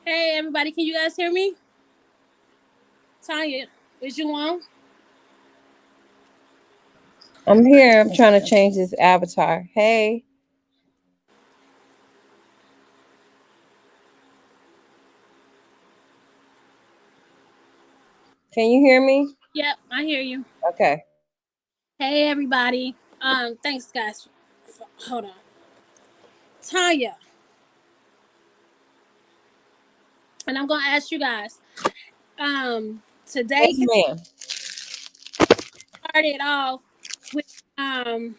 Hey, everybody, can you guys hear me? Tanya, is you on? I'm here. I'm trying to change this avatar. Hey, can you hear me? Yep, I hear you. Okay. Hey, everybody. Thanks, guys. Hold on. Tanya, and I'm going to ask you guys. Today Yes, ma'am. started off with, um,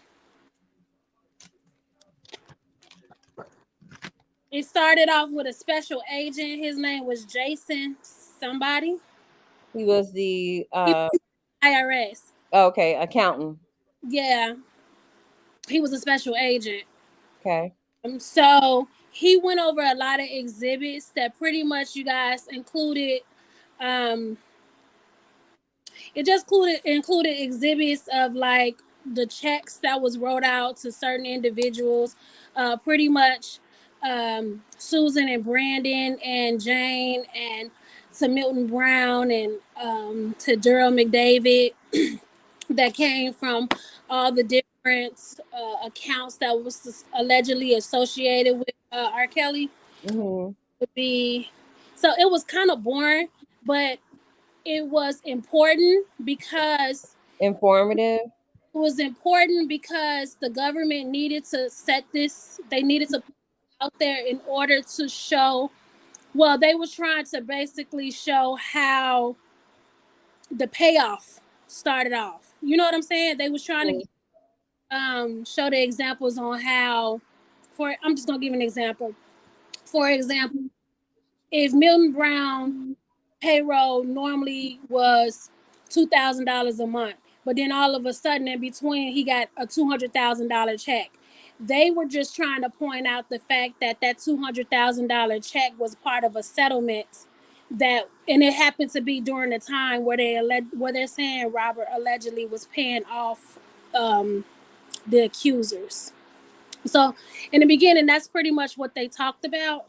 it started off with a special agent. His name was Jason somebody. He was the He was IRS. okay accountant. Yeah, he was a special agent. Okay. So he went over a lot of exhibits that pretty much you guys included. Um, it just included exhibits of like the checks that was wrote out to certain individuals, pretty much Susan and Brandon and Jane and to Milton Brown and to Daryl Mcdavid that came from all the different accounts that was allegedly associated with R. Kelly. Mhm. Would be so it was kind of boring, but it was important because Informative. the government needed to set this. They needed to put it out there in order to show. Well, they were trying to basically show how the payoff started off. You know what I'm saying? They was trying Mhm. to show the examples on how. For I'm just gonna give an example. For example, if Milton Brown payroll normally was $2,000 a month, but then all of a sudden in between he got a $200,000 check. They were just trying to point out the fact that that $200,000 check was part of a settlement that, and it happened to be during the time where they're saying Robert allegedly was paying off um, the accusers. So in the beginning, that's pretty much what they talked about.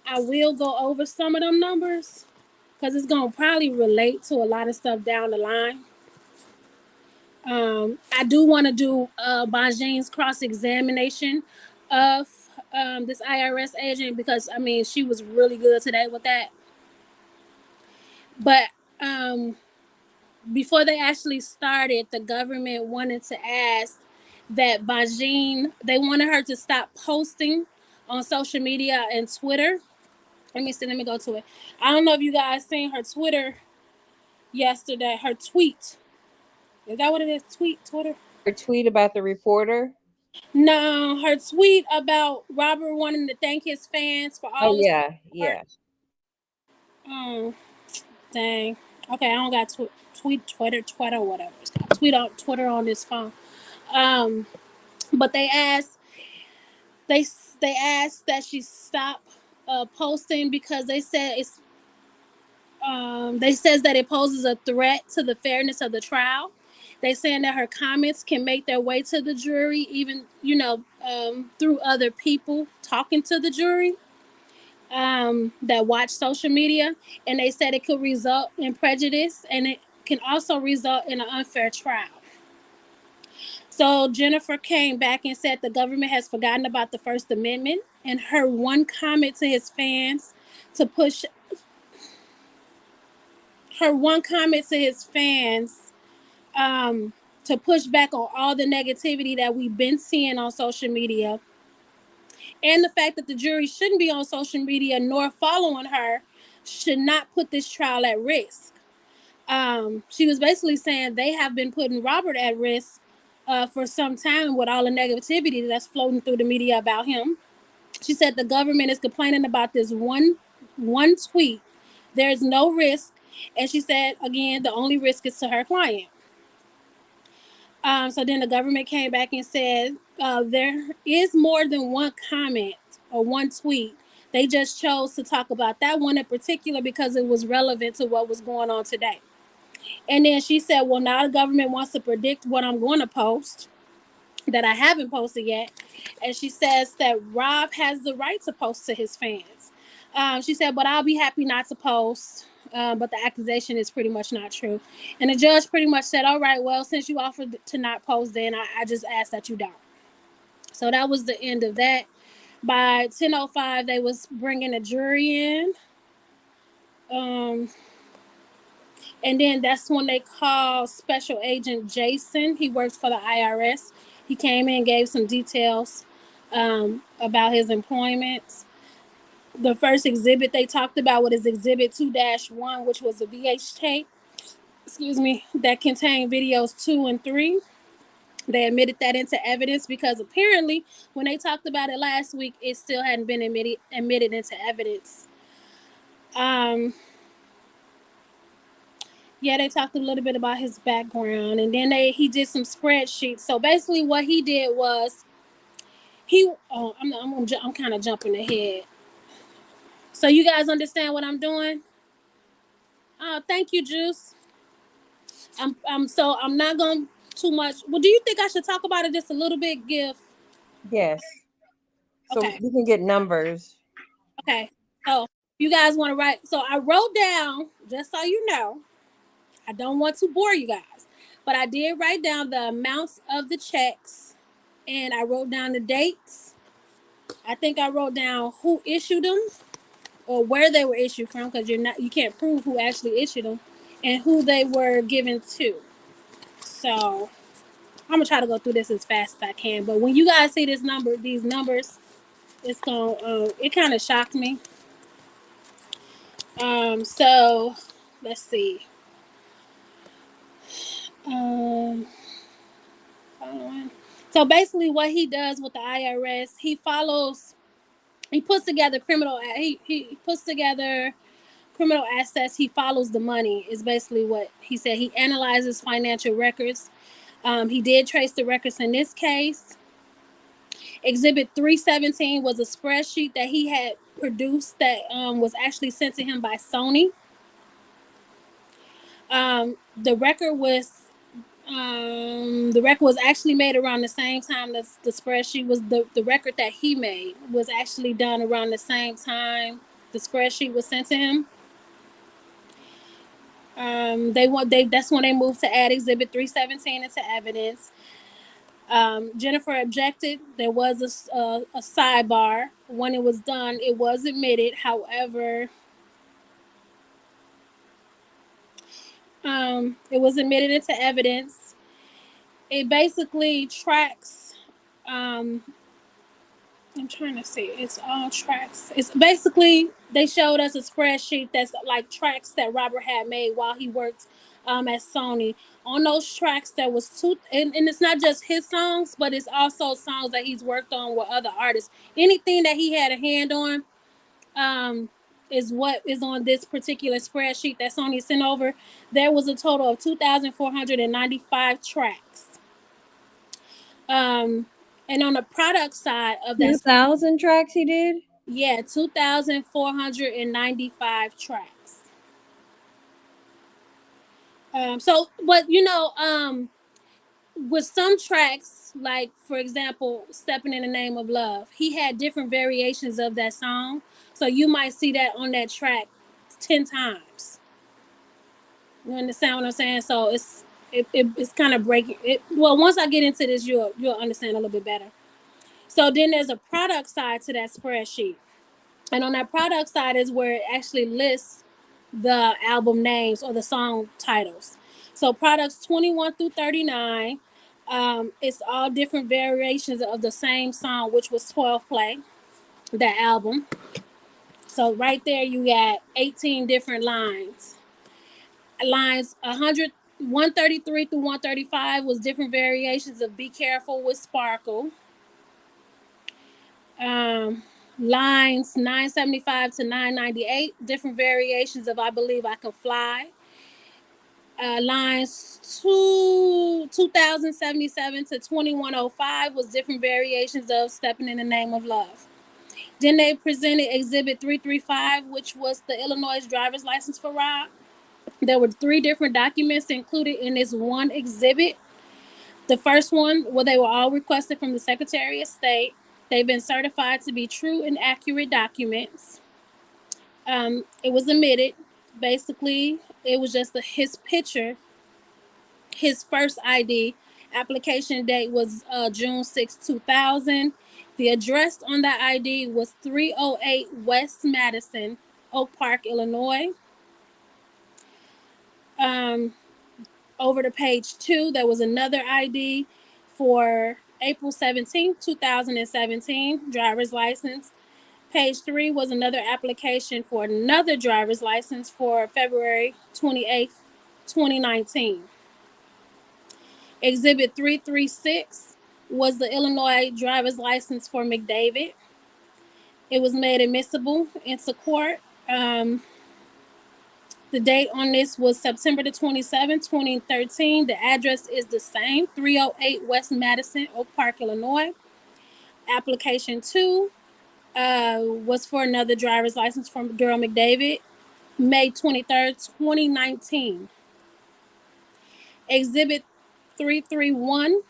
I will go over some of them numbers because it's gonna probably relate to a lot of stuff down the line. I do want to do Bonjean's cross examination of this IRS agent because I mean she was really good today with that. But um, before they actually started, the government wanted to ask that Bonjean, they wanted her to stop posting on social media and Twitter. Let me see. Let me go to it. I don't know if you guys seen her Twitter yesterday. Her tweet. Is that what it is? Twitter? Her tweet about the reporter. No, her tweet about Robert wanting to thank his fans for Oh all the yeah, support. yeah. Um, dang. Okay, I don't got Twitter, whatever it's called. Tweet on Twitter on this phone. Um, but they they asked that she stop posting because they said it's they says that it poses a threat to the fairness of the trial. They saying that her comments can make their way to the jury, even through other people talking to the jury that watch social media, and they said it could result in prejudice, and it can also result in an unfair trial. So Jennifer came back and said the government has forgotten about the First Amendment, and her one comment to his fans to push her one comment to his fans um, to push back on all the negativity that we've been seeing on social media and the fact that the jury shouldn't be on social media nor following her should not put this trial at risk. She was basically saying they have been putting Robert at risk for some time with all the negativity that's floating through the media about him. She said the government is complaining about this one tweet. There's no risk, and she said again the only risk is to her client. So then the government came back and said there is more than one comment or one tweet. They just chose to talk about that one in particular because it was relevant to what was going on today. And then she said, well, now the government wants to predict what I'm going to post that I haven't posted yet. And she says that Rob has the right to post to his fans. She said, but I'll be happy not to post. But the accusation is pretty much not true. And the judge pretty much said, all right, well, since you offered to not post, then I just ask that you don't. So that was the end of that. By 10:05, they was bringing a jury in. Um, and then that's when they called Special Agent Jason. He works for the IRS. He came in, gave some details about his employment. The first exhibit they talked about was Exhibit 2-1, which was a VH tape, excuse me, that contained videos 2 and 3. They admitted that into evidence because apparently when they talked about it last week, it still hadn't been admitted into evidence. Um, yeah, they talked a little bit about his background, and then he did some spreadsheets. So basically, what he did was I'm kind of jumping ahead. So you guys understand what I'm doing? Thank you, Juice. I'm not going too much. Well, do you think I should talk about it just a little bit, Gift? Yes. So Okay. we can get numbers. Okay. So you guys want to write? So I wrote down, just so you know, I don't want to bore you guys, but I did write down the amounts of the checks, and I wrote down the dates. I think I wrote down who issued them or where they were issued from, because you can't prove who actually issued them, and who they were given to. So I'm gonna try to go through this as fast as I can. But when you guys see these numbers, it's gonna it kind of shocked me. So let's see. Um, so basically, what he does with the IRS, he puts together he puts together criminal assets. He follows the money. Is basically what he said. He analyzes financial records. He did trace the records in this case. Exhibit 317 was a spreadsheet that he had produced that was actually sent to him by Sony. The record was actually made around the same time that the spreadsheet was the record that he made was actually done around the same time the spreadsheet was sent to him. They that's when they moved to add Exhibit 317 into evidence. Jennifer objected. There was a sidebar. When it was done, it was admitted. However, it was admitted into evidence. It basically tracks. I'm trying to see. It's all tracks. It's basically they showed us a spreadsheet that's like tracks that Robert had made while he worked at Sony. On those tracks, there was two, and it's not just his songs, but it's also songs that he's worked on with other artists. Anything that he had a hand on, um, is what is on this particular spreadsheet that Sony sent over. There was a total of 2,495 tracks. Um, and on the product side of that, 2,000 tracks he did? yeah, 2,495 tracks. So, but with some tracks, like for example, "Stepping in the Name of Love," he had different variations of that song. So you might see that on that track 10 times. You understand what I'm saying? So it's kind of breaking it. Well, once I get into this, you'll understand a little bit better. So then there's a product side to that spreadsheet. And on that product side is where it actually lists the album names or the song titles. So products 21 through 39, it's all different variations of the same song, which was 12 Play, that album. So right there you got 18 different lines. Lines 133 through 135 was different variations of Be Careful with Sparkle. Um, Lines 975 to 998, different variations of I Believe I Can Fly. Lines 2077 to 2105 was different variations of Stepping in the Name of Love. Then they presented Exhibit 335, which was the Illinois driver's license for Rob. There were 3 different documents included in this one exhibit. The first one, well, they were all requested from the Secretary of State. They've been certified to be true and accurate documents. It was admitted. Basically, it was just his picture. His first ID application date was June 6, 2000. The address on that ID was 308 West Madison, Oak Park, Illinois. Um, Over to page 2, there was another ID for April 17th, 2017, driver's license. Page 3 was another application for another driver's license for February 28th, 2019. Exhibit 336 was the Illinois driver's license for Mcdavid. It was made admissible into court. The date on this was September the 27th, 2013. The address is the same, 308 West Madison, Oak Park, Illinois. Application 2 was for another driver's license from Daryl Mcdavid, May 23rd, 2019. Exhibit 331.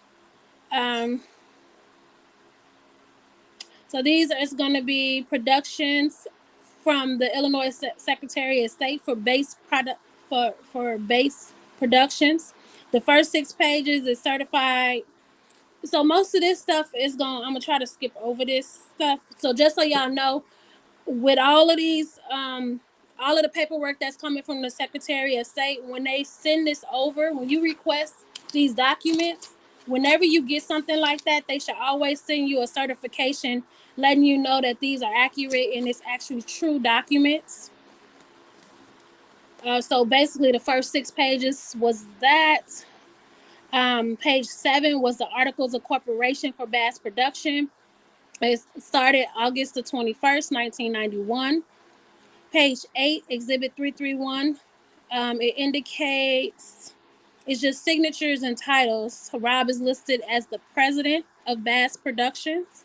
So these is going to be productions from the Illinois Secretary of State for base product for base productions. The first 6 pages is certified. So most of this stuff is going. I'm gonna try to skip over this stuff. So just so y'all know, with all of the paperwork that's coming from the Secretary of State, when they send this over, when you request these documents, whenever you get something like that, they should always send you a certification letting you know that these are accurate and it's actually true documents. So basically, the first 6 pages was that. Page 7 was the Articles of Corporation for Bass Production. It started August the 21st, 1991. Page 8, Exhibit 331. It indicates it's just signatures and titles. Rob is listed as the president of Bass Productions.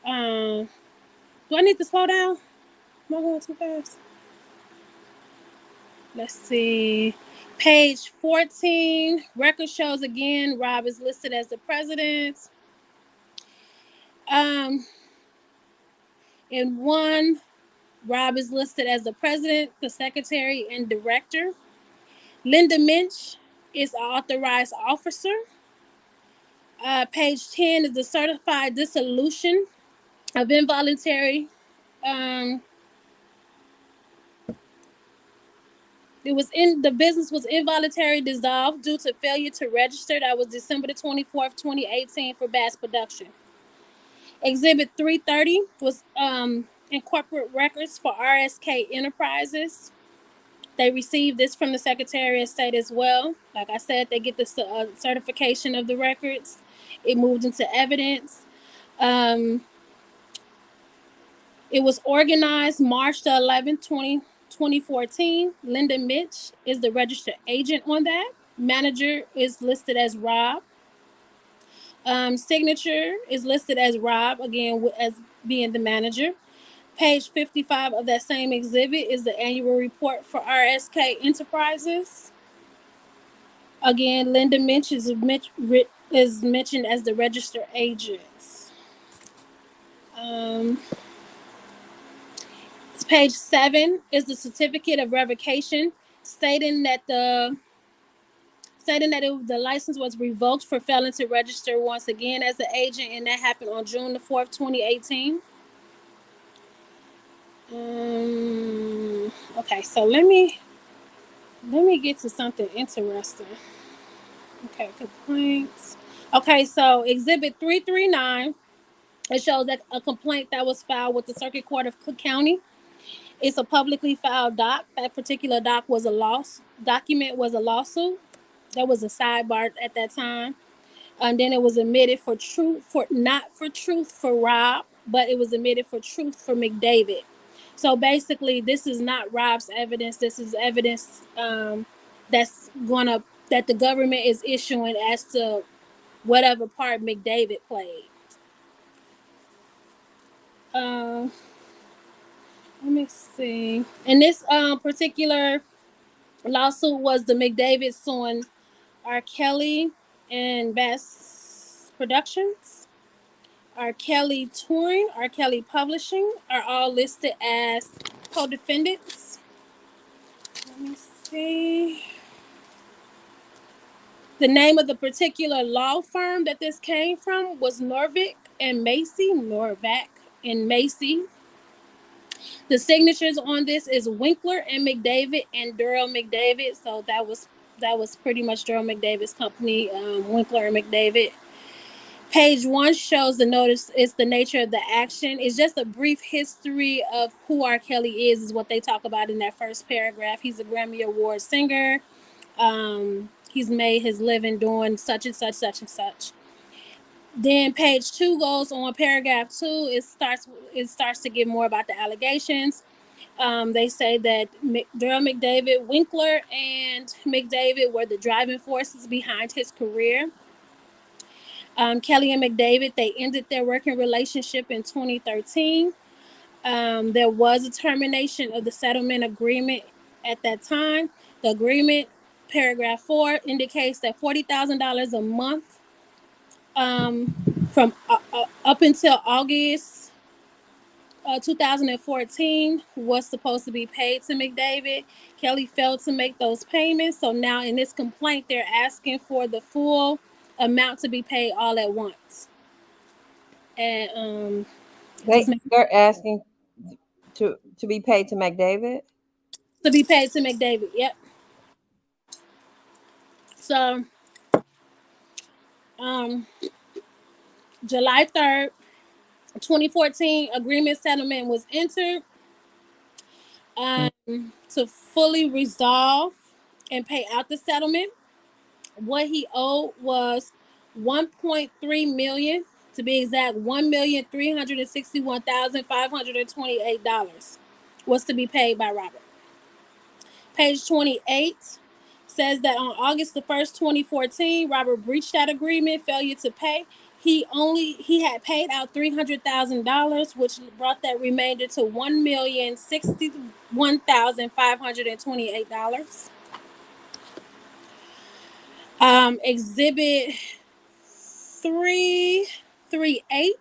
Do I need to slow down? Am I going too fast? Let's see. Page 14, record shows again, Rob is listed as the president. In 1, Rob is listed as the president, the secretary, and director. Linda Minch is an authorized officer. Page 10 is the certified dissolution of involuntary. The business was involuntarily dissolved due to failure to register. That was December the 24th, 2018 for Bass Production. Exhibit 330 was in corporate records for RSK Enterprises. They received this from the Secretary of State as well. Like I said, they get the certification of the records. It moved into evidence. It was organized March the 11th, 2014. Linda Mitch is the registered agent on that. Manager is listed as Rob. Signature is listed as Rob, again, as being the manager. Page 55 of that same exhibit is the annual report for RSK Enterprises. Again, Linda Minch is mentioned as the registered agent. Page 7 is the certificate of revocation, stating that the license was revoked for failing to register once again as an agent, and that happened on June the 4th, 2018. Okay, so let me get to something interesting. Okay, complaints. Okay, so Exhibit 339, it shows that a complaint that was filed with the Circuit Court of Cook County. It's a publicly filed doc. That particular document was a lawsuit. That was a sidebar at that time. And then it was admitted for not for truth for Rob, but it was admitted for truth for Mcdavid. So basically, this is not Rob's evidence. This is evidence that the government is issuing as to whatever part Mcdavid played. Let me see. And this particular lawsuit was the Mcdavid suing R. Kelly and Bass Productions. R. Kelly Touring, R. Kelly Publishing are all listed as co-defendants. Let me see. The name of the particular law firm that this came from was Norvik and Macy. Norvac and Macy. The signatures on this is Winkler and Mcdavid and Daryl Mcdavid. So that was pretty much Daryl McDavid's company, Winkler and Mcdavid. Page 1 shows the notice. It's the nature of the action. It's just a brief history of who R. Kelly is what they talk about in that first paragraph. He's a Grammy Award singer. He's made his living doing such and such, such and such. Then page 2 goes on paragraph 2. It starts to get more about the allegations. They say that Daryl McDavid, Winkler, and Mcdavid were the driving forces behind his career. Kelly and Mcdavid, they ended their working relationship in 2013. There was a termination of the settlement agreement at that time. The agreement, paragraph 4, indicates that $40,000 a month from up until August 2014 was supposed to be paid to Mcdavid. Kelly failed to make those payments, so now in this complaint, they're asking for the full amount to be paid all at once. And just They're asking to be paid to McDavid. to be paid to Mcdavid. Yep. So um, July 3rd, 2014, agreement settlement was entered to fully resolve and pay out the settlement. What he owed was 1.3 million, to be exact, $1,361,528 was to be paid by Robert. Page 28 says that on August the 1st, 2014, Robert breached that agreement, failure to pay. He had paid out $300,000, which brought that remainder to $1,061,528. Exhibit 338.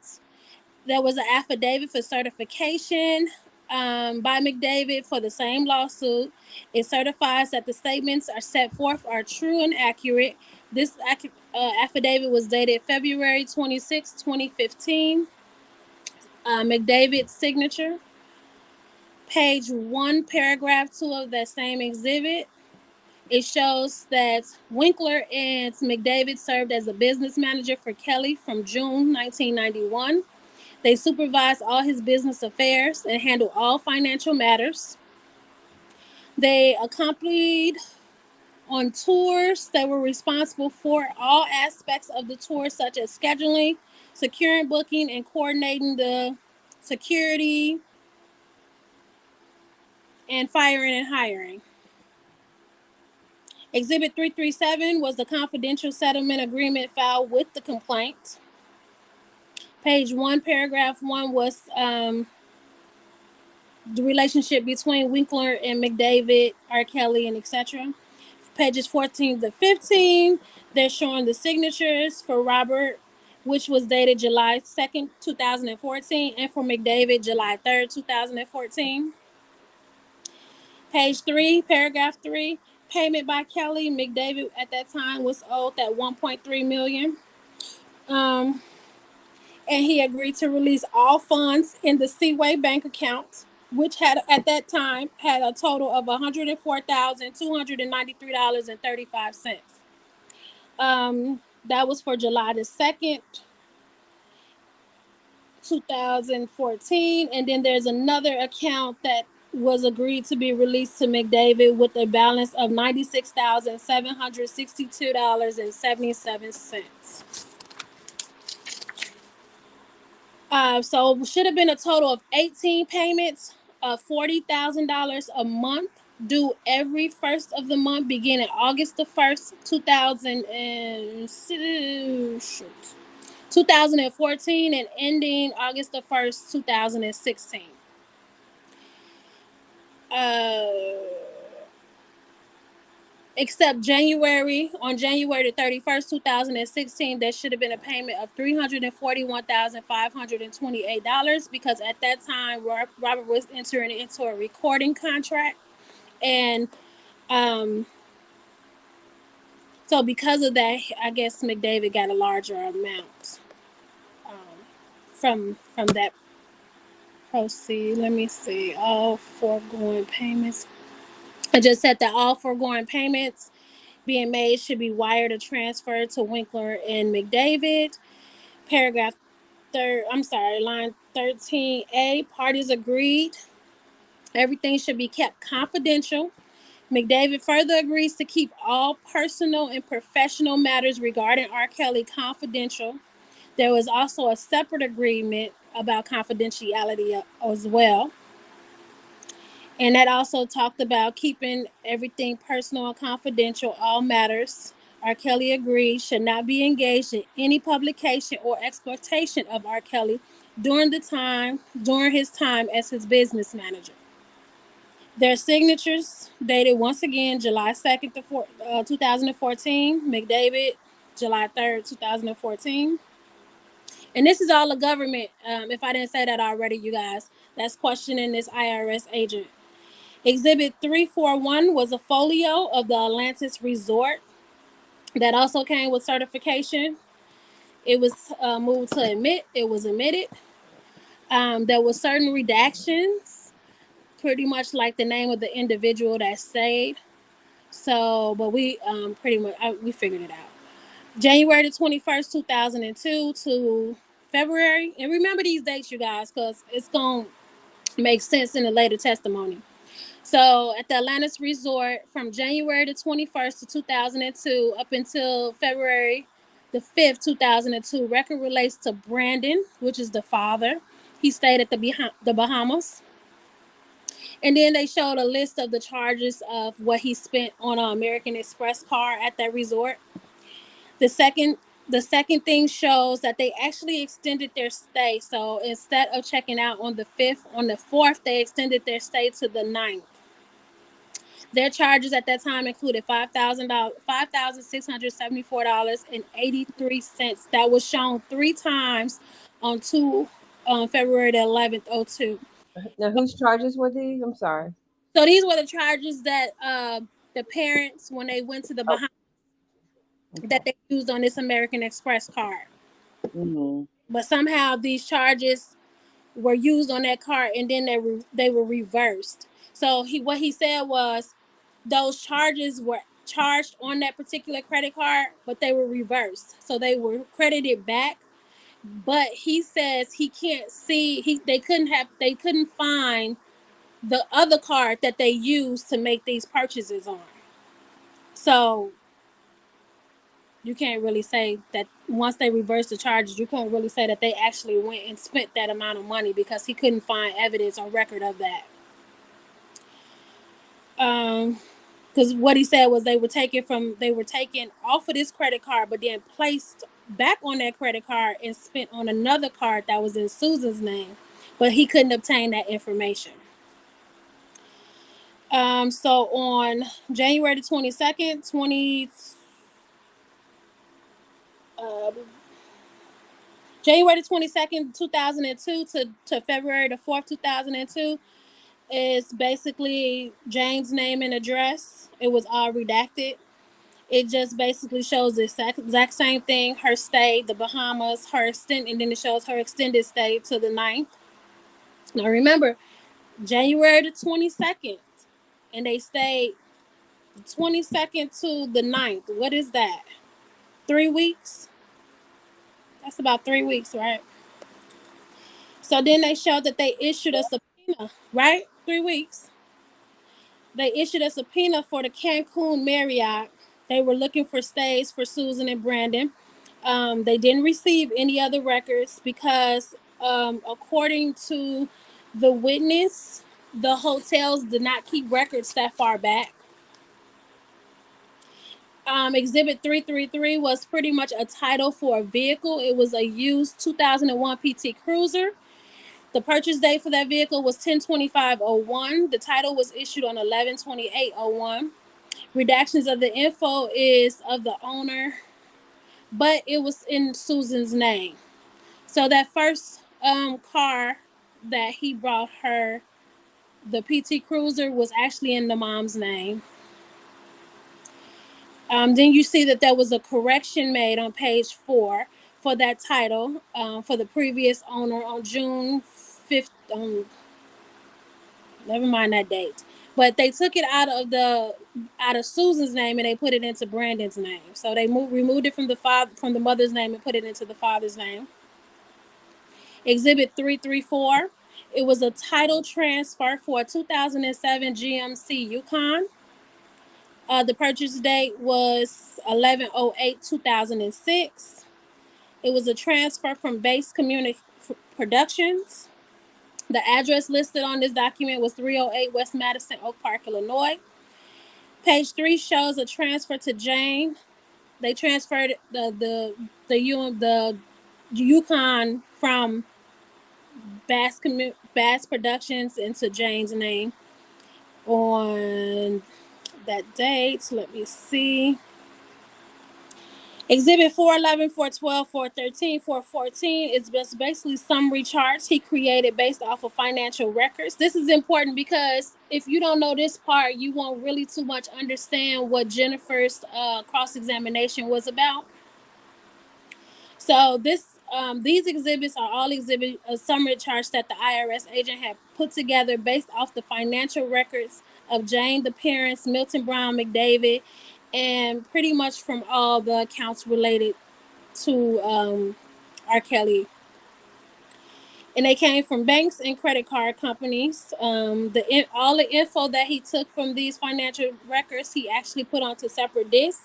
There was an affidavit for certification by Mcdavid for the same lawsuit. It certifies that the statements are set forth are true and accurate. This affidavit was dated February 26, 2015. Mcdavid's signature. Page 1, paragraph 2 of that same exhibit. It shows that Winkler and Mcdavid served as a business manager for Kelly from June 1991. They supervised all his business affairs and handled all financial matters. They accompanied on tours. They were responsible for all aspects of the tour, such as scheduling, securing booking, and coordinating the security and firing and hiring. Exhibit 337 was the confidential settlement agreement filed with the complaint. Page 1, paragraph 1 was the relationship between Winkler and Mcdavid, R. Kelly, and etc. Pages 14 to 15, they're showing the signatures for Robert, which was dated July 2nd, 2014, and for Mcdavid, July 3rd, 2014. Page 3, paragraph 3, payment by Kelly. Mcdavid at that time was owed that 1.3 million. And he agreed to release all funds in the Seaway bank account, which had at that time had a total of $104,293.35. That was for July the 2nd, 2014. And then there's another account that was agreed to be released to Mcdavid with a balance of $96,762.77. So should have been a total of 18 payments of $40,000 a month, due every first of the month, beginning August the 1st, 2014, and ending August the 1st, 2016. Uh, except on January the 31st, 2016, there should have been a payment of $341,528 because at that time Robert was entering into a recording contract, and um, so because of that, I guess Mcdavid got a larger amount from that proceed. Let me see. All foregoing payments. I just said that all foregoing payments being made should be wired or transferred to Winkler and Mcdavid. Paragraph line 13A. Parties agreed everything should be kept confidential. Mcdavid further agrees to keep all personal and professional matters regarding R. Kelly confidential. There was also a separate agreement about confidentiality as well. And that also talked about keeping everything personal and confidential. All matters, R. Kelly agreed, should not be engaged in any publication or exploitation of R. Kelly during his time as his business manager. Their signatures dated once again July 2nd, 2014. Mcdavid, July 3rd, 2014. And this is all the government. If I didn't say that already, you guys, that's questioning this IRS agent. Exhibit 341 was a folio of the Atlantis Resort that also came with certification. It was moved to admit. It was admitted. There were certain redactions, pretty much like the name of the individual that stayed. So, but we pretty much we figured it out. January the 21st, 2002 to February. And remember these dates, you guys, because it's going to make sense in a later testimony. So at the Atlantis Resort from January the 21st to 2002 up until February the 5th, 2002, record relates to Brandon, which is the father. He stayed at the Bahamas. And then they showed a list of the charges of what he spent on an American Express card at that resort. The second thing shows that they actually extended their stay. So instead of checking out on the 5th, on the 4th, they extended their stay to the 9th. Their charges at that time included $5,674.83. That was shown 3 times on February the 11th, 02. Now, whose charges were these? I'm sorry. So these were the charges that the parents, when they went to the Oh, Bahamas, that okay. they used on this American Express card. Mm-hmm. But somehow these charges were used on that card, and then they were reversed. So what he said was those charges were charged on that particular credit card, but they were reversed. So they were credited back. But he says he can't see they couldn't find the other card that they used to make these purchases on. So you can't really say that once they reverse the charges, you can't really say that they actually went and spent that amount of money because he couldn't find evidence or record of that. Because what he said was they were taken off of this credit card, but then placed back on that credit card and spent on another card that was in Susan's name, but he couldn't obtain that information. So on January the 22nd, uh, January the 22nd, 2002 to February the 4th, 2002 is basically Jane's name and address. It was all redacted. It just basically shows the exact same thing. Her stay, the Bahamas, and then it shows her extended stay to the 9th. Now remember, January the 22nd, and they stayed the 22nd to the 9th. What is that? 3 weeks? That's about 3 weeks, right? So then they showed that they issued a subpoena, right? 3 weeks. They issued a subpoena for the Cancun Marriott. They were looking for stays for Susan and Brandon. They didn't receive any other records because, according to the witness, the hotels did not keep records that far back. Exhibit 333 was pretty much a title for a vehicle. It was a used 2001 PT Cruiser. The purchase date for that vehicle was 10/25/01. The title was issued on 11/28/01. Redactions of the info is of the owner, but it was in Susan's name. So that first car that he brought her, the PT Cruiser, was actually in the mom's name. Then you see that there was a correction made on page 4 for that title for the previous owner on June 5th. Never mind that date. But they took it out of Susan's name and they put it into Brandon's name. So they removed it from the mother's name and put it into the father's name. Exhibit 334. It was a title transfer for a 2007 GMC Yukon. The purchase date was 11/08/2006. It was a transfer from Base Productions. The address listed on this document was 308 West Madison, Oak Park, Illinois. Page 3 shows a transfer to Jane. They transferred the Yukon from Bass Productions into Jane's name on that date. Let me see. Exhibit 411, 412, 413, 414 is just basically summary charts he created based off of financial records. This is important because if you don't know this part, you won't really too much understand what Jennifer's cross-examination was about. So these exhibits are all summary charts that the IRS agent had put together based off the financial records of Jane, the parents, Milton Brown, Mcdavid, and pretty much from all the accounts related to R. Kelly. And they came from banks and credit card companies. All the info that he took from these financial records, he actually put onto separate discs.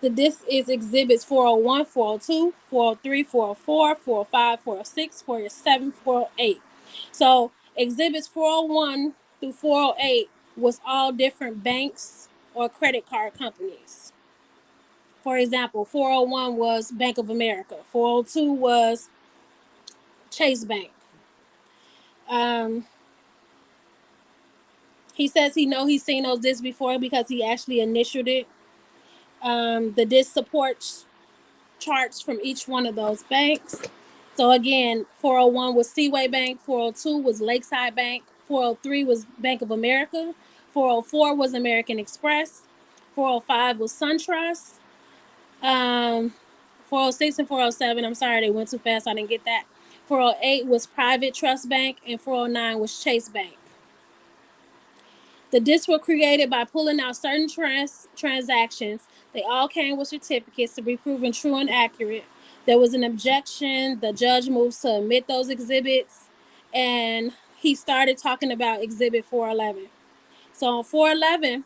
The disc is exhibits 401, 402, 403, 404, 405, 406, 407, 408. So exhibits 401 through 408 was all different banks or credit card companies. For example, 401 was Bank of America. 402 was Chase Bank. He says he's seen those discs before because he actually initialed it. The disc supports charts from each one of those banks. So again, 401 was Seaway Bank, 402 was Lakeside Bank, 403 was Bank of America, 404 was American Express, 405 was SunTrust, 406 and 407, I'm sorry, they went too fast, I didn't get that. 408 was Private Trust Bank, and 409 was Chase Bank. The discs were created by pulling out certain transactions. They all came with certificates to be proven true and accurate. There was an objection. The judge moved to admit those exhibits, and he started talking about Exhibit 411. So on 411,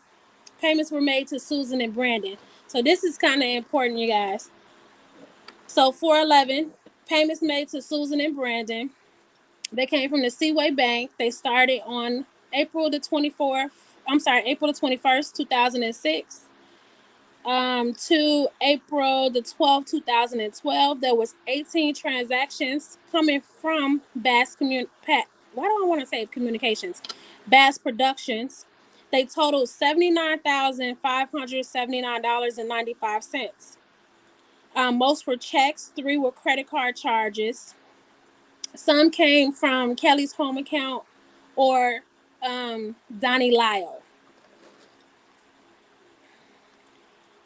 payments were made to Susan and Brandon. So this is kind of important, you guys. So 411, payments made to Susan and Brandon. They came from the Seaway Bank. They started on April the 21st, 2006 to April the 12th, 2012. There was 18 transactions coming from Bass Productions. They totaled $79,579.95. Most were checks, 3 were credit card charges. Some came from Kelly's home account or Donnie Lyle.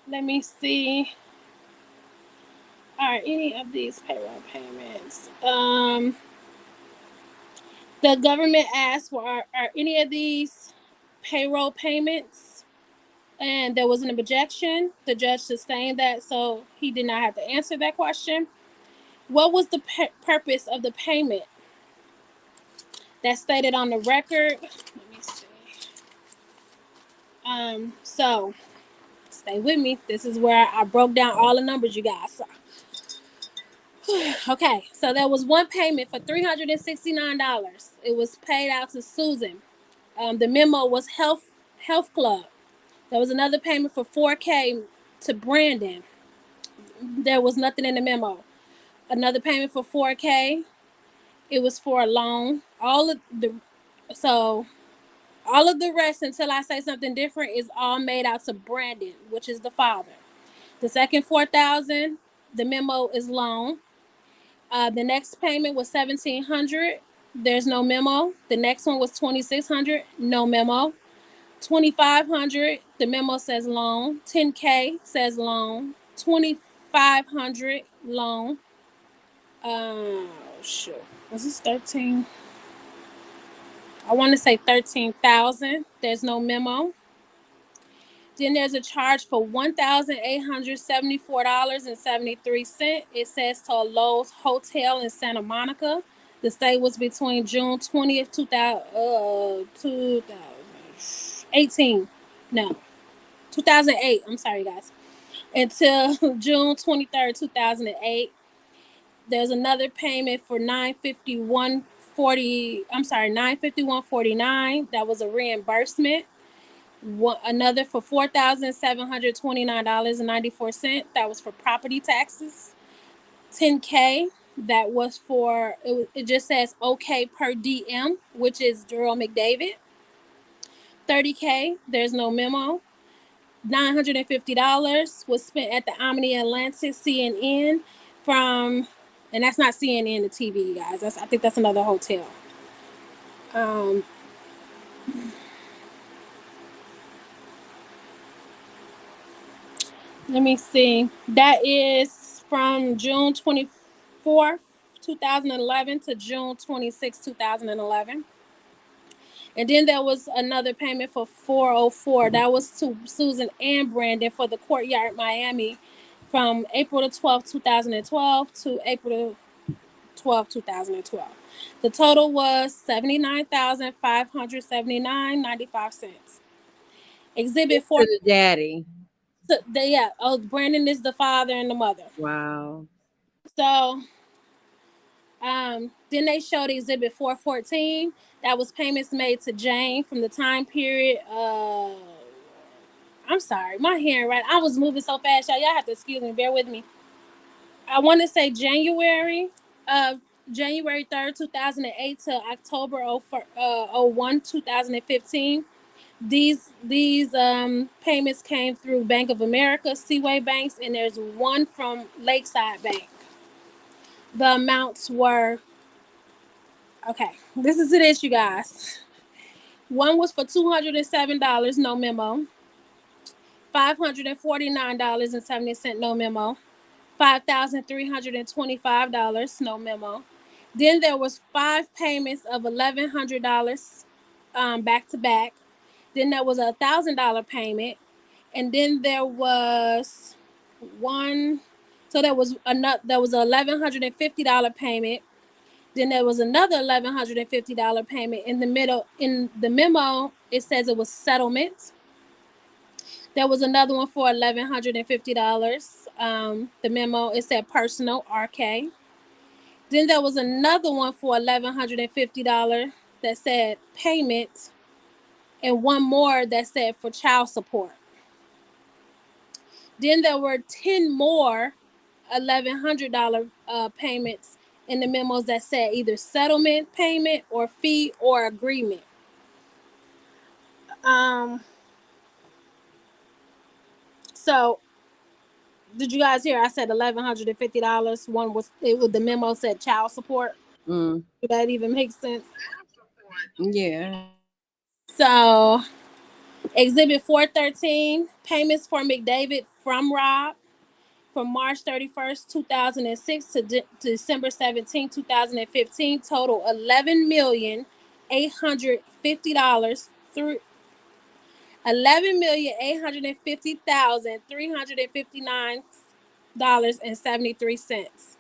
Let me see. Are any of these payroll payments? The government asked, are any of these payroll payments? And there was an objection. The judge sustained that, so he did not have to answer that question. What was the purpose of the payment? That's stated on the record. Let me see. So stay with me. This is where I broke down all the numbers, you guys. Okay, so there was one payment for $369. It was paid out to Susan. The memo was Health Club. There was another payment for $4K to Brandon. There was nothing in the memo. Another payment for $4K. It was for a loan. All All of the rest, until I say something different, is all made out to Brandon, which is the father. The second 4,000, the memo is loan. The next payment was 1,700. There's no memo. The next one was 2,600. No memo. 2,500. The memo says loan. 10K says loan. 2,500 loan. Sure. Was this 13? I want to say 13,000. There's no memo. Then there's a charge for $1,874.73. It says to a Lowe's Hotel in Santa Monica. The stay was between June 20th, 2018. No, 2008. I'm sorry, guys. Until June 23rd, 2008. There's another payment for $951.49. That was a reimbursement. Another for $4,729.94. That was for property taxes. 10K. That was for it just says okay per DM, which is Daryl Mcdavid. 30K. There's no memo. $950 was spent at the Omni Atlantic CNN from, and that's not CNN the TV, guys. I think that's another hotel. Let me see. That is from June 24th, 2011 to June 26th, 2011. And then there was another payment for 404. That was to Susan and Brandon for the Courtyard Miami from April the 12th, 2012 to April 12th, 2012. The total was $79,579.95. Exhibit 4. To the daddy. Brandon is the father and the mother. Wow. So then they showed Exhibit 414. That was payments made to Jane from the time period. I'm sorry, my handwriting. I was moving so fast, y'all. Y'all have to excuse me. Bear with me. I want to say January 3rd, 2008 to October 01, 2015. These payments came through Bank of America, Seaway Banks, and there's one from Lakeside Bank. The amounts were, okay, this is it, you guys. One was for $207, no memo. $549.70, no memo. $5,325, no memo. Then there was 5 payments of $1,100 back to back. Then there was a $1,000 payment, and then there was one. So there was $1,150 payment. Then there was another $1,150 payment in the middle. In the memo, it says it was settlement. There was another one for $1,150. The memo, it said personal RK. Then there was another one for $1,150 that said payment, and one more that said for child support. Then there were 10 more $1,100 payments in the memos that said either settlement payment or fee or agreement. So did you guys hear? I said $1,150. One was the memo said child support. Mm. Did that even make sense? Yeah. So Exhibit 413, payments for Mcdavid from Rob from March 31st, 2006 to December 17, 2015, total $11,850 through $11,850,359.73.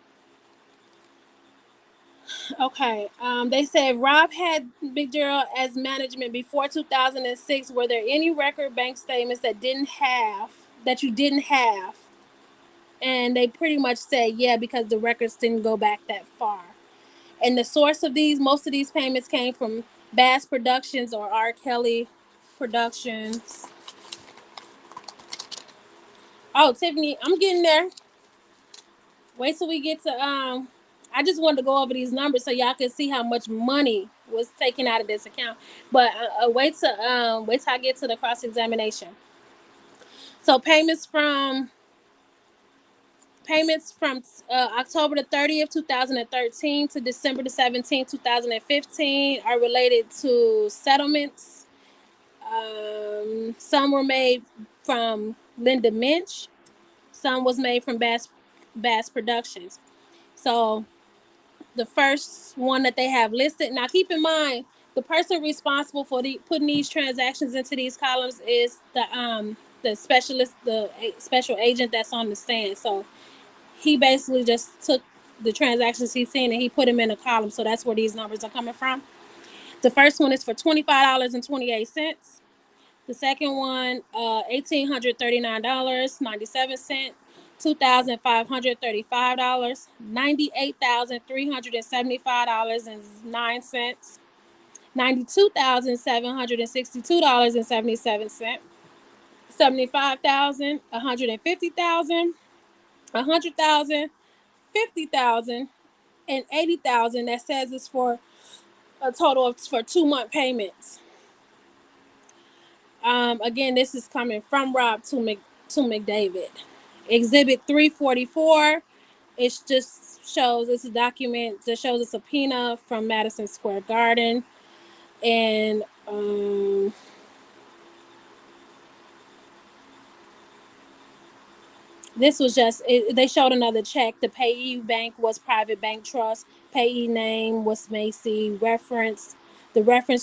Okay. They said Rob had Big Daryl as management before 2006. Were there any record bank statements that you didn't have? And they pretty much said yeah, because the records didn't go back that far. And the source of most of these payments came from Bass Productions or R. Kelly Productions. Oh, Tiffany, I'm getting there. Wait till we get to I just wanted to go over these numbers so y'all can see how much money was taken out of this account. But wait till I get to the cross examination. So payments from October the 30th, 2013 to December the 17th, 2015 are related to settlements. Some were made from Linda Minch. Some was made from Bass Productions. So the first one that they have listed. Now, keep in mind, the person responsible for putting these transactions into these columns is the specialist, special agent that's on the stand. So he basically just took the transactions he's seen and he put them in a column. So that's where these numbers are coming from. The first one is for $25.28. The second one, $1,839.97. $2,535, $98,375.09, $92,762.77, $75,000, $150,000, $100,000, $50,000, and $80,000. That says it's for a total of for 2-month payments. Again, this is coming from Rob to Mcdavid. Exhibit 344. It just shows it's a document that shows a subpoena from Madison Square Garden, and this was they showed another check. The payee bank was Private Bank Trust. Payee name was Macy. The reference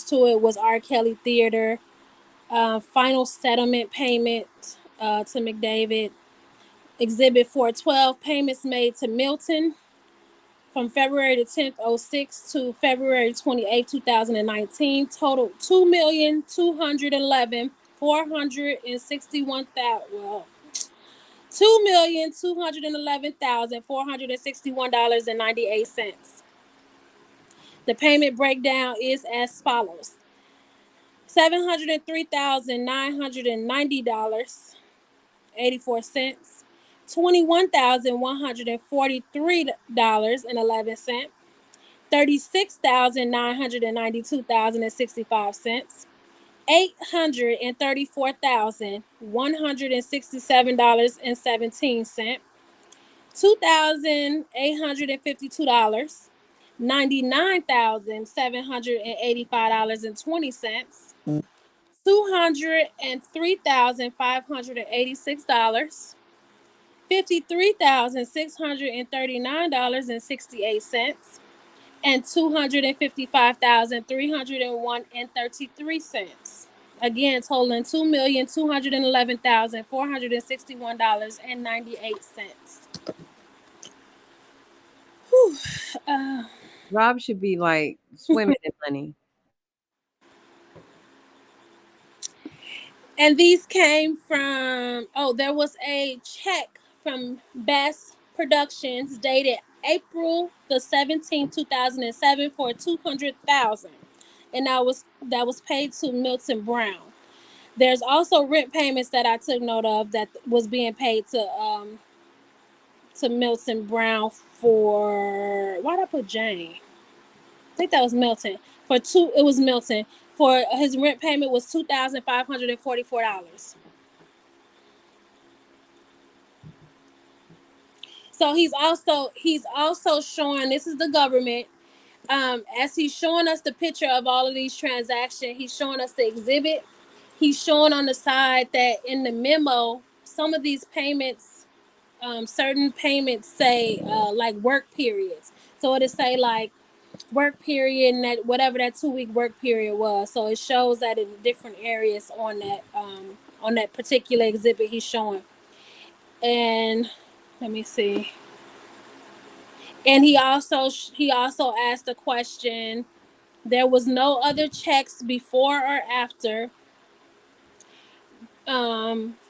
to it was R. Kelly Theater. Final settlement payment to Mcdavid. Exhibit 412, payments made to Milton from February the 10th, 06 to February 28th, 2019. Total $2,211,461.98. The payment breakdown is as follows: $703,990.84, $21,143.11, $36,992.65, $834,167.17, $2,852, $99,785.20, $203,586, $53,639.68, and $255,301.33. Again, totaling $2,211,461.98. Rob should be like swimming in money. And these came from, there was a check from Bass Productions dated April the 17th, 2007 for $200,000. And that was paid to Milton Brown. There's also rent payments that I took note of that was being paid to Milton Brown for, why'd I put Jane? I think that was Milton. It was Milton. For his rent payment was $2,544. So he's also showing, this is the government. As he's showing us the picture of all of these transactions, he's showing us the exhibit. He's showing on the side that in the memo, some of these payments, certain payments say like work periods. So it'll say like work period and that whatever that 2-week work period was. So it shows that in different areas on that particular exhibit he's showing. And let me see. And he also asked a question. There was no other checks before or after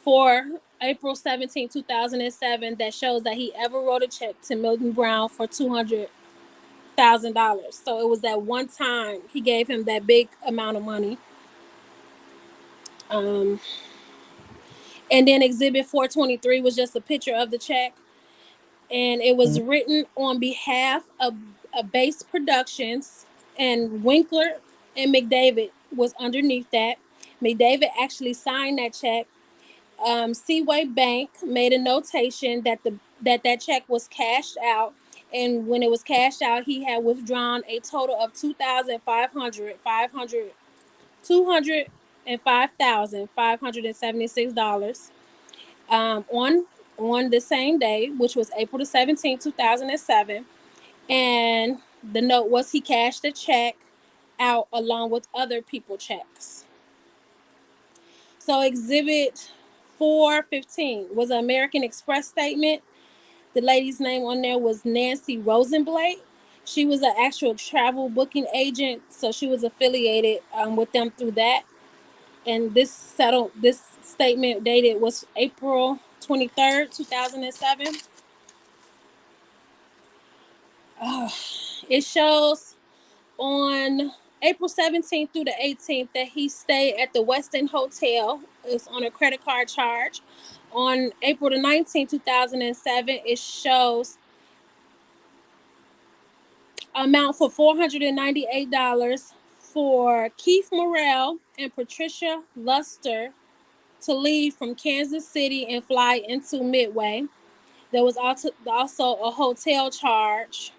for April 17, 2007 that shows that he ever wrote a check to Milton Brown for $200,000. So it was that one time he gave him that big amount of money. And then Exhibit 423 was just a picture of the check. And it was written on behalf of Base Productions and Winkler and Mcdavid was underneath that. Mcdavid actually signed that check. Seaway Bank made a notation that that check was cashed out, and when it was cashed out, he had withdrawn a total of $205,576 on the same day, which was April the 17th, 2007. And the note was he cashed the check out along with other people checks. So Exhibit 415 was an American Express statement. The lady's name on there was Nancy Rosenblatt. She was an actual travel booking agent, so she was affiliated with them through that. And this statement dated was April 23rd, 2007. It shows on April 17th through the 18th that he stayed at the Westin Hotel. It's on a credit card charge. On April the 19th, 2007, it shows amount for $498 for Keith Morrell and Patricia Luster to leave from Kansas City and fly into Midway. There was also a hotel charge.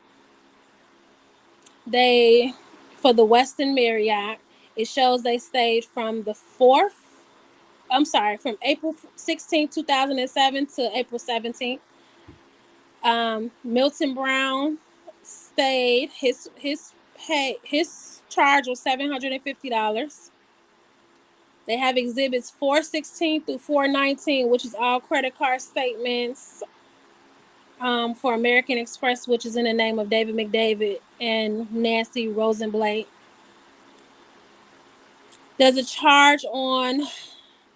They for the Westin Marriott. It shows they stayed from from April 16th, 2007 to April 17th. Milton Brown stayed. His charge was $750. They have exhibits 416 through 419, which is all credit card statements for American Express, which is in the name of David Mcdavid and Nancy Rosenblatt. There's a charge on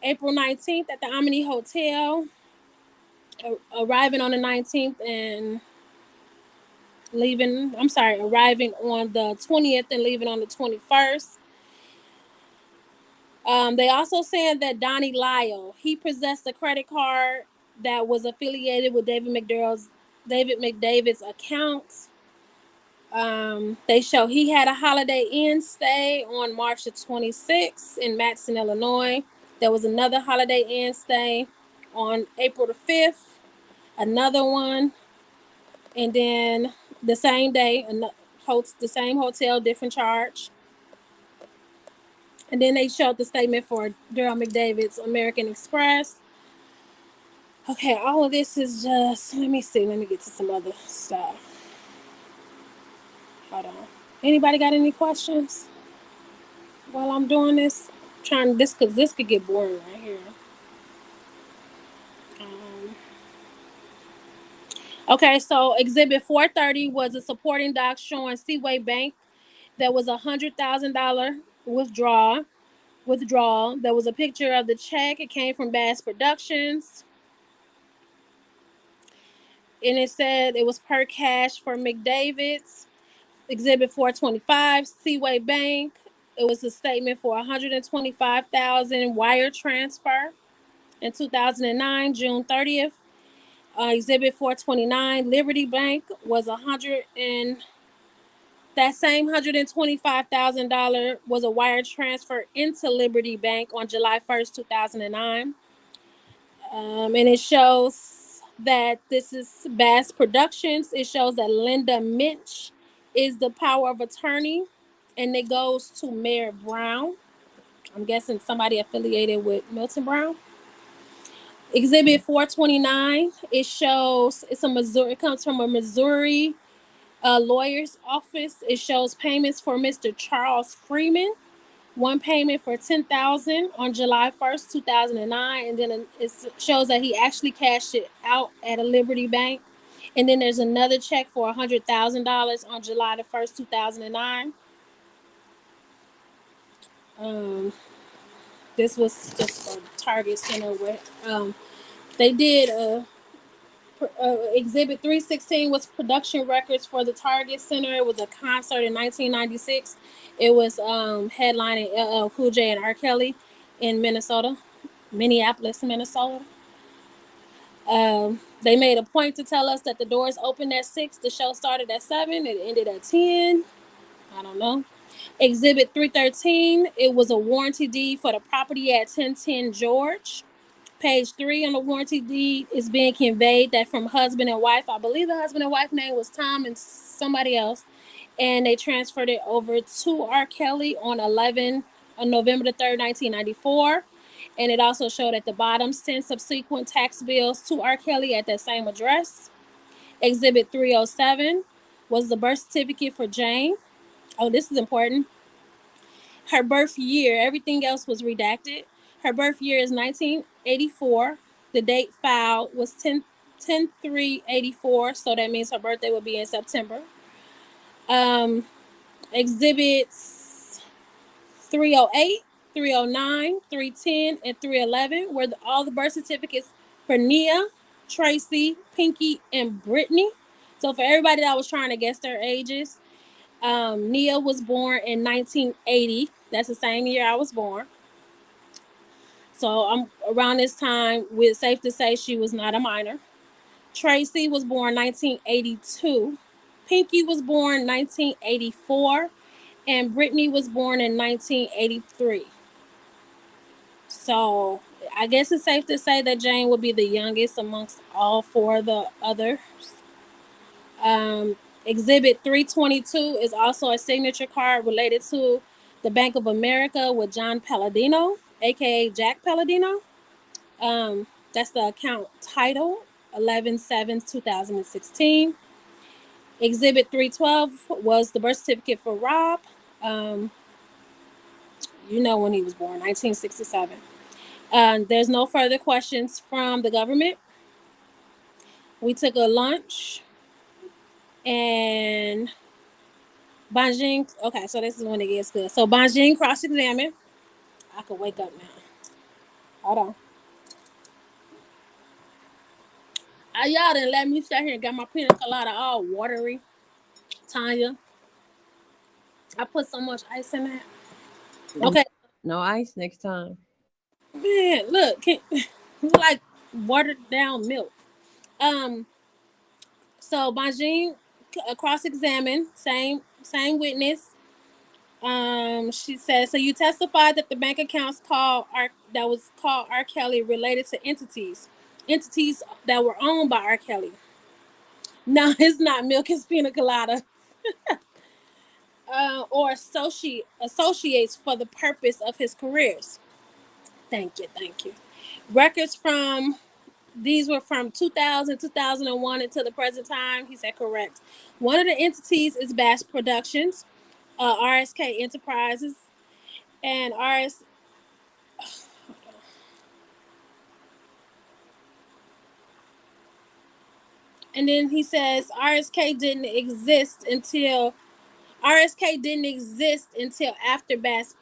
April 19th at the Omni Hotel, arriving on the 19th and arriving on the 20th and leaving on the 21st. They also said that Donnie Lyle, he possessed a credit card that was affiliated with David McDavid's accounts. They show he had a Holiday Inn stay on March the 26th in Matson, Illinois. There was another Holiday Inn stay on April the 5th, another one, and then the same day, the same hotel, different charge. And then they showed the statement for Daryl Mcdavid's American Express. Okay, all of this is just, let me get to some other stuff. Hold on. Anybody got any questions while I'm doing this? Because this could get boring right here. Okay, so Exhibit 430 was a supporting doc showing Seaway Bank. There was $100,000 withdrawal. There was a picture of the check. It came from Bass Productions. And it said it was per cash for Mcdavid's. Exhibit 425, Seaway Bank. It was a statement for $125,000 wire transfer in 2009, June 30th. Exhibit 429, Liberty Bank was that same $125,000 was a wire transfer into Liberty Bank on July 1st, 2009. And it shows that this is Bass Productions. It shows that Linda Minch is the power of attorney, and it goes to Mayor Brown. I'm guessing somebody affiliated with Milton Brown. Exhibit 429. It shows it comes from a Missouri lawyer's office. It shows payments for Mr. Charles Freeman. One payment for $10,000 on July 1st, 2009, and then it shows that he actually cashed it out at a Liberty Bank. And then there's another check for $100,000 on July the 1st, 2009. This was just a Target Center where they did Exhibit 316 was production records for the Target Center. It was a concert in 1996. It was headlining LL Cool J and R. Kelly in Minneapolis, Minnesota. They made a point to tell us that the doors opened at 6. The show started at 7. It ended at 10. I don't know. Exhibit 313, it was a warranty deed for the property at 1010 George. Page 3 on the warranty deed is being conveyed that from husband and wife. I believe the husband and wife name was Tom and somebody else. And they transferred it over to R. Kelly on November the 3rd, 1994. And it also showed at the bottom 10 subsequent tax bills to R. Kelly at that same address. Exhibit 307 was the birth certificate for Jane. Oh, this is important. Her birth year, everything else was redacted. Her birth year is 1984. The date filed was 10/3/84, so that means her birthday will be in September. Exhibits 308, 309, 310, and 311 were all the birth certificates for Nia, Tracy, Pinky, and Brittany. So for everybody that was trying to guess their ages, Nia was born in 1980. That's the same year I was born. So I'm around this time. It's safe to say she was not a minor. Tracy was born 1982. Pinky was born 1984. And Brittany was born in 1983. So I guess it's safe to say that Jane will be the youngest amongst all four of the others. Exhibit 322 is also a signature card related to the Bank of America with John Palladino, aka Jack Palladino. That's the account title 11/7/2016. Exhibit 312 was the birth certificate for Rob. You know when he was born, 1967. There's no further questions from the government. We took a lunch and Banjing. Okay, so this is when it gets good. So Banjing cross-examined. I could wake up now. Hold on. Y'all didn't let me sit here and get my pina colada all watery. Tanya, I put so much ice in that. Okay. No ice next time. Man, look, like watered down milk. So Banjing cross-examined, same witness. She said, so you testified that the bank accounts that was called R. Kelly related to entities that were owned by R. Kelly. No, it's not milk, it's pina colada. Or associates for the purpose of his careers. Thank you. Records from these were from 2000, 2001 until the present time. He said correct. One of the entities is Bass Productions, RSK Enterprises, and And then he says RSK didn't exist until after Bass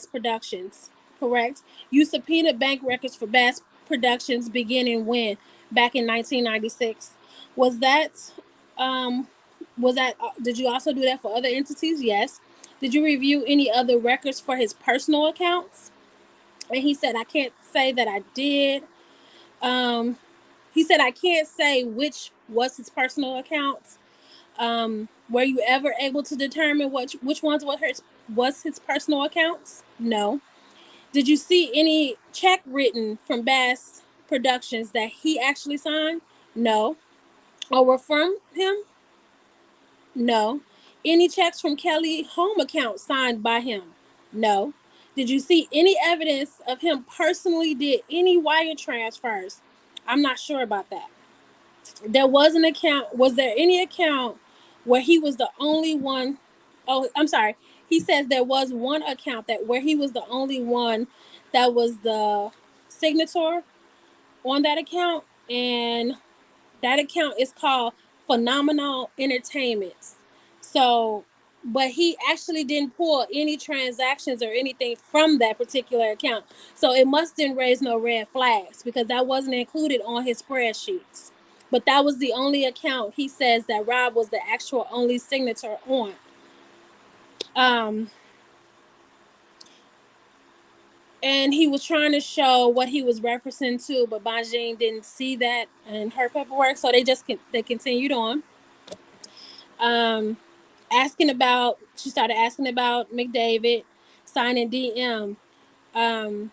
Productions. Correct. You subpoenaed bank records for Bass Productions beginning when? Back in 1996. Was that did you also do that for other entities? Yes. Did you review any other records for his personal accounts? And he said, I can't say that I did. He said, I can't say which was his personal accounts. Were you ever able to determine which ones was his personal accounts? No. Did you see any check written from Bass Productions that he actually signed? No. Or were from him? No. Any checks from Kelly home account signed by him? No. Did you see any evidence of him personally did any wire transfers? I'm not sure about that. There was an account. Was there any account where he was the only one? Oh, I'm sorry. He says there was one account where he was the only one that was the signator on that account, and that account is called Phenomenal Entertainments. So, but he actually didn't pull any transactions or anything from that particular account. So it must didn't raise no red flags because that wasn't included on his spreadsheets. But that was the only account he says that Rob was the actual only signature on. And he was trying to show what he was referencing to, but Banjing didn't see that in her paperwork, so they continued on. She started asking about McDavid signing DM. Um,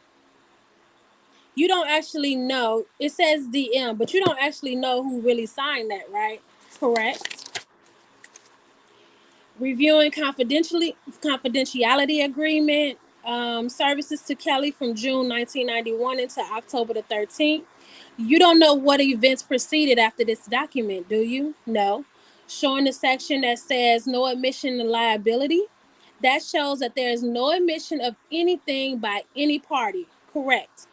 you don't actually know. It says DM, but you don't actually know who really signed that, right? Correct. Reviewing confidentiality agreement, services to Kelly from June 1991 into October the 13th. You don't know what events preceded after this document, do you? No. Showing the section that says no admission of liability. That shows that there is no admission of anything by any party. Correct.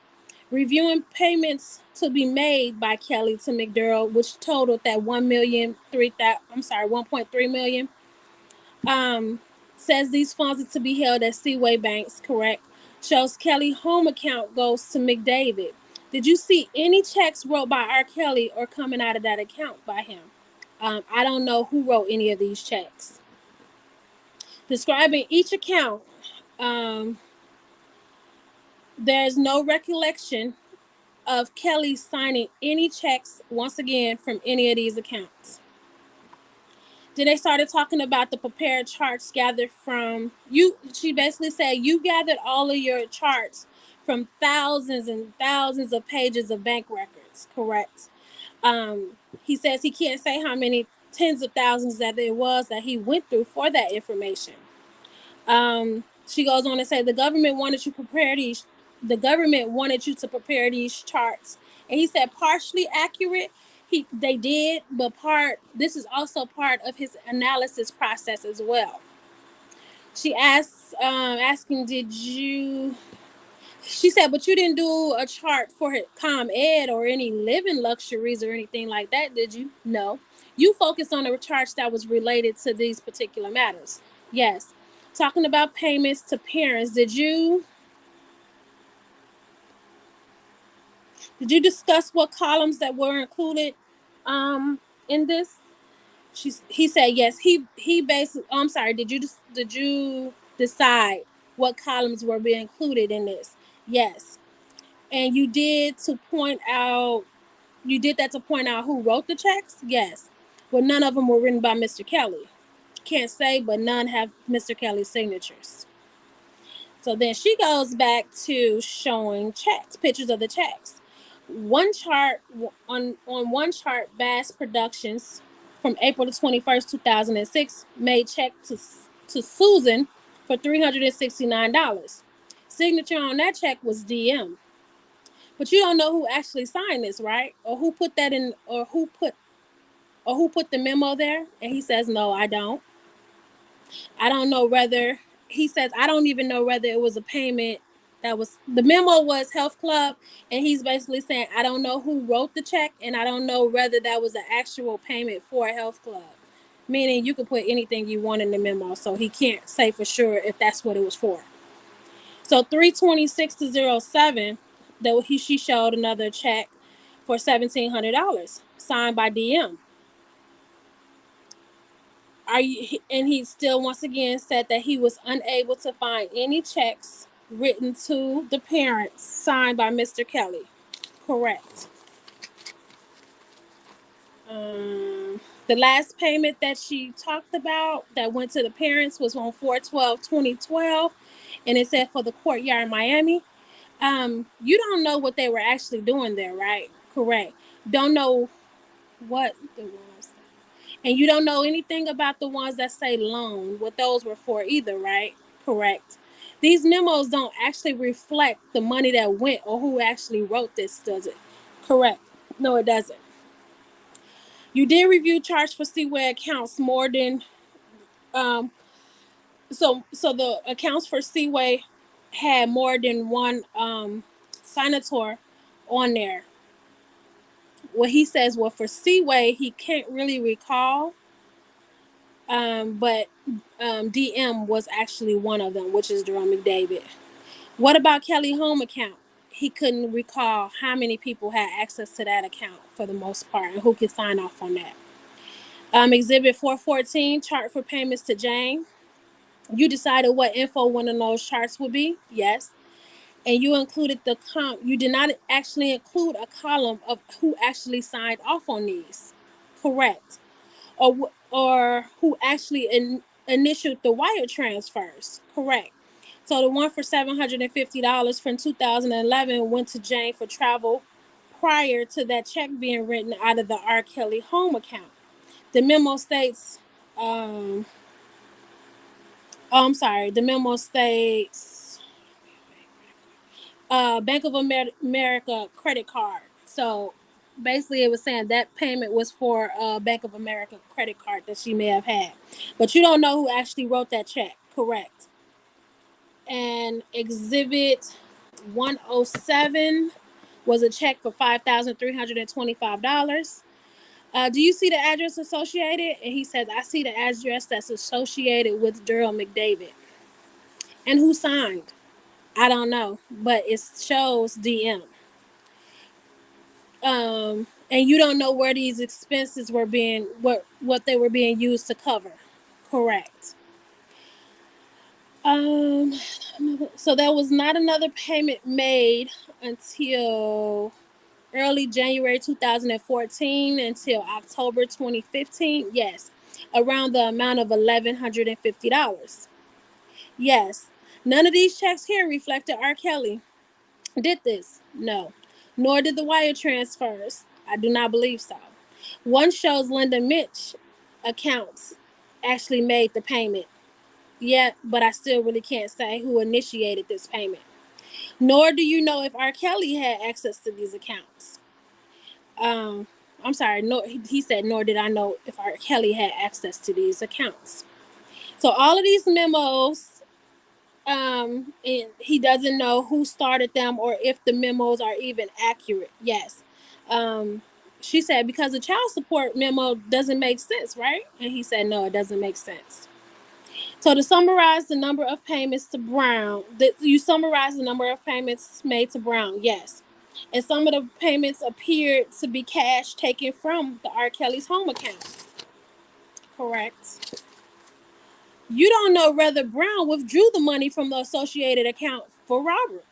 Reviewing payments to be made by Kelly to McDaryl, which totaled that 1.3 million. Um, says these funds are to be held at Seaway banks. Correct. Shows Kelly home account goes to Mcdavid. Did you see any checks wrote by R. Kelly or coming out of that account by him? I don't know who wrote any of these checks. Describing each account, um, there's no recollection of Kelly signing any checks once again from any of these accounts. Then they started talking about the prepared charts gathered from you. She basically said you gathered all of your charts from thousands and thousands of pages of bank records. Correct. He says he can't say how many tens of thousands that it was that he went through for that information. She goes on to say the government wanted you prepare these. The government wanted you to prepare these charts, and he said partially accurate. They did, but this is also part of his analysis process as well. She asks, asking, did you? She said, but you didn't do a chart for ComEd or any living luxuries or anything like that, did you? No. You focused on the charts that was related to these particular matters. Yes. Talking about payments to parents, did you discuss what columns that were included in this? He said yes. He basically. I'm sorry. Did you decide what columns were being included in this? Yes. And you did to point out. You did that to point out who wrote the checks. Yes. Well, none of them were written by Mr. Kelly. Can't say, but none have Mr. Kelly's signatures. So then she goes back to showing checks, pictures of the checks. One chart on one chart, Bass Productions from April the 21st, 2006, made check to Susan for $369. Signature on that check was DM. But you don't know who actually signed this, right? Or who put that in, or who put the memo there? And he says, no, I don't. I don't know whether he says I don't even know whether it was a payment that was the memo was Health Club, and he's basically saying I don't know who wrote the check, and I don't know whether that was an actual payment for a Health Club. Meaning you could put anything you want in the memo, so he can't say for sure if that's what it was for. So 326 to 07, she showed another check for $1,700 signed by DM. And he still once again said that he was unable to find any checks written to the parents signed by Mr. Kelly. Correct. The last payment that she talked about that went to the parents was on 4/12/2012, and it said for the courtyard in Miami. You don't know what they were actually doing there, right? Correct. Don't know what the ones, and you don't know anything about the ones that say loan, what those were for either, right? Correct. These memos don't actually reflect the money that went or who actually wrote this, does it? Correct. No, it doesn't. You did review charge for Seaway accounts more than um so the accounts for Seaway had more than one signator on there. What he says, well, for Seaway, he can't really recall, but DM was actually one of them, which is Daryl Mcdavid. What about Kelly home account? He couldn't recall how many people had access to that account for the most part and who could sign off on that. Exhibit 414, chart for payments to Jane. You decided what info one of those charts would be? Yes. And you included you did not actually include a column of who actually signed off on these. Correct. Or who actually initialed the wire transfers. Correct. So the one for $750 from 2011 went to Jane for travel prior to that check being written out of the R. Kelly home account. The memo states, I'm sorry, the memo states Bank of America credit card. So basically, it was saying that payment was for a Bank of America credit card that she may have had. But you don't know who actually wrote that check. Correct. And Exhibit 107 was a check for $5,325. Do you see the address associated? And he says, I see the address that's associated with Daryl Mcdavid. And who signed? I don't know, but it shows DM. And you don't know where these expenses were being, what they were being used to cover. Correct. Um, so there was not another payment made until early January 2014 until October 2015. Yes, around the amount of $1,150. Yes, none of these checks here reflected R. Kelly did this. No, nor did the wire transfers. I do not believe so. One shows Linda Mitch accounts actually made the payment. Yeah, but I still really can't say who initiated this payment. Nor do you know if R. Kelly had access to these accounts. Um, I'm sorry, he said, nor did I know if R. Kelly had access to these accounts. So all of these memos, and he doesn't know who started them or if the memos are even accurate. Yes. She said, because the child support memo doesn't make sense, right? And he said, no, it doesn't make sense. So to summarize the number of payments to Brown, you summarize the number of payments made to Brown, yes. And some of the payments appeared to be cash taken from the R. Kelly's home account. Correct. You don't know whether Brown withdrew the money from the associated account for Robert.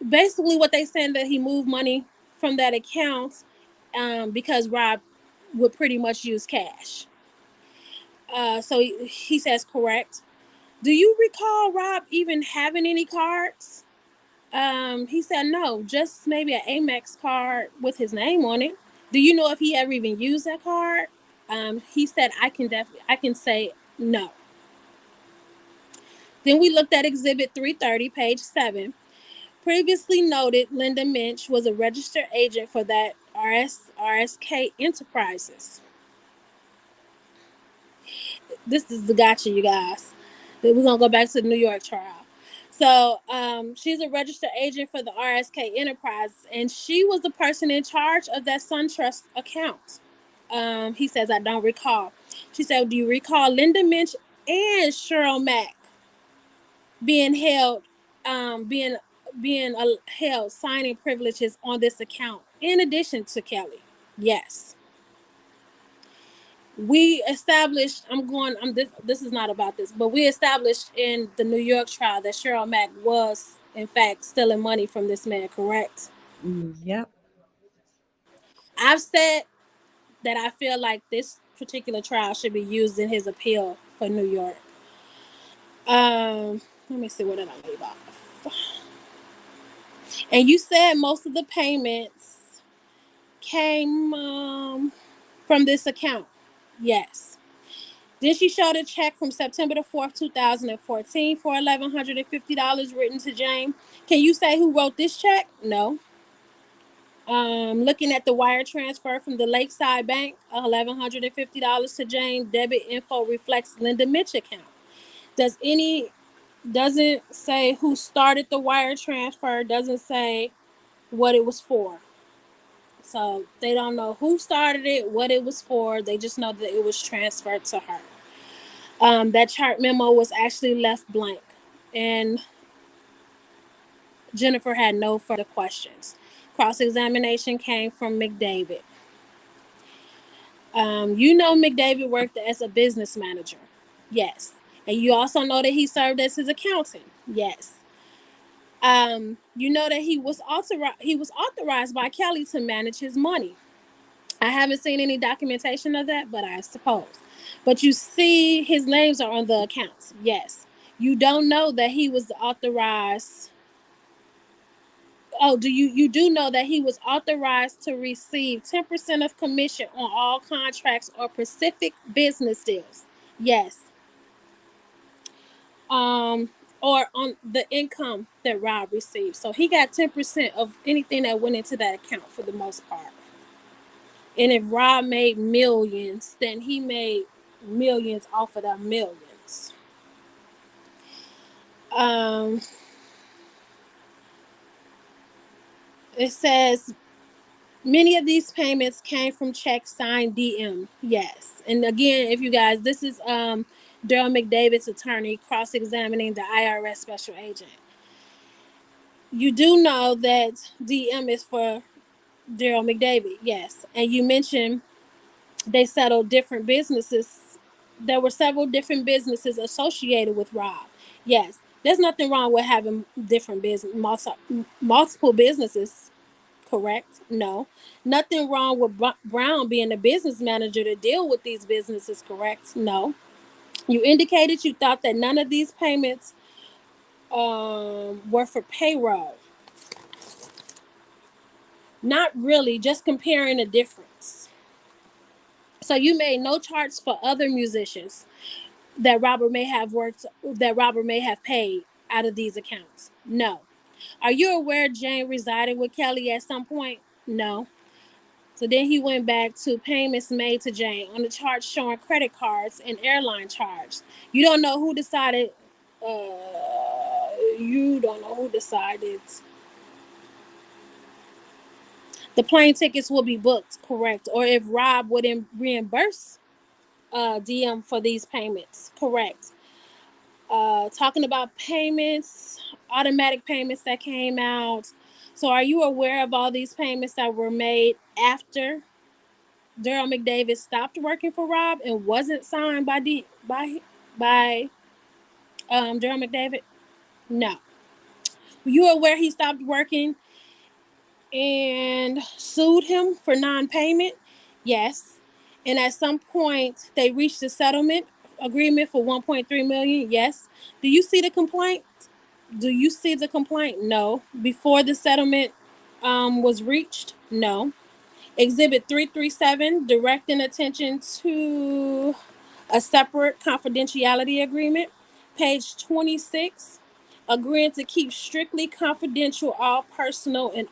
Basically, what they saying that he moved money from that account because Rob would pretty much use cash. So he says correct. Do you recall Rob even having any cards? He said no, just maybe an Amex card with his name on it. Do you know if he ever even used that card? He said I can say no. Then we looked at Exhibit 330, page 7. Previously noted, Linda Minch was a registered agent for that RSK Enterprises. This is the gotcha, you guys. We're going to go back to the New York trial. So she's a registered agent for the RSK Enterprises, and she was the person in charge of that SunTrust account. He says, I don't recall. She said, do you recall Linda Minch and Cheryl Mack being held, held signing privileges on this account in addition to Kelly? Yes. We established, this is not about this, but we established in the New York trial that Cheryl Mack was in fact stealing money from this man, correct? Yep. I've said that I feel like this particular trial should be used in his appeal for New York. Let me see, what did I leave off? And you said most of the payments came from this account. Yes. Then she showed a check from September the 4th, 2014 for $1,150 written to Jane. Can you say who wrote this check? No. Looking at the wire transfer from the Lakeside Bank, $1,150 to Jane. Debit info reflects Linda Mitch account. Doesn't say who started the wire transfer, doesn't say what it was for. So they don't know who started it, what it was for. They just know that it was transferred to her. That chart memo was actually left blank, and Jennifer had no further questions. Cross-examination came from Mcdavid. You know Mcdavid worked as a business manager. Yes. And you also know that he served as his accountant. Yes. You know that he was authorized by Kelly to manage his money. I haven't seen any documentation of that, but I suppose. But you see his names are on the accounts. Yes. You don't know that he was authorized. Oh, you do know that he was authorized to receive 10% of commission on all contracts or specific business deals. Yes. Um or on the income that Rob received. So he got 10% of anything that went into that account for the most part. And if Rob made millions, then he made millions off of that millions. Um, it says many of these payments came from checks signed DM. Yes. And again, if you guys, this is Daryl Mcdavid's attorney cross-examining the IRS special agent. You do know that DM is for Daryl Mcdavid, yes. And you mentioned they settled different businesses. There were several different businesses associated with Rob. Yes, there's nothing wrong with having different business, multiple businesses. Correct? No. Nothing wrong with Brown being a business manager to deal with these businesses. Correct? No. You indicated you thought that none of these payments were for payroll. Not really. Just comparing the difference. So you made no charts for other musicians that Robert may have paid out of these accounts? No. Are you aware Jane resided with Kelly at some point? No. So then he went back to payments made to Jane on the chart showing credit cards and airline charges. You don't know who decided. You don't know who decided. The plane tickets will be booked, correct? Or if Rob would reimburse DM for these payments, correct? Talking about payments, automatic payments that came out. So, are you aware of all these payments that were made after Daryl Mcdavid stopped working for Rob and wasn't signed by Daryl Mcdavid? No. Were you aware he stopped working and sued him for non-payment? Yes. And at some point, they reached a settlement agreement for 1.3 million. Yes. Do you see the complaint? Do you see the complaint? No. Before the settlement was reached? No. Exhibit 337, directing attention to a separate confidentiality agreement. Page 26, agreeing to keep strictly confidential all personal, and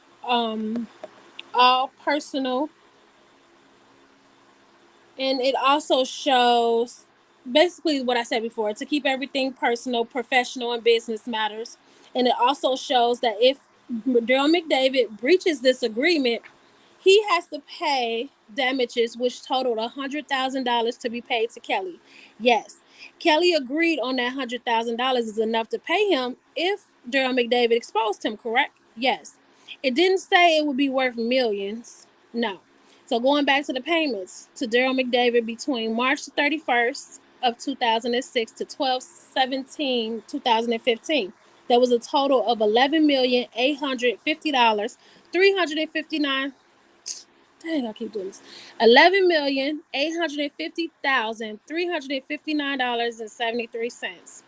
it also shows basically what I said before, to keep everything personal, professional, and business matters. And it also shows that if Daryl Mcdavid breaches this agreement, he has to pay damages, which totaled $100,000 to be paid to Kelly. Yes, Kelly agreed on that $100,000 is enough to pay him if Daryl Mcdavid exposed him. Correct? Yes. It didn't say it would be worth millions. No. So going back to the payments to Daryl Mcdavid between March 31st of 2006 to 12/17/2015, there was a total of $11,850,359. Dang, I keep doing this. $11,850,359.73.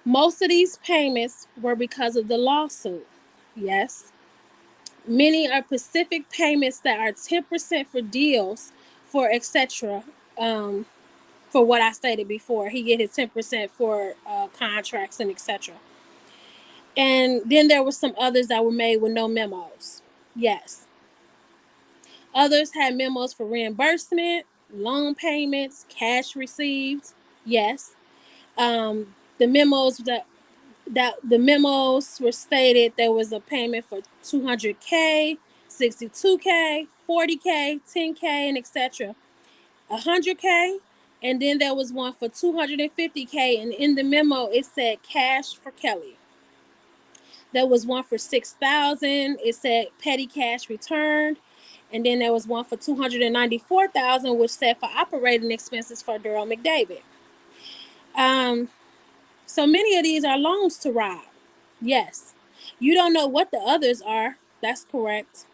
Most of these payments were because of the lawsuit. Yes. Many are specific payments that are 10% for deals, for etc. For what I stated before, he get his 10% for contracts and etc. And then there were some others that were made with no memos. Yes. Others had memos for reimbursement, loan payments, cash received. Yes. The memos that the memos were stated there was a payment for 200K, 62K, 40K, 10K, and etc. 100K, and then there was one for 250K, and in the memo it said cash for Kelly. There was one for 6,000. It said petty cash returned. And then there was one for 294,000, which said for operating expenses for Daryl Mcdavid. So many of these are loans to Rob. Yes. You don't know what the others are. That's correct.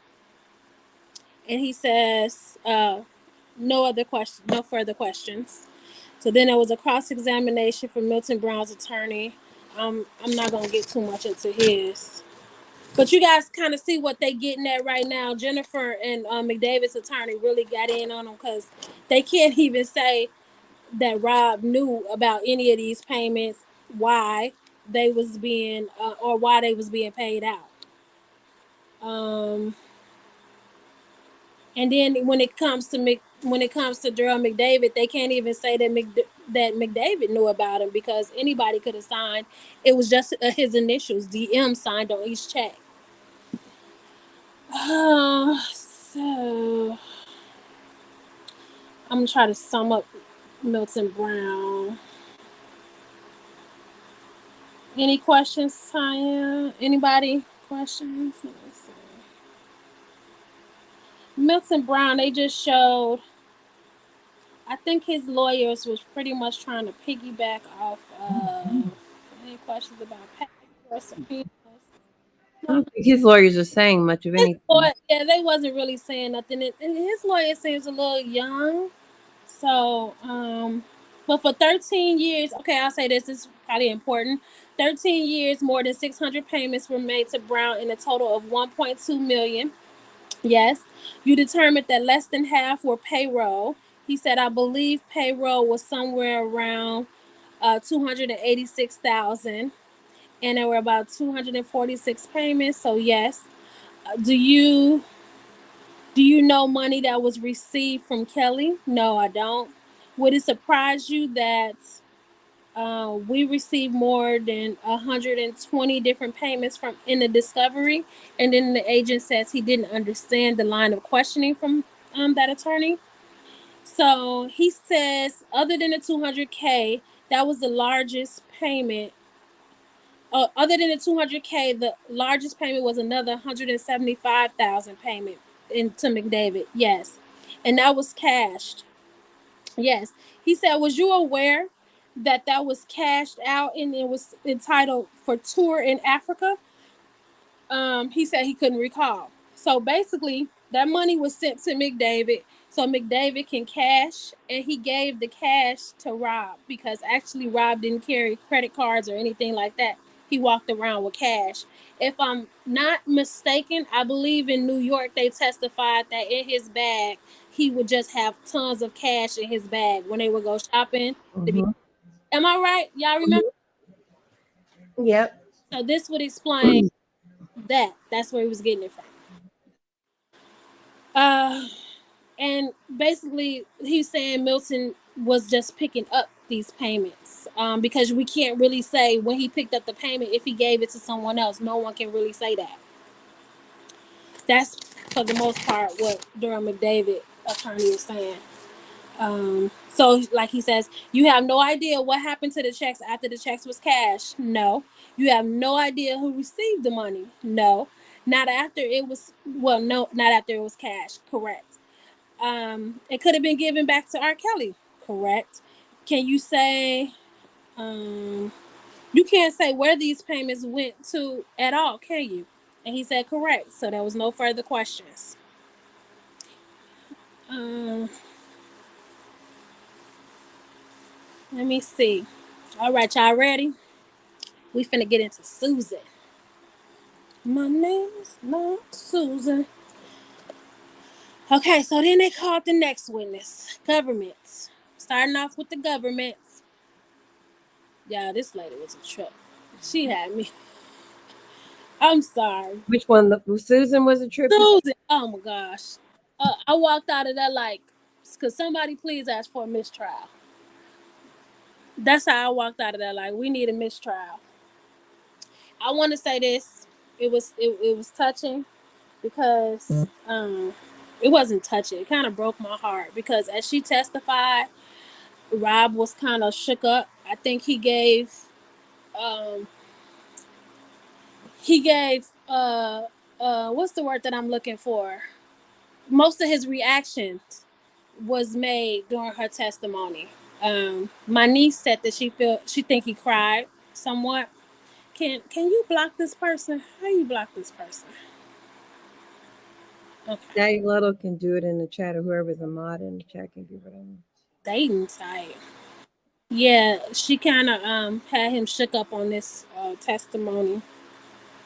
And he says, no further questions. So then there was a cross-examination from Milton Brown's attorney. I'm not gonna get too much into his, but you guys kind of see what they getting at right now. Jennifer and McDavid's attorney really got in on them because they can't even say that Rob knew about any of these payments, why they was being or why they was being paid out. Um, and then when it comes to Daryl McDavid, they can't even say that McDavid knew about him because anybody could have signed. It was just his initials, DM, signed on each check. So I'm gonna try to sum up Milton Brown. Any questions, Tanya? Anybody? Questions? Let me see. Milton Brown, they just showed. I think his lawyers was pretty much trying to piggyback off of any questions about pay or subpoenas. I don't think his lawyers are saying much of anything. Yeah, they wasn't really saying nothing. And his lawyer seems a little young. So, but for 13 years, okay, I'll say this is probably important. 13 years, more than 600 payments were made to Brown in a total of 1.2 million. Yes, you determined that less than half were payroll. He said, I believe payroll was somewhere around 286,000, and there were about 246 payments. So yes, do you know money that was received from Kelly? No, I don't. Would it surprise you that we received more than 120 different payments from in the discovery, and then the agent says he didn't understand the line of questioning from that attorney? So he says, other than the 200K, that was the largest payment. Other than the 200K, the largest payment was another 175,000 payment into Mcdavid. Yes, and that was cashed. Yes. He said, was you aware that that was cashed out and it was entitled for tour in Africa? He said he couldn't recall. So basically, that money was sent to McDavid so McDavid can cash, and he gave the cash to Rob because actually Rob didn't carry credit cards or anything like that. He walked around with cash. If I'm not mistaken, I believe in New York they testified that in his bag he would just have tons of cash in his bag when they would go shopping. Mm-hmm. Am I right? Y'all remember? Yep. So this would explain that. That's where he was getting it from. Uh, and basically, he's saying Milton was just picking up these payments because we can't really say when he picked up the payment if he gave it to someone else. No one can really say that. That's for the most part what Daryl McDavid attorney is saying. So like he says, you have no idea what happened to the checks after the checks was cashed. No. You have no idea who received the money. No. Not after it was no, not after it was cashed. Correct. It could have been given back to R. Kelly. Correct. Can you say you can't say where these payments went to at all, can you? And he said correct. So there was no further questions. Um, let me see. All right, y'all ready? We finna get into Susan. My name's not Susan. Okay, so then they called the next witness. Governments. Starting off with the governments. Yeah, this lady was a trip. She had me. I'm sorry. Which one? Susan was a trip. Susan. Oh my gosh. I walked out of there like, could somebody please ask for a mistrial? That's how I walked out of there. Like, we need a mistrial. I want to say this. It was touching because it wasn't touching. It kind of broke my heart because as she testified, Rob was kind of shook up. I think um he gave what's the word that I'm looking for? Most of his reactions was made during her testimony. My niece said that she think he cried somewhat. Can you block this person? How you block this person? Okay. Daddy Little can do it in the chat, or whoever's a mod in the chat can give it on. Dating site. Yeah, she kind of had him shook up on this testimony.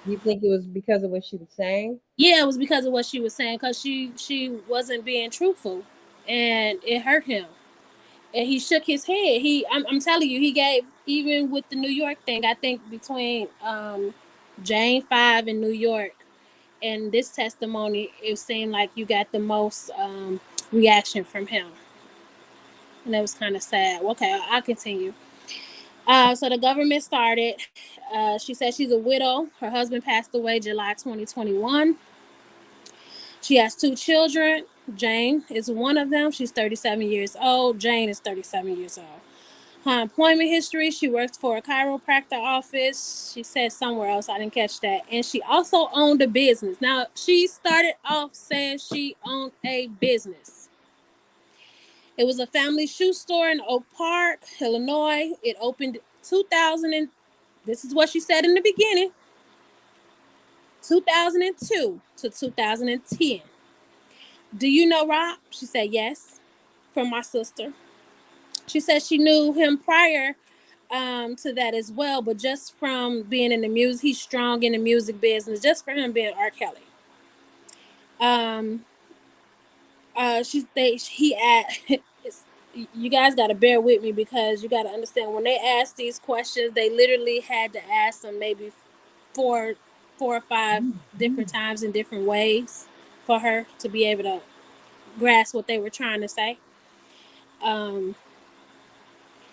You think it was because of what she was saying? Yeah, it was because of what she was saying, because she wasn't being truthful, and it hurt him. And he shook his head. I'm telling you, he gave, even with the New York thing. I think between Jane 5 in New York and this testimony, it seemed like you got the most reaction from him, and that was kind of sad. Okay, I'll continue. So the government started. She said she's a widow. Her husband passed away July 2021. She has two children. Jane is one of them. She's 37 years old. Jane is 37 years old. Her employment history: she worked for a chiropractor office. She said somewhere else, I didn't catch that. And she also owned a business. Now, she started off saying she owned a business. It was a family shoe store in Oak Park, Illinois. It opened 2000 and this is what she said in the beginning, 2002 to 2010. Do you know Rob? She said yes, from my sister. She said she knew him prior to that as well, but just from being in the music, he's strong in the music business. Just for him being R. Kelly. Um, he at. You guys got to bear with me, because you got to understand, when they ask these questions, they literally had to ask them maybe four or five different times in different ways for her to be able to grasp what they were trying to say.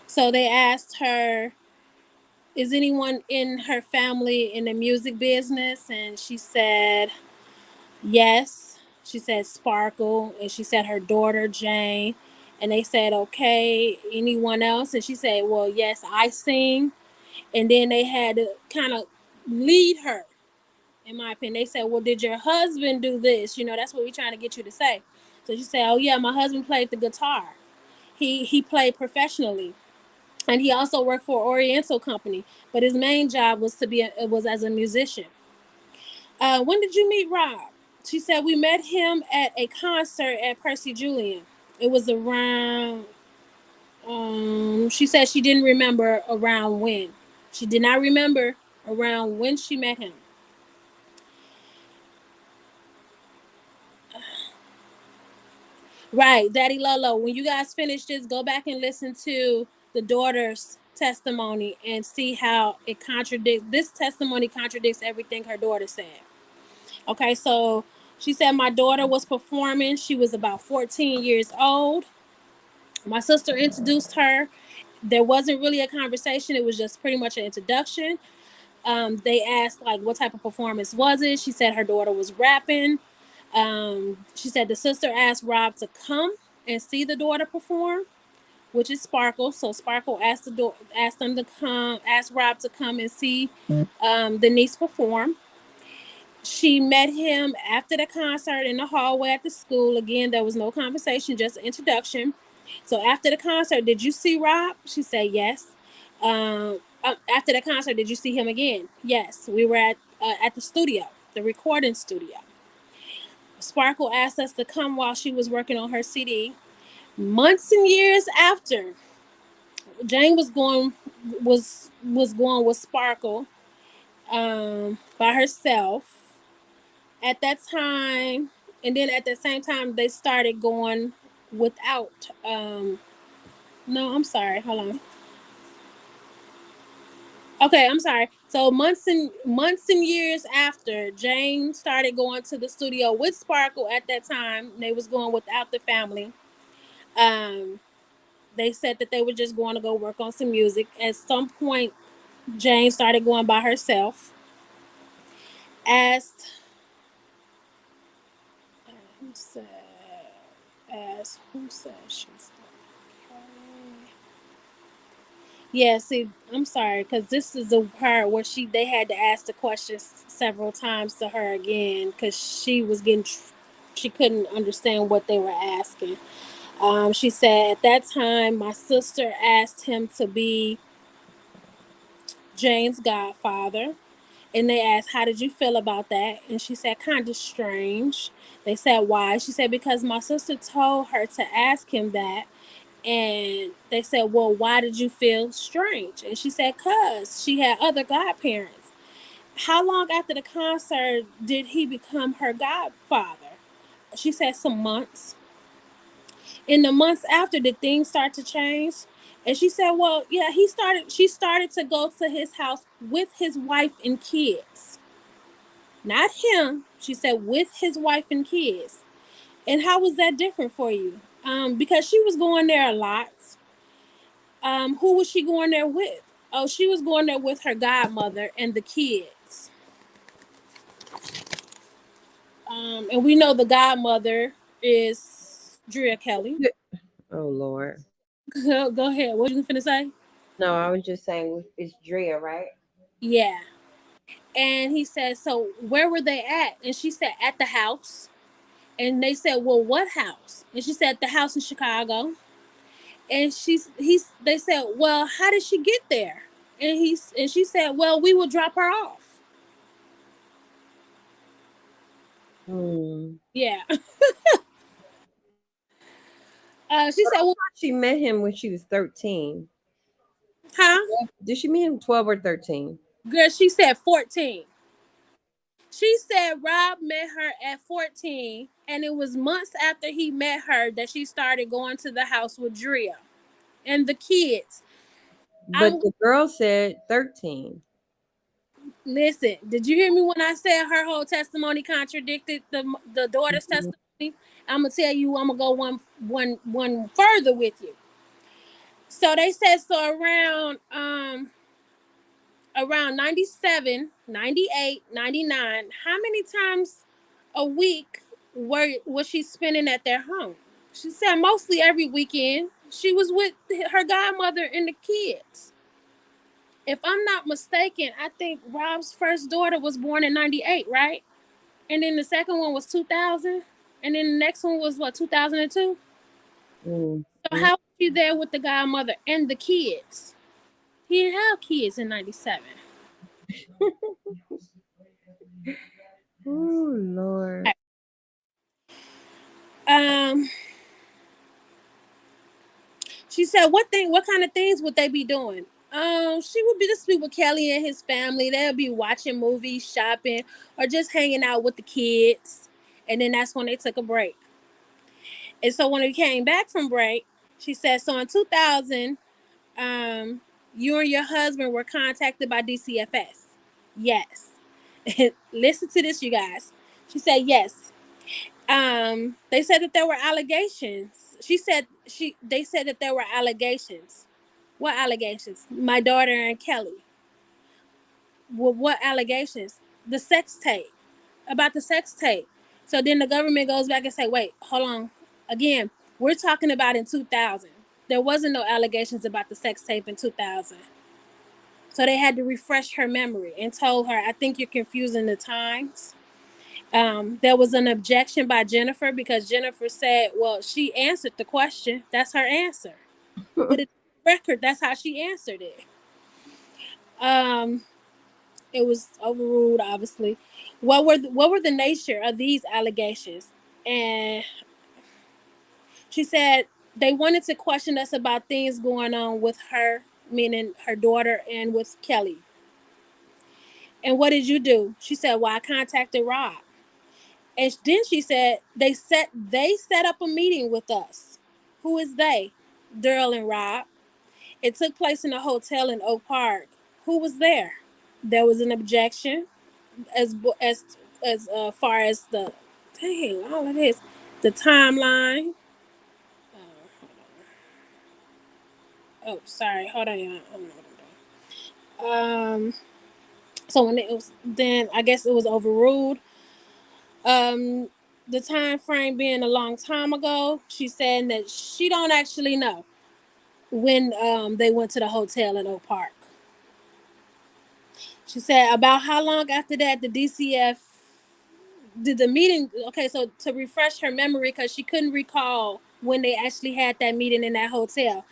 So they asked her, is anyone in her family in the music business? And she said yes. She said Sparkle, and she said her daughter Jane. And they said, okay, anyone else? And she said, well, yes, I sing. And then they had to kind of lead her, in my opinion. They said, well, did your husband do this? That's what we're trying to get you to say. So she said, oh yeah, my husband played the guitar. He played professionally. And he also worked for an Oriental company, but his main job was as a musician. When did you meet Rob? She said, we met him at a concert at Percy Julian. It was around. She said she didn't remember around when. She did not remember around when she met him. Right, Daddy Lolo. When you guys finish this, go back and listen to the daughter's testimony and see how it contradicts. This testimony contradicts everything her daughter said. Okay, so she said, my daughter was performing. She was about 14 years old. My sister introduced her. There wasn't really a conversation. It was just pretty much an introduction. They asked, like, what type of performance was it? She said her daughter was rapping. She said the sister asked Rob to come and see the daughter perform, which is Sparkle. So Sparkle asked asked Rob to come and see the niece perform. She met him after the concert in the hallway at the school. Again, there was no conversation, just an introduction. So after the concert, did you see Rob? She said yes. After the concert, did you see him again? Yes. We were at the studio, the recording studio. Sparkle asked us to come while she was working on her CD. Months and years after, Jane was going with Sparkle by herself at that time, and then at the same time they started going without. No, I'm sorry. Hold on. Okay, I'm sorry. So months and years after, Jane started going to the studio with Sparkle. At that time, they was going without the family. Um, they said that they were just going to go work on some music. At some point, Jane started going by herself. Asked, who said, asked who said she's okay. Yeah, see, I'm sorry, because this is the part where they had to ask the questions several times to her again, because she couldn't understand what they were asking. She said at that time, my sister asked him to be Jane's godfather. And they asked, how did you feel about that? And she said, kind of strange. They said, why? She said, because my sister told her to ask him that. And they said, well, why did you feel strange? And she said, cause she had other godparents. How long after the concert did he become her godfather? She said some months. In the months after, did things start to change? And she said, well, yeah, she started to go to his house with his wife and kids. Not him. She said with his wife and kids. And how was that different for you? Because she was going there a lot. Who was she going there with? Oh, she was going there with her godmother and the kids. And we know the godmother is Drea Kelly. Oh Lord. Go ahead. What you finna say? No, I was just saying it's Drea, right? Yeah. And he said, so where were they at? And she said, at the house. And they said, well, what house? And she said, the house in Chicago. And they said, well, how did she get there? And she said, well, we will drop her off. Hmm. Yeah. She But said, I well, thought she met him when she was 13. huh? Did she meet him 12 or 13? Girl, she said 14. She said Rob met her at 14, and it was months after he met her that she started going to the house with Drea and the kids. But I'm the girl said 13. Listen. Did you hear me when I said her whole testimony contradicted the daughter's Mhm. testimony? I'm gonna tell you. I'm gonna go one further with you. So they said around 97, 98, 99. How many times a week was she spending at their home? She said mostly every weekend. She was with her godmother and the kids. If I'm not mistaken, I think Rob's first daughter was born in 98, right? And then the second one was 2000. And then the next one was what, 2002? Mm. So how was she there with the godmother and the kids? He didn't have kids in 97. Oh Lord. Um, she said, what kind of things would they be doing? She would be just be with Kelly and his family. They'll be watching movies, shopping, or just hanging out with the kids. And then that's when they took a break. And so when we came back from break, she said, so in 2000, you and your husband were contacted by DCFS. Yes. Listen to this, you guys. She said yes. They said that there were allegations. They said that there were allegations. What allegations? My daughter and Kelly. Well, what allegations? The sex tape. About the sex tape. So then the government goes back and say, wait, hold on. Again, we're talking about in 2000. There wasn't no allegations about the sex tape in 2000. So they had to refresh her memory and told her, I think you're confusing the times. There was an objection by Jennifer because Jennifer said, well, she answered the question. That's her answer. Put it on the record. That's how she answered it. Um, it was overruled, obviously. What were the nature of these allegations? And she said they wanted to question us about things going on with her, meaning her daughter, and with Kelly. And what did you do? She said, well, I contacted Rob. And then she said they set up a meeting with us. Who is they? Daryl and Rob. It took place in a hotel in Oak Park. Who was there? There was an objection as far as the dang all of this, the timeline. Oh, sorry. Hold on, y'all. I don't know what I'm doing. So when it was, then I guess it was overruled. Um, the time frame being a long time ago, she's saying that she don't actually know when they went to the hotel in Oak Park. She said about how long after that the DCF did the meeting. Okay, so to refresh her memory because she couldn't recall when they actually had that meeting in that hotel.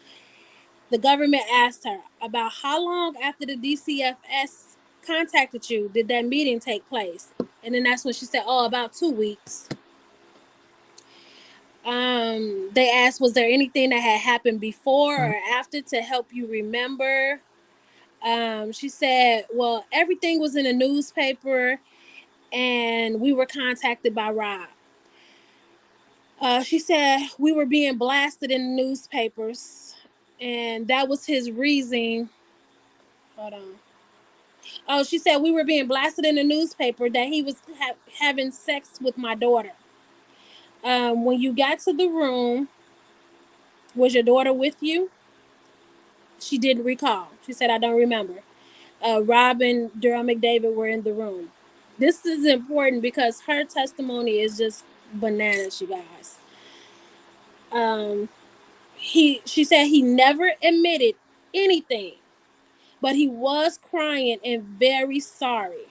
The government asked her about how long after the DCFS contacted you did that meeting take place, and then that's when she said, "Oh, about 2 weeks." They asked, was there anything that had happened before or after to help you remember? She said, well, everything was in a newspaper and we were contacted by Rob. She said we were being blasted in the newspapers, and that was his reason. Hold on. Oh, she said we were being blasted in the newspaper that he was having sex with my daughter. When you got to the room, was your daughter with you? She didn't recall. She said, I don't remember. Rob and Daryl Mcdavid were in the room. This is important because her testimony is just bananas, you guys. Um, she said he never admitted anything, but he was crying and very sorry.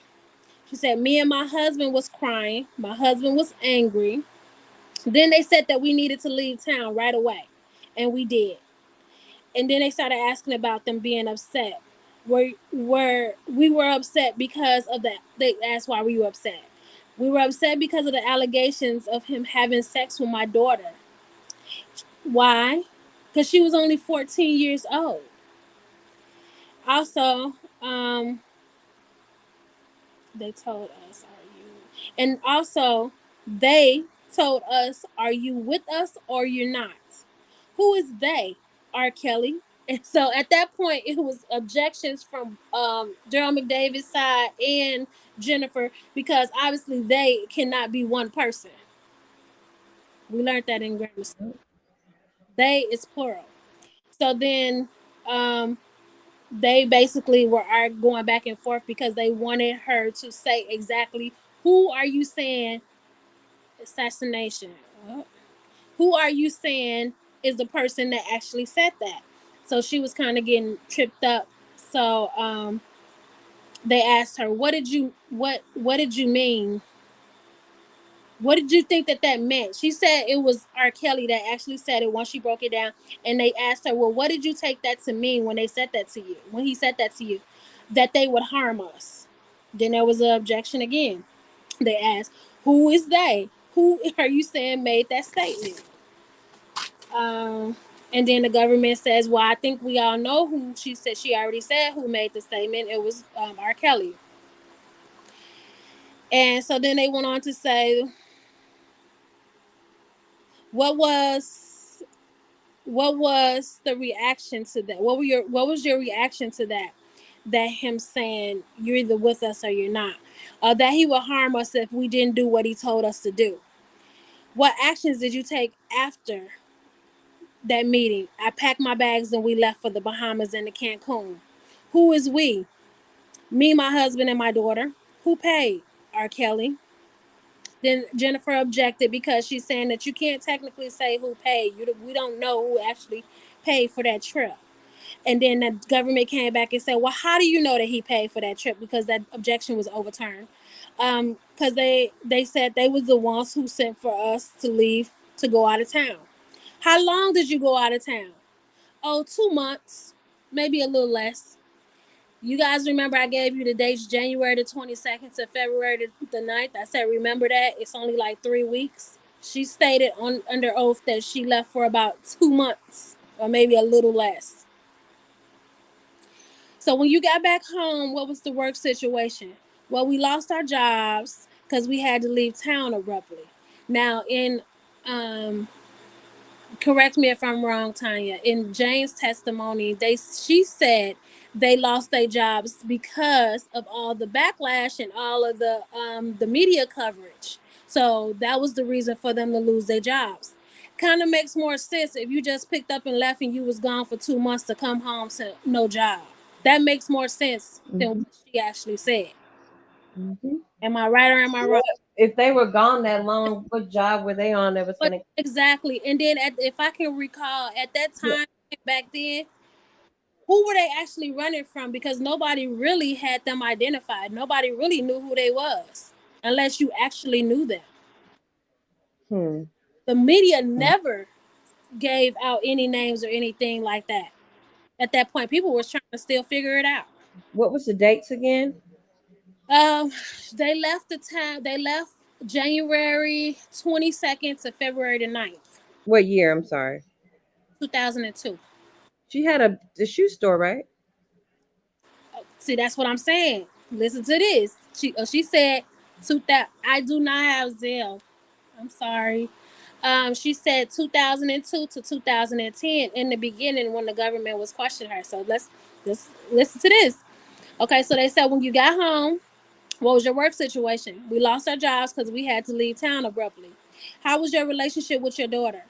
She said me and my husband was crying. My husband was angry. Then they said that we needed to leave town right away, and we did. And then they started asking about them being upset. We were upset because of that. They asked why we were upset. We were upset because of the allegations of him having sex with my daughter. Why? Because she was only 14 years old. Also, they told us, "Are you?" And also, they told us, "Are you with us or you're not?" Who is they? R. Kelly. And so at that point, it was objections from Daryl McDavid's side and Jennifer because obviously they cannot be one person. We learned that in grammar school. They is plural. So then they basically were going back and forth because they wanted her to say exactly who are you saying assassination. Who are you saying is the person that actually said that? So she was kind of getting tripped up. So they asked her, what did you mean? What did you think that meant? She said it was R. Kelly that actually said it once she broke it down. And they asked her, well, what did you take that to mean when they said that to you? When he said that to you, that they would harm us. Then there was an objection again. They asked, who is they? Who are you saying made that statement? Um, and then the government says, well, I think we all know who. She said she already said who made the statement. It was R. Kelly. And so then they went on to say, what was the reaction to that? What was your reaction to that? That him saying you're either with us or you're not, that he would harm us if we didn't do what he told us to do. What actions did you take after that meeting? I packed my bags and we left for the Bahamas and the Cancun. Who is we? Me, my husband, and my daughter. Who paid? R. Kelly. Then Jennifer objected because she's saying that you can't technically say who paid. We don't know who actually paid for that trip. And then the government came back and said, well, how do you know that he paid for that trip? Because that objection was overturned. Because they said they was the ones who sent for us to leave to go out of town. How long did you go out of town? Oh, 2 months, maybe a little less. You guys remember I gave you the dates January the 22nd to February the 9th. I said, remember that? It's only like 3 weeks. She stated under oath that she left for about 2 months or maybe a little less. So when you got back home, what was the work situation? Well, we lost our jobs because we had to leave town abruptly. Now, correct me if I'm wrong, Tanya. In Jane's testimony, she said they lost their jobs because of all the backlash and all of the media coverage. So that was the reason for them to lose their jobs. Kind of makes more sense if you just picked up and left and you was gone for 2 months to come home to no job. That makes more sense than what she actually said. Mm-hmm. Am I right or am I wrong? If they were gone that long, what job were they on that was But going to? exactly. And then if I can recall, at that time back then, who were they actually running from? Because nobody really had them identified. Nobody really knew who they was unless you actually knew them. Hmm. The media never gave out any names or anything like that. At that point, people were trying to still figure it out. What was the dates again? Um, they left January 22nd to February the 9th. What year? I'm sorry. 2002. She had a shoe store, right? See, that's what I'm saying. Listen to this. She said 2000. I do not have Zelle. I'm sorry. She said 2002 to 2010 in the beginning when the government was questioning her. So let's listen to this. Okay, so they said when you got home, what was your work situation? We lost our jobs because we had to leave town abruptly. How was your relationship with your daughter?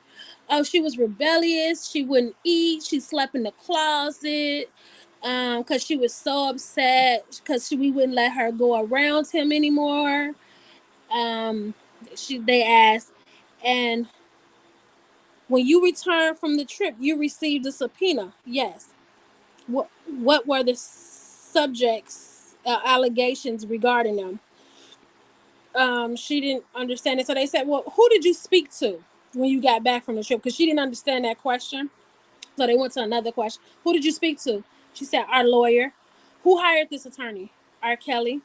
Oh, she was rebellious. She wouldn't eat. She slept in the closet because she was so upset because we wouldn't let her go around him anymore. Um, they asked, and when you returned from the trip, you received a subpoena. Yes. What were the subjects allegations regarding them? She didn't understand it. So they said, well, who did you speak to when you got back from the trip? Because she didn't understand that question. So they went to another question. Who did you speak to? She said, our lawyer. Who hired this attorney? R. Kelly.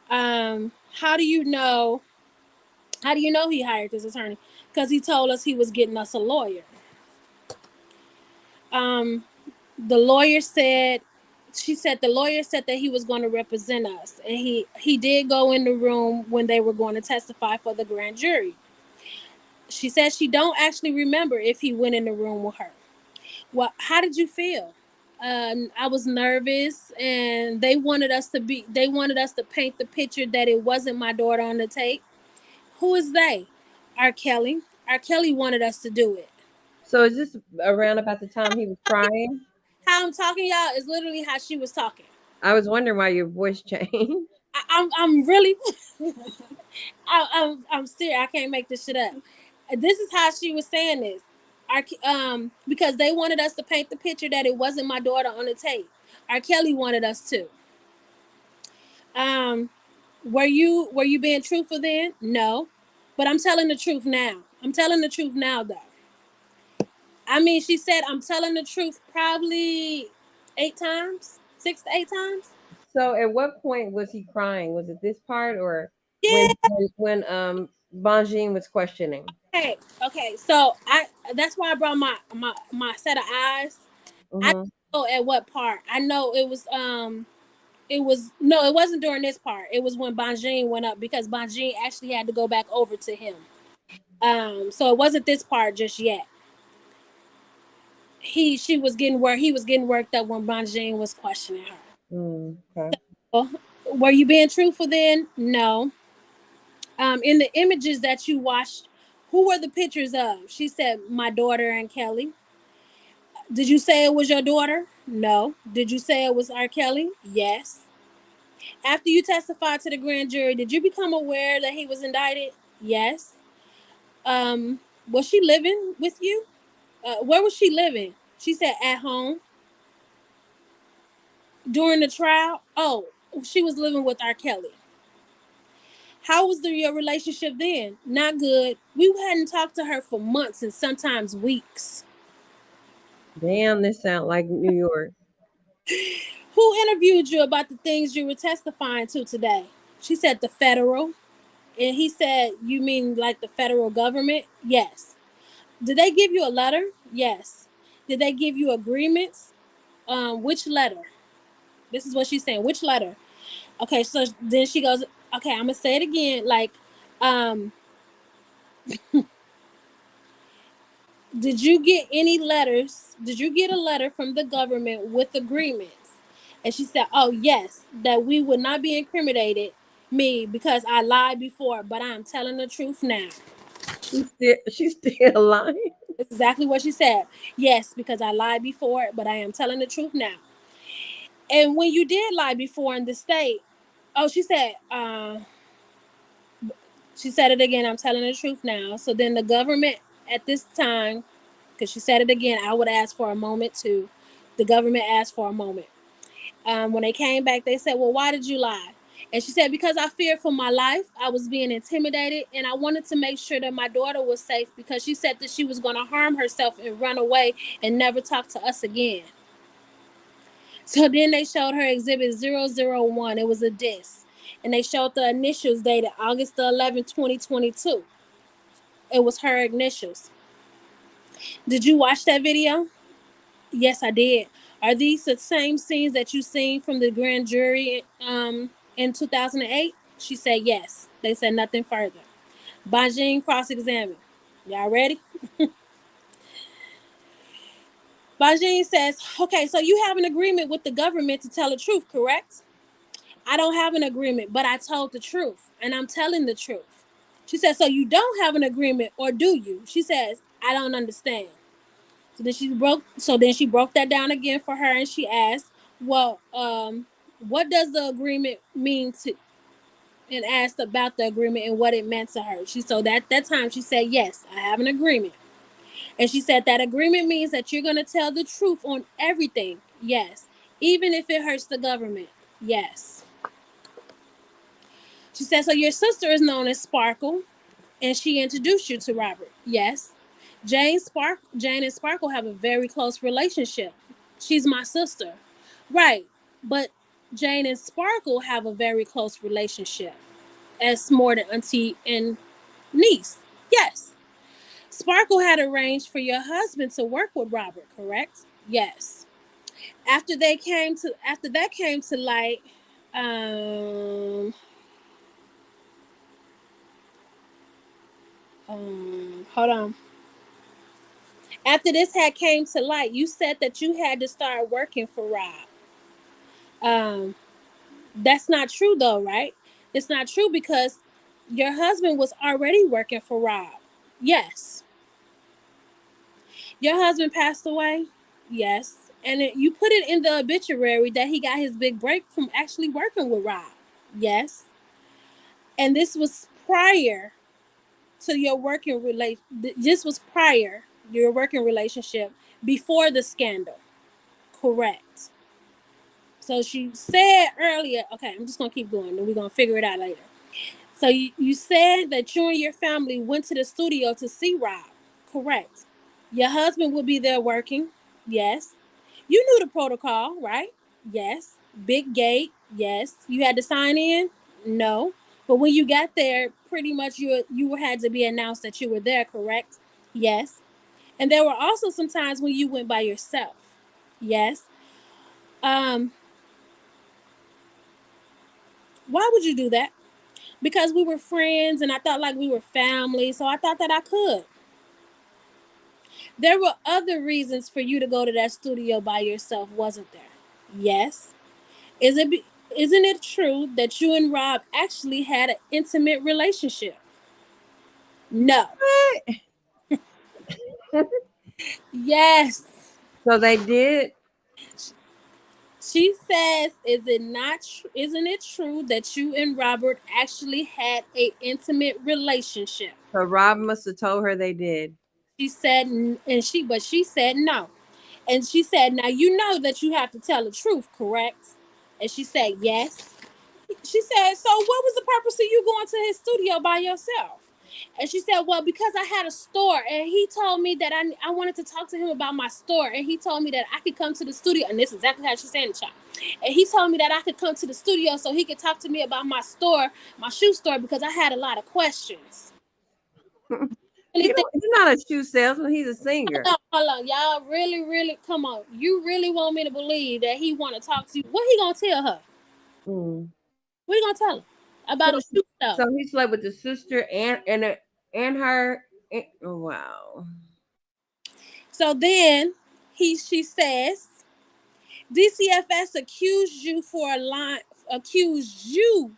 How do you know? How do you know he hired this attorney? Because he told us he was getting us a lawyer. Um, the lawyer said, she said the lawyer said that he was going to represent us, and he did go in the room when they were going to testify for the grand jury. She said she don't actually remember if he went in the room with her. Well, how did you feel? I was nervous, and they wanted us to paint the picture that it wasn't my daughter on the tape. Who is they? R. Kelly. R. Kelly wanted us to do it. So is this around about the time he was crying? How I'm talking, y'all, is literally how she was talking. I was wondering why your voice changed. I'm really I'm serious. I can't make this shit up. This is how she was saying this. Because they wanted us to paint the picture that it wasn't my daughter on the tape. R. Kelly wanted us to. Um, were you being truthful then? No, but I'm telling the truth now. I'm telling the truth now, though. I mean, she said I'm telling the truth probably 8 times, 6 to 8 times. So at what point was he crying? Was it this part or Yeah. when Bonjean was questioning? Okay. Okay. So that's why I brought my set of eyes. I Mm-hmm. don't know at what part. I know it was no, it wasn't during this part. It was when Bonjean went up because Bonjean actually had to go back over to him. So it wasn't this part just yet. She was getting work. He was getting worked up when Bonjean was questioning her. Mm, okay. Well, were you being truthful then? No. In the images that you watched, who were the pictures of? She said, my daughter and Kelly. Did you say it was your daughter? No. Did you say it was R. Kelly? Yes. After you testified to the grand jury, did you become aware that he was indicted? Yes. Was she living with you? Where was she living? She said at home. During the trial, oh, she was living with R. Kelly. How was your relationship then? Not good. We hadn't talked to her for months and sometimes weeks. Damn, this sound like New York. Who interviewed you about the things you were testifying to today? She said the federal. And he said, you mean like the federal government? Yes. Did they give you a letter? Yes. Did they give you agreements? Which letter? This is what she's saying. Which letter? Okay, so then she goes, okay, I'm gonna say it again. Like, um, did you get any letters? Did you get a letter from the government with agreements? And she said, oh yes, that we would not be incriminated me because I lied before, but I'm telling the truth now. She's still lying. That's exactly what she said. Yes, because I lied before, but I am telling the truth now. And when you did lie before in the state, oh, she said it again. I'm telling the truth now. So then the government at this time, because she said it again, I would ask for a moment too. The government asked for a moment. When they came back, they said, well, why did you lie? And she said, because I feared for my life. I was being intimidated, and I wanted to make sure that my daughter was safe because she said that she was going to harm herself and run away and never talk to us again. So then they showed her exhibit 001. It was a disc. And they showed the initials dated August the 11th, 2022. It was her initials. Did you watch that video? Yes, I did. Are these the same scenes that you seen from the grand jury in 2008? She said yes. They said nothing further. Bajin cross-examined. Y'all ready? Bajin says, okay, so you have an agreement with the government to tell the truth, correct? I don't have an agreement, but I told the truth, and I'm telling the truth. She says, so you don't have an agreement, or do you? She says, I don't understand. So then she broke that down again for her, and she asked, well, what does the agreement mean to? And asked about the agreement and what it meant to her. That time she said, yes, I have an agreement. And she said that agreement means that you're gonna tell the truth on everything. Yes. Even if it hurts the government. Yes. She said, so your sister is known as Sparkle, and she introduced you to Robert. Yes. Jane and Sparkle have a very close relationship. She's my sister. Right. But Jane and Sparkle have a very close relationship as more than auntie and niece. Yes. Sparkle had arranged for your husband to work with Robert, correct? Yes. After that came to light, um, hold on. After this had came to light, you said that you had to start working for Rob. Um, that's not true though, right? It's not true because your husband was already working for Rob. Yes. Your husband passed away? Yes. And you put it in the obituary that he got his big break from actually working with Rob. Yes. And this was prior to your working relation. This was prior your working relationship before the scandal. Correct. So she said earlier, okay, I'm just going to keep going and we're going to figure it out later. So you said that you and your family went to the studio to see Rob. Correct. Your husband would be there working. Yes. You knew the protocol, right? Yes. Big gate. Yes. You had to sign in? No. But when you got there, pretty much you had to be announced that you were there, correct? Yes. And there were also some times when you went by yourself. Yes. Um, why would you do that? Because we were friends and I thought like we were family, so I thought that I could. There were other reasons for you to go to that studio by yourself, wasn't there? Yes. Is it isn't it true that you and Rob actually had an intimate relationship? No. Yes. So they did. She says, isn't it true that you and Robert actually had a intimate relationship? So Rob must have told her they did. She said, but she said no. And she said, now you know that you have to tell the truth, correct? And she said, yes. She said, so what was the purpose of you going to his studio by yourself? And she said, well, because I had a store and he told me that I wanted to talk to him about my store. And he told me that I could come to the studio. And this is exactly how she's saying it, child. And he told me that I could come to the studio so he could talk to me about my store, my shoe store, because I had a lot of questions. He's not a shoe salesman. He's a singer. Hold on. Y'all really, come on. You really want me to believe that he want to talk to you? What he gonna tell her? What he gonna tell her about a shoe stuff? So he slept with the sister and her. Oh, wow. So then she says, DCFS accused you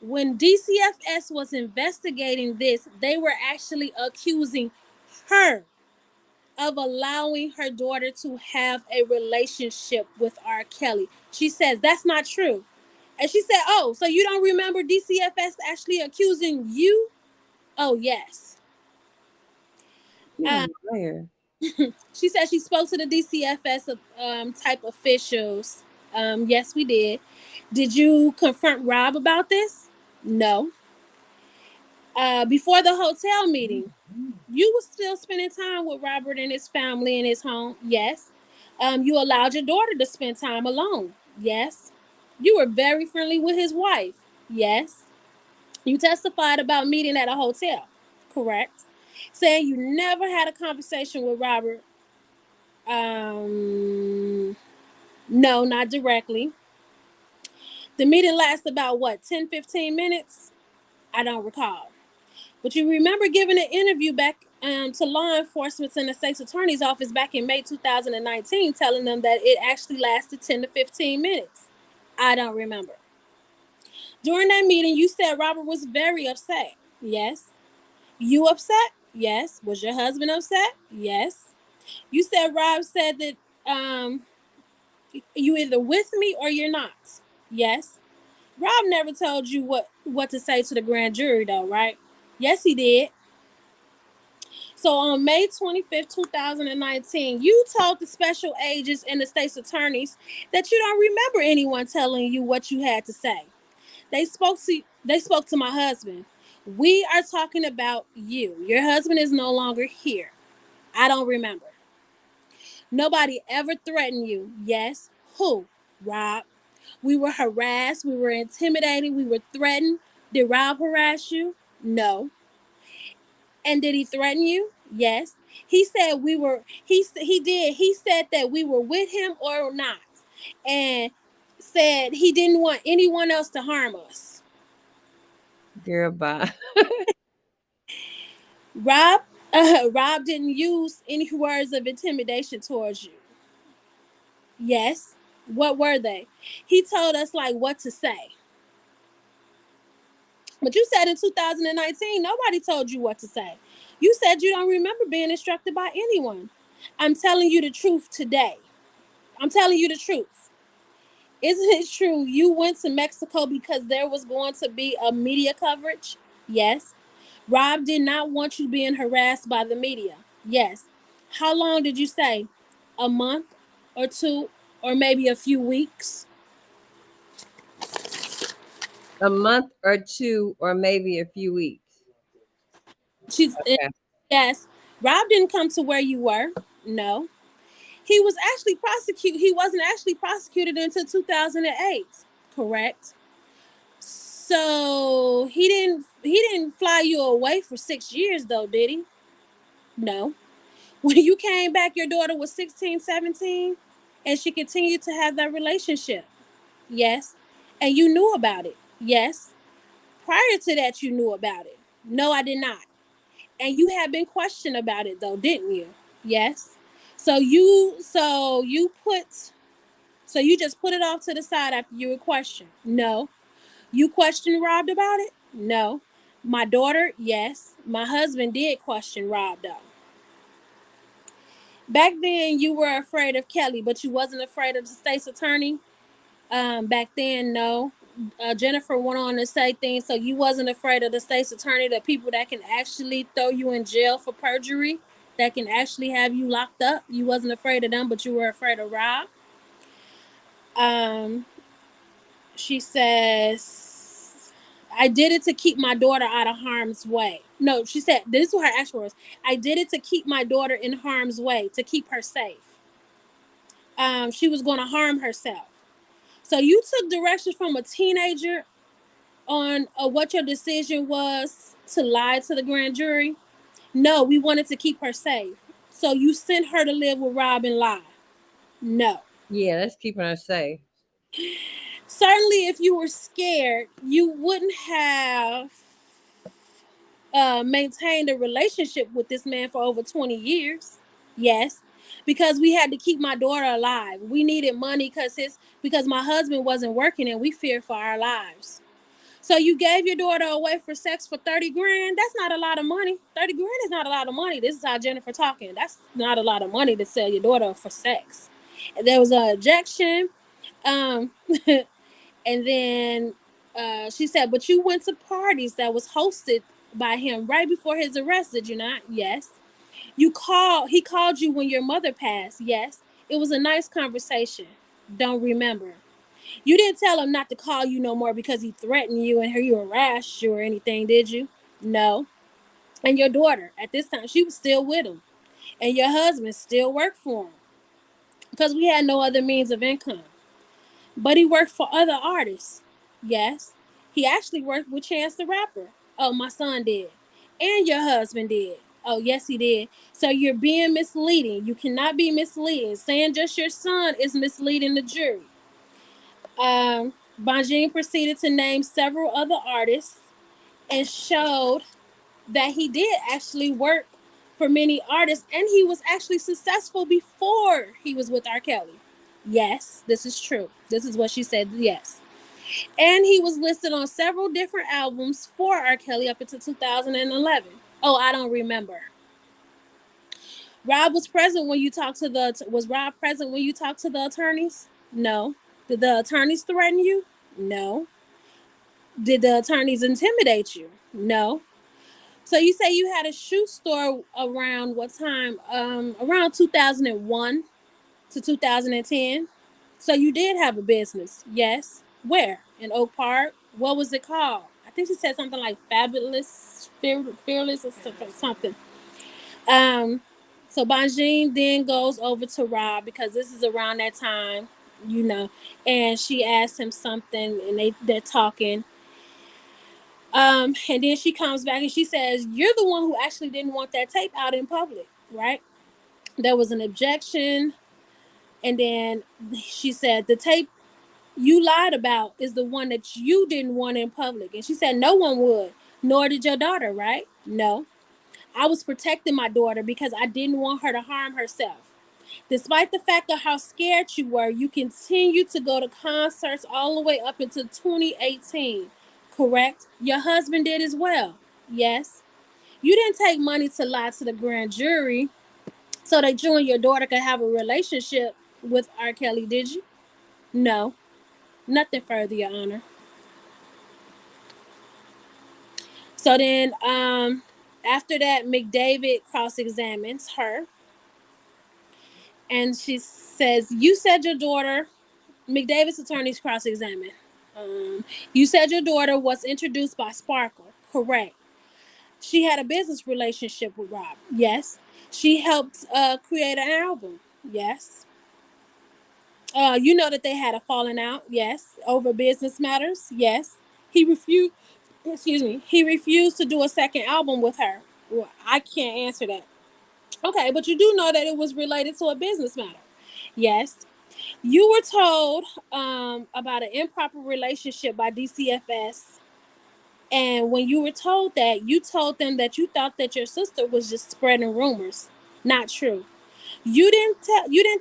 when DCFS was investigating this. They were actually accusing her of allowing her daughter to have a relationship with R. Kelly. She says that's not true. And she said, oh, so you don't remember DCFS actually accusing you? Oh, yes. She said she spoke to the DCFS type officials. Yes, we did. Did you confront Rob about this? No. Before the hotel meeting, you were still spending time with Robert and his family in his home. Yes. You allowed your daughter to spend time alone. Yes. You were very friendly with his wife. Yes. You testified about meeting at a hotel. Correct. saying you never had a conversation with Robert. Um, no, not directly. The meeting lasted about what, 10, 15 minutes? I don't recall. But you remember giving an interview back to law enforcement in the state's attorney's office back in May 2019, telling them that it actually lasted 10 to 15 minutes. I don't remember. During that meeting, you said Robert was very upset. Yes. You upset? Yes. Was your husband upset? Yes. You said Rob said that um, you either with me or you're not. Yes. Rob never told you what to say to the grand jury, though, right? Yes, he did. So on May 25th, 2019, you told the special agents and the state's attorneys that you don't remember anyone telling you what you had to say. They spoke to my husband. We are talking about you. Your husband is no longer here. I don't remember. Nobody ever threatened you. Yes. Who? Rob. We were harassed. We were intimidated. We were threatened. Did Rob harass you? No. And did he threaten you? Yes. He said we were. He did. He said that we were with him or not, and said he didn't want anyone else to harm us. Girl, bye. Rob. Rob didn't use any words of intimidation towards you. Yes. What were they? He told us like what to say. But you said in 2019, nobody told you what to say. You said you don't remember being instructed by anyone. I'm telling you the truth today. I'm telling you the truth. Isn't it true you went to Mexico because there was going to be a media coverage? Yes. Rob did not want you being harassed by the media. Yes. How long did you say? A month or two or maybe a few weeks? A month or two, or maybe a few weeks. She's Okay. yes. Rob didn't come to where you were. No. He wasn't actually prosecuted until 2008. Correct. So he didn't fly you away for 6 years though, did he? No. When you came back, your daughter was 16, 17, and she continued to have that relationship. Yes. And you knew about it. Yes. Prior to that, you knew about it. No, I did not. And you had been questioned about it though, didn't you? Yes. So you just put it off to the side after you were questioned. No. You questioned Rob about it? No. My daughter, yes. My husband did question Rob though. Back then, you were afraid of Kelly, but you wasn't afraid of the state's attorney. Back then, no. Jennifer went on to say things, so you wasn't afraid of the state's attorney, the people that can actually throw you in jail for perjury, that can actually have you locked up. You wasn't afraid of them, but you were afraid of Rob. Um, she says, I did it to keep my daughter out of harm's way. No, she said, this is what her actual words. I did it to keep my daughter in harm's way, to keep her safe. She was going to harm herself. So you took directions from a teenager on what your decision was to lie to the grand jury? No, we wanted to keep her safe. So you sent her to live with Rob and lie? No. Yeah, that's keeping her safe. Certainly, if you were scared, you wouldn't have maintained a relationship with this man for over 20 years. Yes. Because we had to keep my daughter alive. We needed money because my husband wasn't working and we feared for our lives. So you gave your daughter away for sex for 30 grand? That's not a lot of money. 30 grand is not a lot of money. This is how Jennifer talking. That's not a lot of money to sell your daughter for sex. And there was an objection. Um, and then she said, but you went to parties that was hosted by him right before his arrest, did you not? Yes. He called you when your mother passed. Yes. It was a nice conversation. Don't remember. You didn't tell him not to call you no more because he threatened you and he harassed you or anything, did you? No. And your daughter, at this time, she was still with him. And your husband still worked for him because we had no other means of income. But he worked for other artists. Yes. He actually worked with Chance the Rapper. Oh, my son did. And your husband did. Oh, yes, he did. So you're being misleading. You cannot be misleading. Saying just your son is misleading the jury. Bonjean proceeded to name several other artists and showed that he did actually work for many artists and he was actually successful before he was with R. Kelly. Yes, this is true. This is what she said. Yes. And he was listed on several different albums for R. Kelly up until 2011. Oh, I don't remember. Rob was present when you talked to the. Was Rob present when you talked to the attorneys? No. Did the attorneys threaten you? No. Did the attorneys intimidate you? No. So you say you had a shoe store around what time? Around 2001 to 2010. So you did have a business, yes. Where? In Oak Park. What was it called? I think she said something like Fabulous, Fearless, or something. Um, so Bonjean then goes over to Rob because this is around that time, you know, and she asks him something, and they're talking. And then she comes back and she says, "You're the one who actually didn't want that tape out in public, right?" There was an objection, and then she said, "The tape you lied about is the one that you didn't want in public." And she said, "No one would, nor did your daughter, right?" "No. I was protecting my daughter because I didn't want her to harm herself. Despite the fact of how scared you were, you continued to go to concerts all the way up until 2018. Correct? Your husband did as well. Yes. You didn't take money to lie to the grand jury so that you and your daughter could have a relationship with R. Kelly, did you?" "No. Nothing further, Your Honor." So then, after that, Mcdavid cross-examines her, and she says, "You said your daughter." McDavid's attorneys cross-examine. You said your daughter was introduced by Sparkle. Correct. She had a business relationship with Rob. Yes. She helped create an album. Yes. You know that they had a falling out. Yes. Over business matters. Yes. He refused. Excuse me. He refused to do a second album with her. Well, I can't answer that. Okay, but you do know that it was related to a business matter. Yes. You were told about an improper relationship by DCFS, and when you were told that, you told them that you thought that your sister was just spreading rumors. Not true. You didn't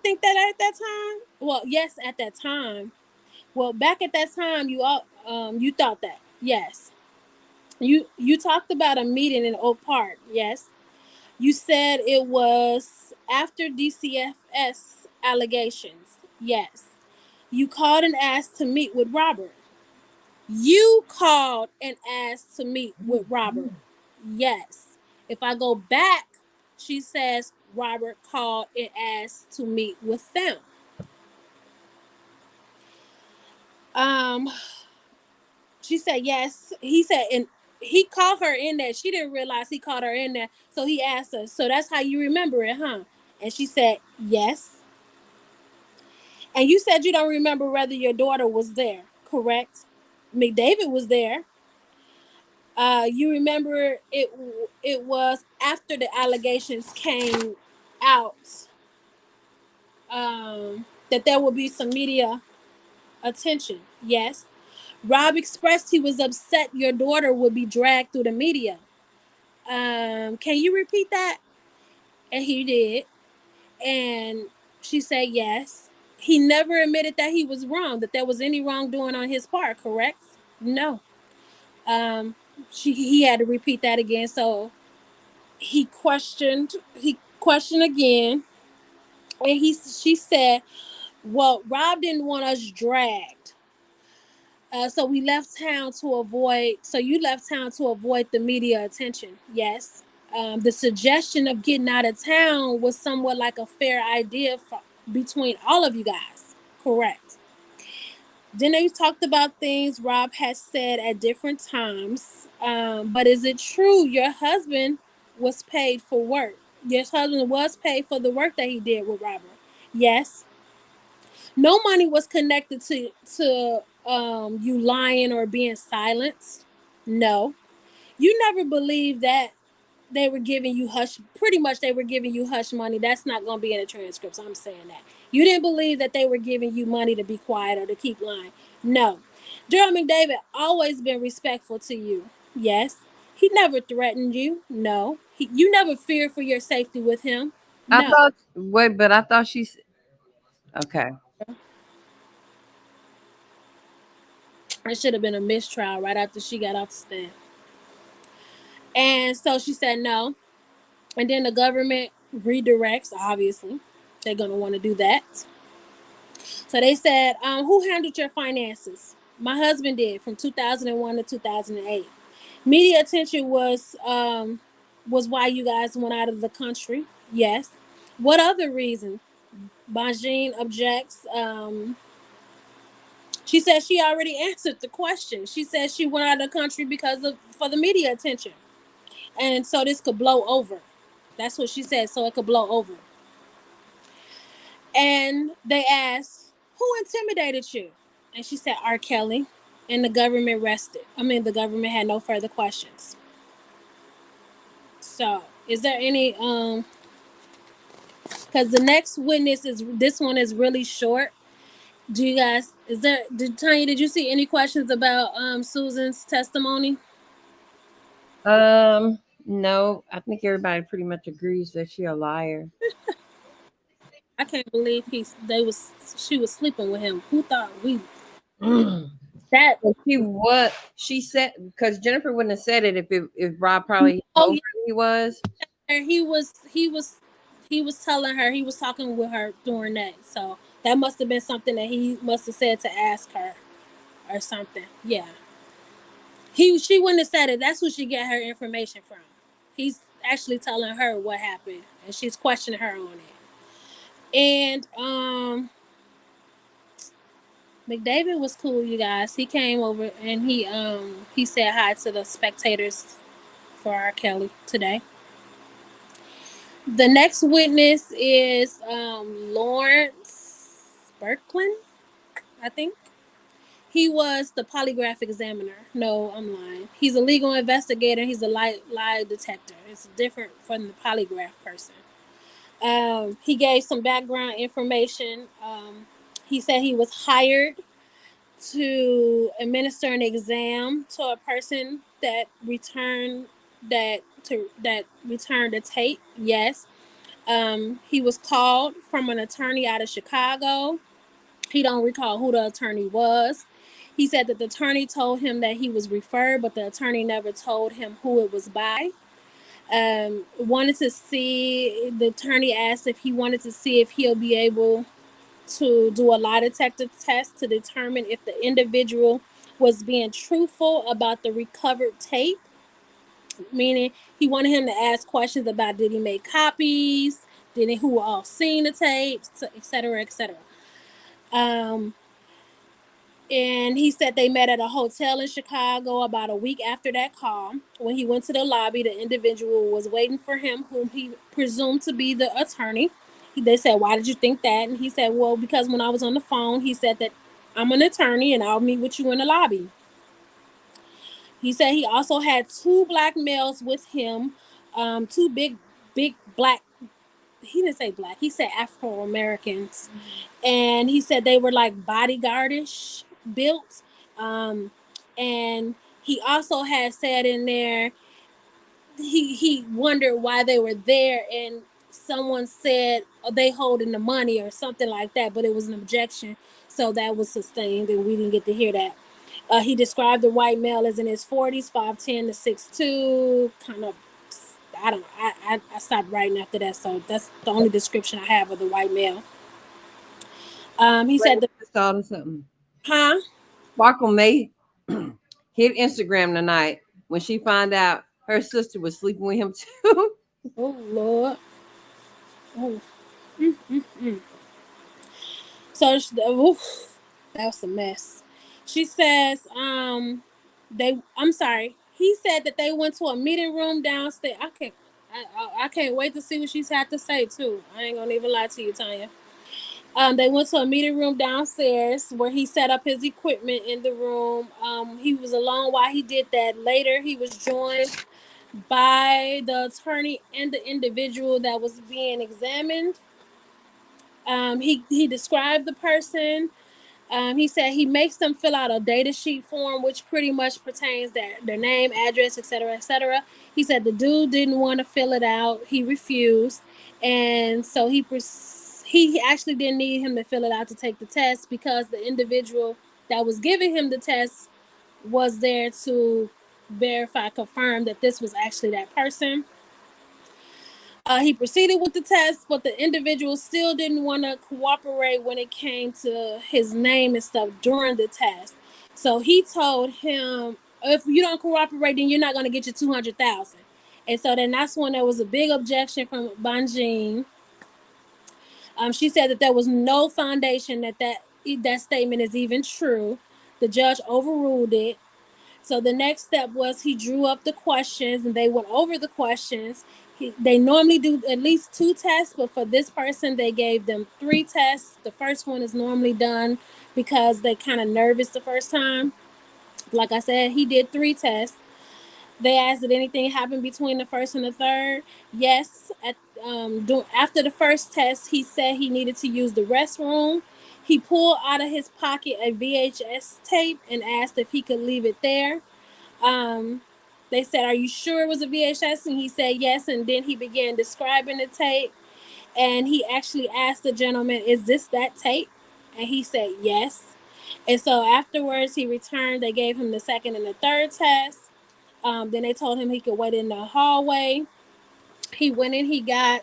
think that at that time. Well, yes, at that time. Well, back at that time, you thought that. Yes. You talked about a meeting in Oak Park. Yes. You said it was after DCFS allegations. Yes. You called and asked to meet with Robert. You called and asked to meet with Robert. Yes. If I go back, she says Robert called and asked to meet with them. Um, she said yes. He said, and he called her in there. She didn't realize he called her in there. So he asked her, "So that's how you remember it, huh?" And she said, "Yes." And you said you don't remember whether your daughter was there, correct? McDavid was there. You remember it was after the allegations came out, that there would be some media attention. Yes. Rob expressed he was upset your daughter would be dragged through the media. Can you repeat that? And he did. And she said yes. He never admitted that he was wrong, that there was any wrongdoing on his part, correct? No. Um, he had to repeat that again. So he questioned again, and she said, "Well, Rob didn't want us dragged. So we left town to avoid. So you left town to avoid the media attention." Yes. The suggestion of getting out of town was somewhat like a fair idea between all of you guys. Correct. Then they talked about things Rob has said at different times. But is it true your husband was paid for work? Your husband was paid for the work that he did with Robert. Yes. No money was connected to you lying or being silenced. No. You never believed that they were giving you hush. Pretty much, they were giving you hush money. That's not going to be in the transcripts. I'm saying that you didn't believe that they were giving you money to be quiet or to keep lying. No, Daryl Mcdavid always been respectful to you. Yes, he never threatened you. No, you never feared for your safety with him. I No, thought wait, but I thought she's okay. it should have been a mistrial right after she got off the stand. And so she said no. And then the government redirects, obviously. They're going to want to do that. So they said, who handled your finances? My husband did from 2001 to 2008. Media attention was why you guys went out of the country. Yes. What other reason? Bajin objects. She said she already answered the question. She said she went out of the country because of for the media attention, and so this could blow over. That's what she said. So it could blow over. And they asked, who intimidated you? And she said, R. Kelly. And the government rested. The government had no further questions. So, is there any, because the next witness is, this one is really short. Do you guys, Tanya, did you see any questions about Susan's testimony? No, I think everybody pretty much agrees that she a liar. I can't believe she was sleeping with him. Who thought we, that, She said because Jennifer wouldn't have said it if Rob probably oh told her he was. yeah, he was telling her, he was talking with her during that. So that must have been something that he must have said to ask her or something. Yeah. She wouldn't have said it. That's who she get her information from. He's actually telling her what happened and she's questioning her on it. And Mcdavid was cool, you guys. He came over and he said hi to the spectators for R. Kelly today. The next witness is Lawrence Birkeland, I think. He was the polygraph examiner. No, I'm lying. He's a legal investigator. He's a lie detector. It's different from the polygraph person. He gave some background information. He said he was hired to administer an exam to a person that returned a tape. Yes. He was called from an attorney out of Chicago. He don't recall who the attorney was. He said that the attorney told him that he was referred, but the attorney never told him who it was by. Wanted to see, the attorney asked if he wanted to see if he'll be able to do a lie detector test to determine if the individual was being truthful about the recovered tape. Meaning he wanted him to ask questions about did he make copies, who all seen the tapes, etc., etc. And he said they met at a hotel in Chicago about a week after that call. When he went to the lobby, the individual was waiting for him, whom he presumed to be the attorney. They said, why did you think that? And he said, well, because when I was on the phone, he said that I'm an attorney and I'll meet with you in the lobby. He said he also had two black males with him, two big black, he didn't say black, he said Afro-Americans. And he said they were like bodyguardish built. And he also had said in there, he wondered why they were there, and someone said, oh, they holding the money or something like that, but it was an objection. So that was sustained and we didn't get to hear that. He described the white male as in his 40s, 5'10" to 6'2", kind of, I don't know. I stopped writing after that, so that's the only description I have of the white male. He said, Something. Huh? Sparkle may hit Instagram tonight when she found out her sister was sleeping with him too. Oh Lord. Oh. So that was a mess. She says, I'm sorry. He said that they went to a meeting room downstairs. I can't wait to see what she's had to say too. I ain't gonna even lie to you, Tanya. They went to a meeting room downstairs where he set up his equipment in the room. He was alone while he did that. Later, he was joined by the attorney and the individual that was being examined. He described the person. He said he makes them fill out a data sheet form, which pretty much pertains their name, address, etc., etc. He said the dude didn't want to fill it out. He refused, and so he actually didn't need him to fill it out to take the test because the individual that was giving him the test was there to verify, confirm that this was actually that person. He proceeded with the test, but the individual still didn't want to cooperate when it came to his name and stuff during the test. So he told him, "If you don't cooperate, then you're not going to get your 200,000." And so then that's when there was a big objection from Banjin. She said that there was no foundation that statement is even true. The judge overruled it. So the next step was he drew up the questions and they went over the questions. They normally do at least 2 tests, but for this person, they gave them 3 tests. The first one is normally done because they kind of nervous the first time. Like I said, he did 3 tests. They asked did anything happen between the first and the third. Yes. After the first test, he said he needed to use the restroom. He pulled out of his pocket a VHS tape and asked if he could leave it there. Um, they said, "Are you sure it was a VHS?" And he said yes. And then he began describing the tape. And he actually asked the gentleman, "Is this that tape?" And he said yes. And so afterwards, he returned. They gave him the second and the third test. Then they told him he could wait in the hallway. He went in, he got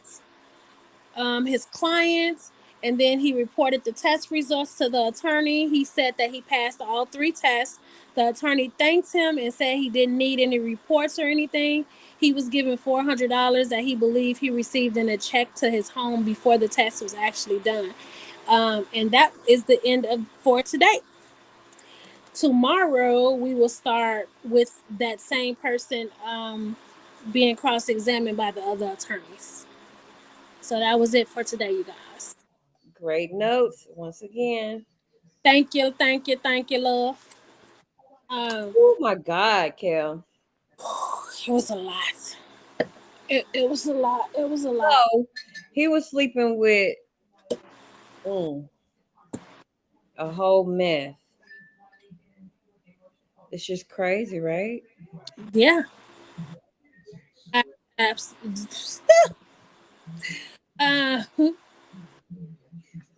his clients, and then he reported the test results to the attorney. He said that he passed all 3 tests. The attorney thanked him and said he didn't need any reports or anything. He was given $400 that he believed he received in a check to his home before the test was actually done. And that is the end of for today. Tomorrow we will start with that same person being cross-examined by the other attorneys. So that was it for today, you guys. Great notes once again. Thank you, thank you, thank you, love. Oh my God, Kel. It was a lot. It was a lot. It was a lot. So he was sleeping with mm, a whole mess. It's just crazy, right? Yeah. Uh,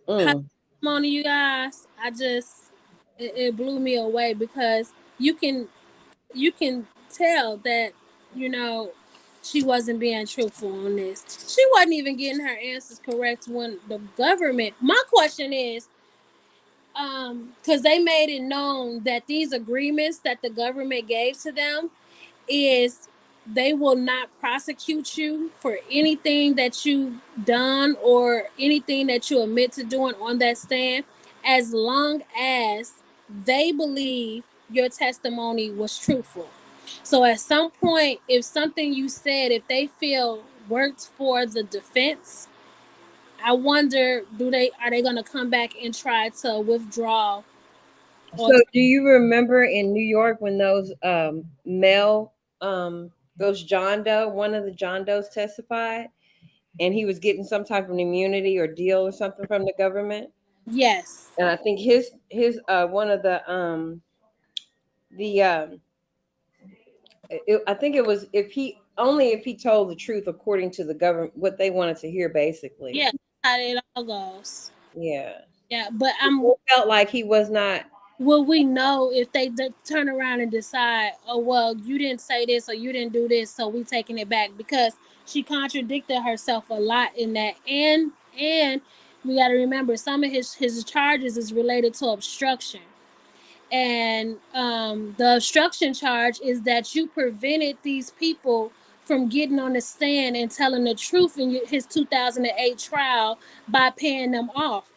Mm. testimony, you guys. It blew me away because you can tell that you know she wasn't being truthful on this. She wasn't even getting her answers correct when the government. My question is, because they made it known that these agreements that the government gave to them is they will not prosecute you for anything that you've done or anything that you admit to doing on that stand, as long as they believe your testimony was truthful. So at some point, if something you said, if they feel worked for the defense, I wonder, are they gonna come back and try to withdraw or So do you remember in New York when those male those John Doe, one of the John Does testified and he was getting some type of immunity or deal or something from the government? yes. And I think his one of the I think it was if he told the truth according to the government what they wanted to hear basically. Yeah, how it all goes. Yeah. Yeah, but It felt like he was not. will we know if they turn around and decide, oh well, you didn't say this or you didn't do this, so we taking it back, because she contradicted herself a lot in that, and we got to remember some of his charges is related to obstruction. And the obstruction charge is that you prevented these people from getting on the stand and telling the truth in his 2008 trial by paying them off.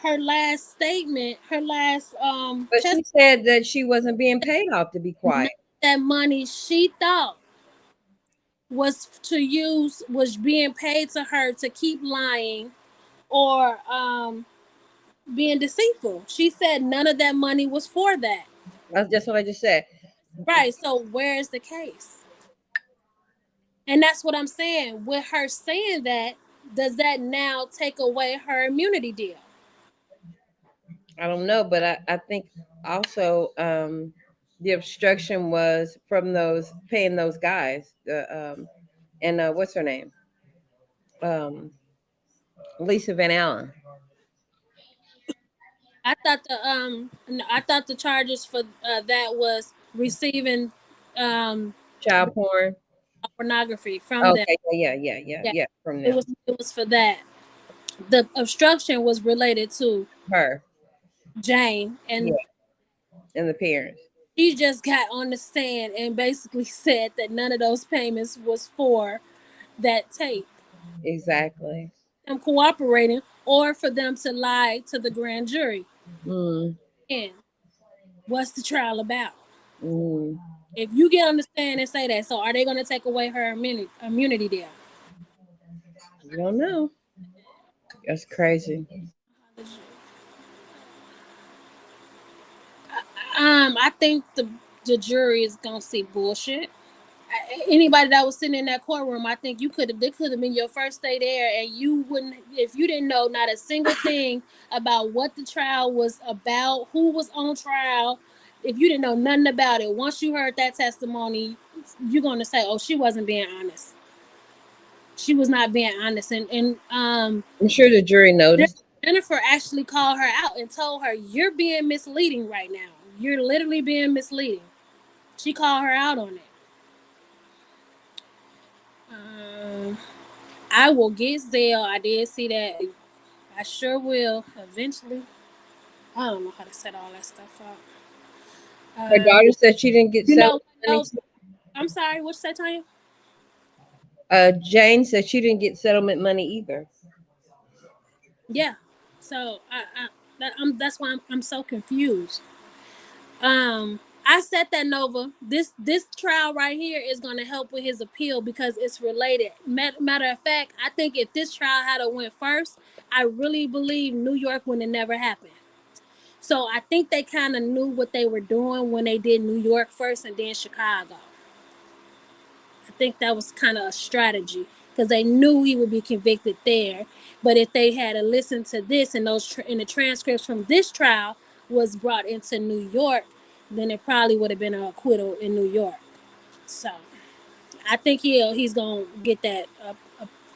Her last statement, her last But she said that she wasn't being paid off to be quiet. that money she thought was being paid to her to keep lying or being deceitful. She said none of that money was for that. That's just what I just said. Right. So where is the case? And that's what I'm saying. With her saying that, does that now take away her immunity deal? I don't know, but I think also the obstruction was from those paying those guys. And what's her name? Um, Lisa Van Allen. I thought the charges for that was receiving um Child porn. pornography from them. Okay, Yeah, yeah. From them, it was for that. The obstruction was related to her, Jane, yeah, and and the parents. she just got on the stand and basically said that none of those payments was for that tape. Exactly. Them cooperating or for them to lie to the grand jury. Mm, And what's the trial about? mm. If you get on the stand and say that, so are they going to take away her immunity there? I don't know. That's crazy. I think the jury is gonna see bullshit. Anybody that was sitting in that courtroom, I think you could have. They could have been your first day there, and you wouldn't if you didn't know not a single thing about what the trial was about, who was on trial. If you didn't know nothing about it, once you heard that testimony, you're gonna say, "Oh, she wasn't being honest. She was not being honest." And I'm sure the jury noticed. Jennifer actually called her out and told her, "You're being misleading right now. You're literally being misleading." She called her out on it. Um, I will get Zelle. I did see that. I sure will eventually. I don't know how to set all that stuff up. Her Um, daughter said she didn't get you know settlement what? money. No, I'm sorry. What's that, Tanya? Jane said she didn't get settlement money either. Yeah. So that's why I'm so confused. I said that Nova. This trial right here is going to help with his appeal because it's related. Matter of fact, I think if this trial had a went first, I really believe New York would have never happened. So I think they kind of knew what they were doing when they did New York first and then Chicago. I think that was kind of a strategy because they knew he would be convicted there. But if they had to listen to this and the transcripts from this trial was brought into New York, then it probably would have been an acquittal in New York. So I think he's gonna get that.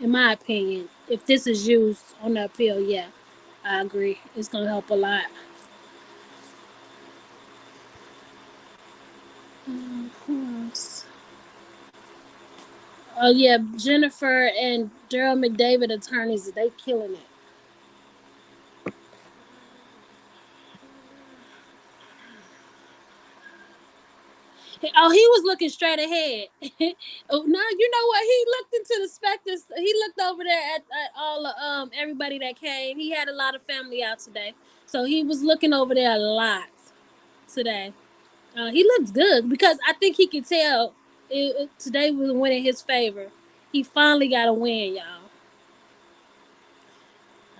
In my opinion, if this is used on the appeal, yeah, I agree. It's gonna help a lot. Who else? Oh yeah, Jennifer and Daryl Mcdavid attorneys, they killing it. Oh, he was looking straight ahead. Oh no, you know what? He looked into the specters. He looked over there at all of everybody that came. He had a lot of family out today, so he was looking over there a lot today. He looks good because I think he could tell today was a win in his favor. He finally got a win, y'all.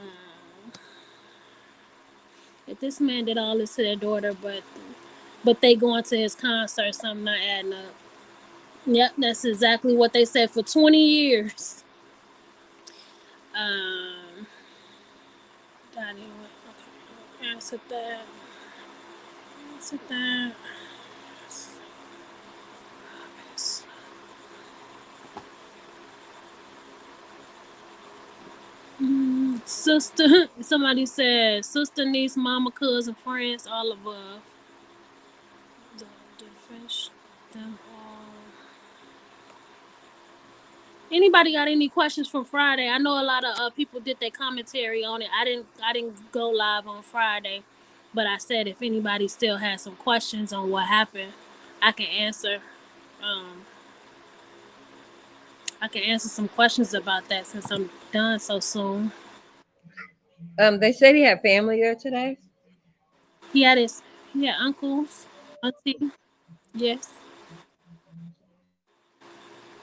Um, if this man did all this to their daughter, but they going to his concert, something not adding up. Yep, that's exactly what they said for 20 years. Um, God, okay. Answer that. Answer that. Sister, somebody said sister, niece, mama, cousin, friends, all above. The fish, them all. Anybody got any questions from Friday? I know a lot of people did their commentary on it. I didn't go live on Friday, but I said if anybody still has some questions on what happened, I can answer. Um, I can answer some questions about that since I'm done so soon. They said he had family there today. He had his he had uncles, auntie. Yes.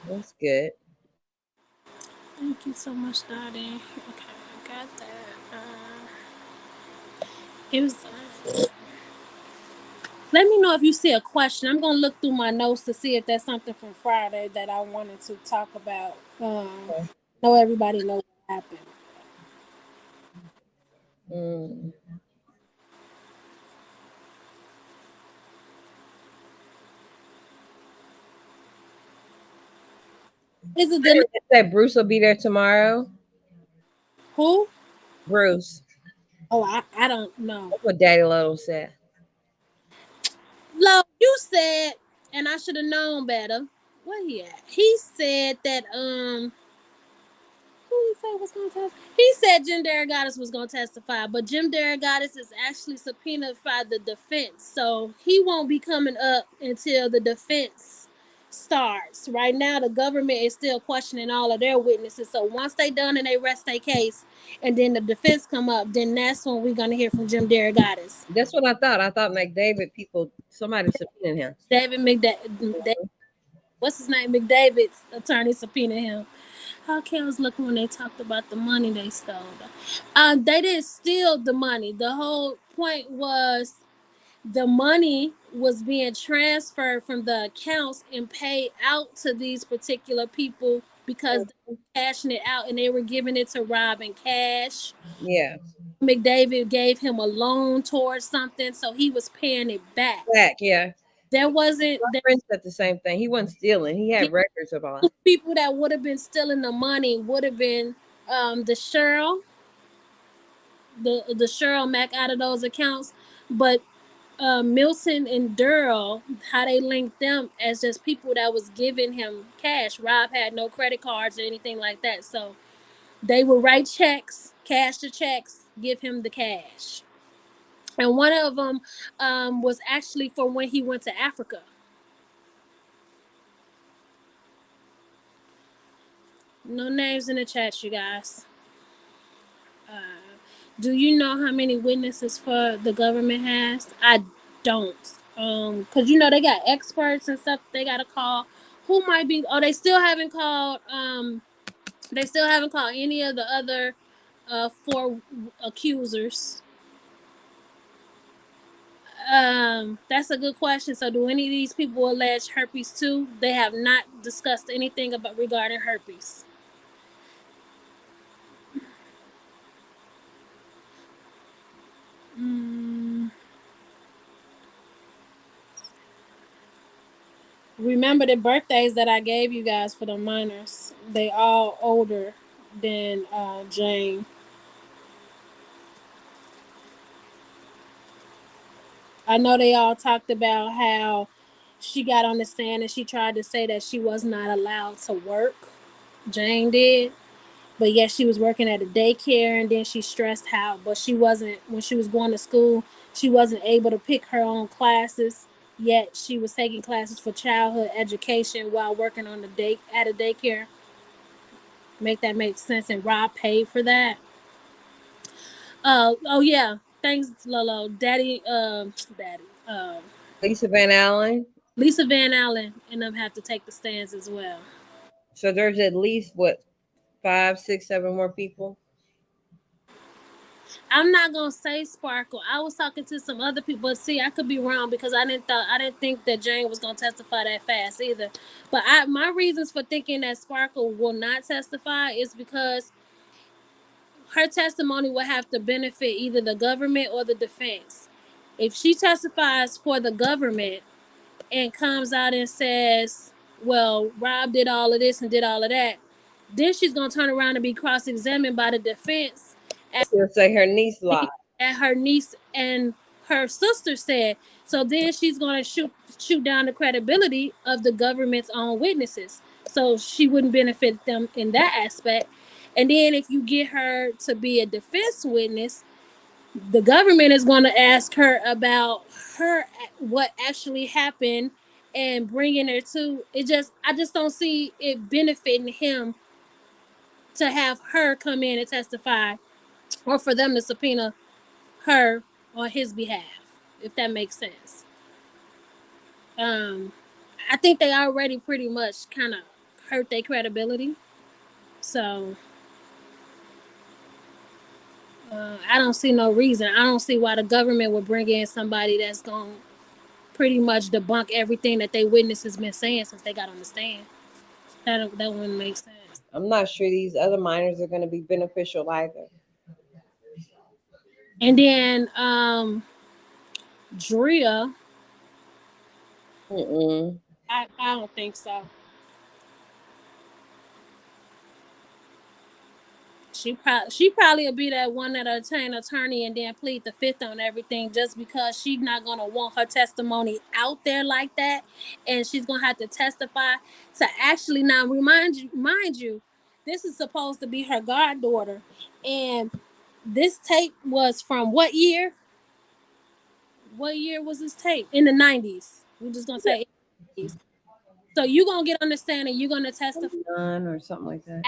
That's good. Thank you so much, Daddy. Okay, I got that. It was. Let me know if you see a question. I'm gonna look through my notes to see if there's something from Friday that I wanted to talk about. Know everybody knows what happened. Mm. Is it the Say Bruce will be there tomorrow. who? Bruce. Oh, I don't know. That's what Daddy Lotto said. Lo, you said, and I should have known better. Where he at? He said that who he said was gonna testify? He said Jim Derogatis was gonna testify, but Jim Derogatis is actually subpoenaed by the defense, so he won't be coming up until the defense starts. Right now, the government is still questioning all of their witnesses. So once they done and they rest their case, and then the defense come up, then that's when we're gonna hear from Jim Derogatis. That's what I thought. I thought McDavid people, somebody subpoenaed him. David McDavid, what's his name? McDavid's attorney subpoenaed him. How was looking when they talked about the money they stole. They didn't steal the money. The whole point was the money was being transferred from the accounts and paid out to these particular people because they were cashing it out and they were giving it to Rob in cash. Yeah. McDavid gave him a loan towards something, so he was paying it back. Back, yeah. There wasn't My there, friend said the same thing. He wasn't stealing. He had records of all. people that would have been stealing the money would have been the Cheryl, the Cheryl Mac out of those accounts, but Milton and Daryl, how they linked them as just people that was giving him cash. Rob had no credit cards or anything like that, so they would write checks, cash the checks, give him the cash. And one of them was actually for when he went to Africa. No names in the chat, you guys. Do you know how many witnesses for the government has? I don't. Cause they got experts and stuff they gotta call. Who might be? Oh, they still haven't called. They still haven't called any of the other four accusers. That's a good question. So, do any of these people allege herpes too? They have not discussed anything about regarding herpes. Mm. Remember the birthdays that I gave you guys for the minors. They all older than Jane. I know they all talked about how she got on the stand and she tried to say that she was not allowed to work. Jane did. But yes, she was working at a daycare and then she stressed out. But she wasn't, when she was going to school, she wasn't able to pick her own classes. Yet she was taking classes for childhood education while working on the day at a daycare. Make that make sense? And Rob paid for that. Oh yeah. Thanks, Lolo. Daddy. Lisa Van Allen. Lisa Van Allen and them have to take the stands as well. So there's at least what 5, 6, 7 more people. I'm not gonna say Sparkle. I was talking to some other people, but see, I could be wrong because I didn't think that Jane was gonna testify that fast either. But my reasons for thinking that Sparkle will not testify is because her testimony will have to benefit either the government or the defense. If she testifies for the government and comes out and says, well, Rob did all of this and did all of that, then she's going to turn around and be cross-examined by the defense She'll say her niece lied. at her niece and her sister said. So then she's going to shoot down the credibility of the government's own witnesses. So she wouldn't benefit them in that aspect. And then if you get her to be a defense witness, the government is going to ask her about her what actually happened and bringing her to it. I just don't see it benefiting him to have her come in and testify or for them to subpoena her on his behalf, if that makes sense. um I think they already pretty much kind of hurt their credibility, so I don't see no reason. I don't see why the government would bring in somebody that's going to pretty much debunk everything that they witness has been saying since they got on the stand. That wouldn't make sense. I'm not sure these other minors are going to be beneficial either. And then Drea, Mm-mm. I don't think so. She probably will be that one that attain attorney and then plead the fifth on everything just because she's not gonna want her testimony out there like that, and she's gonna have to testify to actually now mind you, this is supposed to be her goddaughter, and this tape was from what year? What year was this tape? In the 90s. We're just gonna say in the 90s. So you're gonna get understanding. You're gonna testify None or something like that.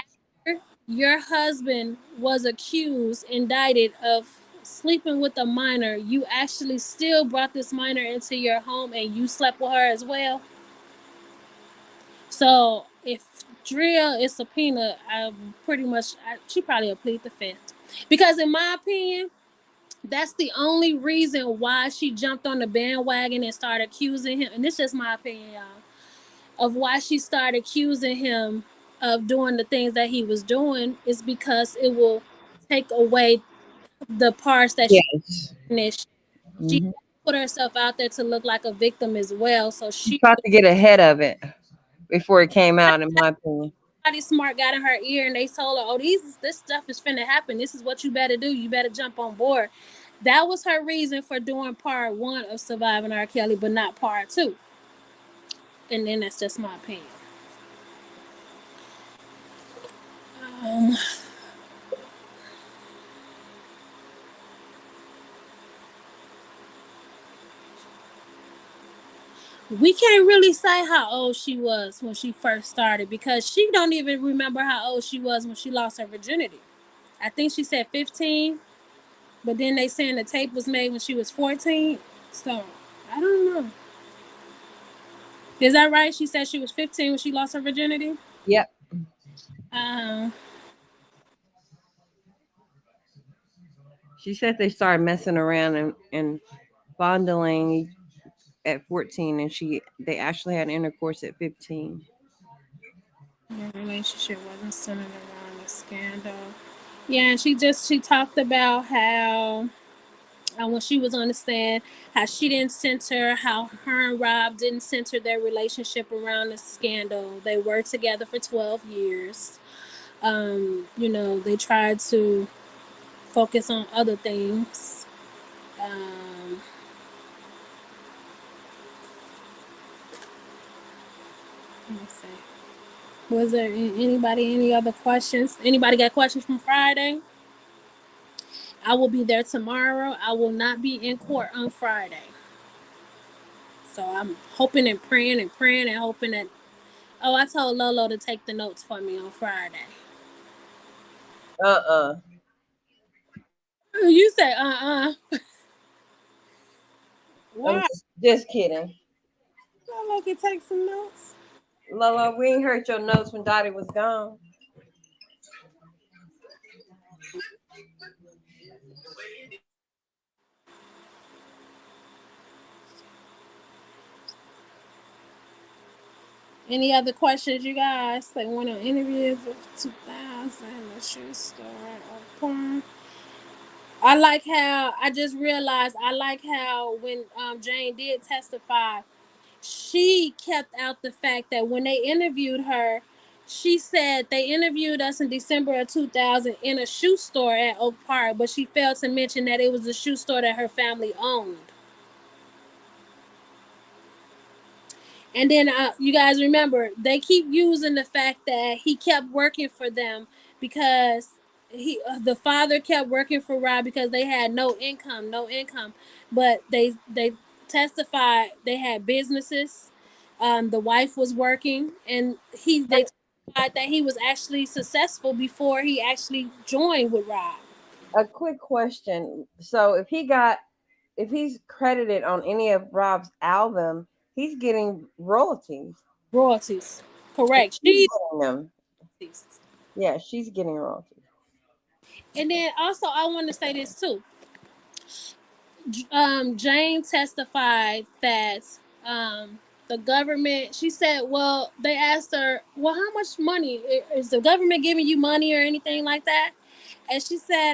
after your husband was accused, indicted of sleeping with a minor. You actually still brought this minor into your home and you slept with her as well. So if Drea is subpoenaed, she probably will plead the fifth. Because in my opinion, that's the only reason why she jumped on the bandwagon and started accusing him. And this is just my opinion, y'all, of why she started accusing him of doing the things that he was doing is because it will take away the parts that she Yes. finished. She Mm-hmm. put herself out there to look like a victim as well. So She she tried to get ahead of it before it came out, in my opinion. somebody smart got in her ear and they told her, "Oh, this stuff is finna happen. This is what you better do. You better jump on board." That was her reason for doing part one of Surviving R. Kelly, but not part two. And then that's just my opinion. Um, we can't really say how old she was when she first started because she don't even remember how old she was when she lost her virginity. I think she said 15, but then they saying the tape was made when she was 14. So I don't know. Is that right? She said she was 15 when she lost her virginity. Yep. Um, She said they started messing around and fondling at 14, and they actually had intercourse at 15. their relationship wasn't centered around a scandal. Yeah, and she talked about how when she was on the stand, how she didn't center, how her and Rob didn't center their relationship around the scandal. They were together for 12 years. They tried to focus on other things. Um, let me see. Was there any other questions? Anybody got questions from Friday? I will be there tomorrow. I will not be in court on Friday. So I'm hoping and praying and hoping that. Oh, I told Lolo to take the notes for me on Friday. Uh-uh. You say I'm Why? just kidding. Lolo can take some notes. Lola, we ain't heard your notes when Dottie was gone. Any other questions, you guys? They want to interview for 2000. Let's just start open. I just realized I like how when Jane did testify, she kept out the fact that when they interviewed her, she said they interviewed us in December of 2000 in a shoe store at Oak Park, but she failed to mention that it was a shoe store that her family owned. And then you guys remember they keep using the fact that he kept working for them because the father kept working for Rob because they had no income, no income. But they testified they had businesses. The wife was working, and they testified that he was actually successful before he actually joined with Rob. A quick question. So if he's credited on any of Rob's album, he's getting royalties. Royalties, And correct? she's She's getting them. Yeah, she's getting royalties. and then also I want to say this too. Jane testified that the government. She said, well, they asked her, well, how much money is the government giving you money or anything like that? And she said,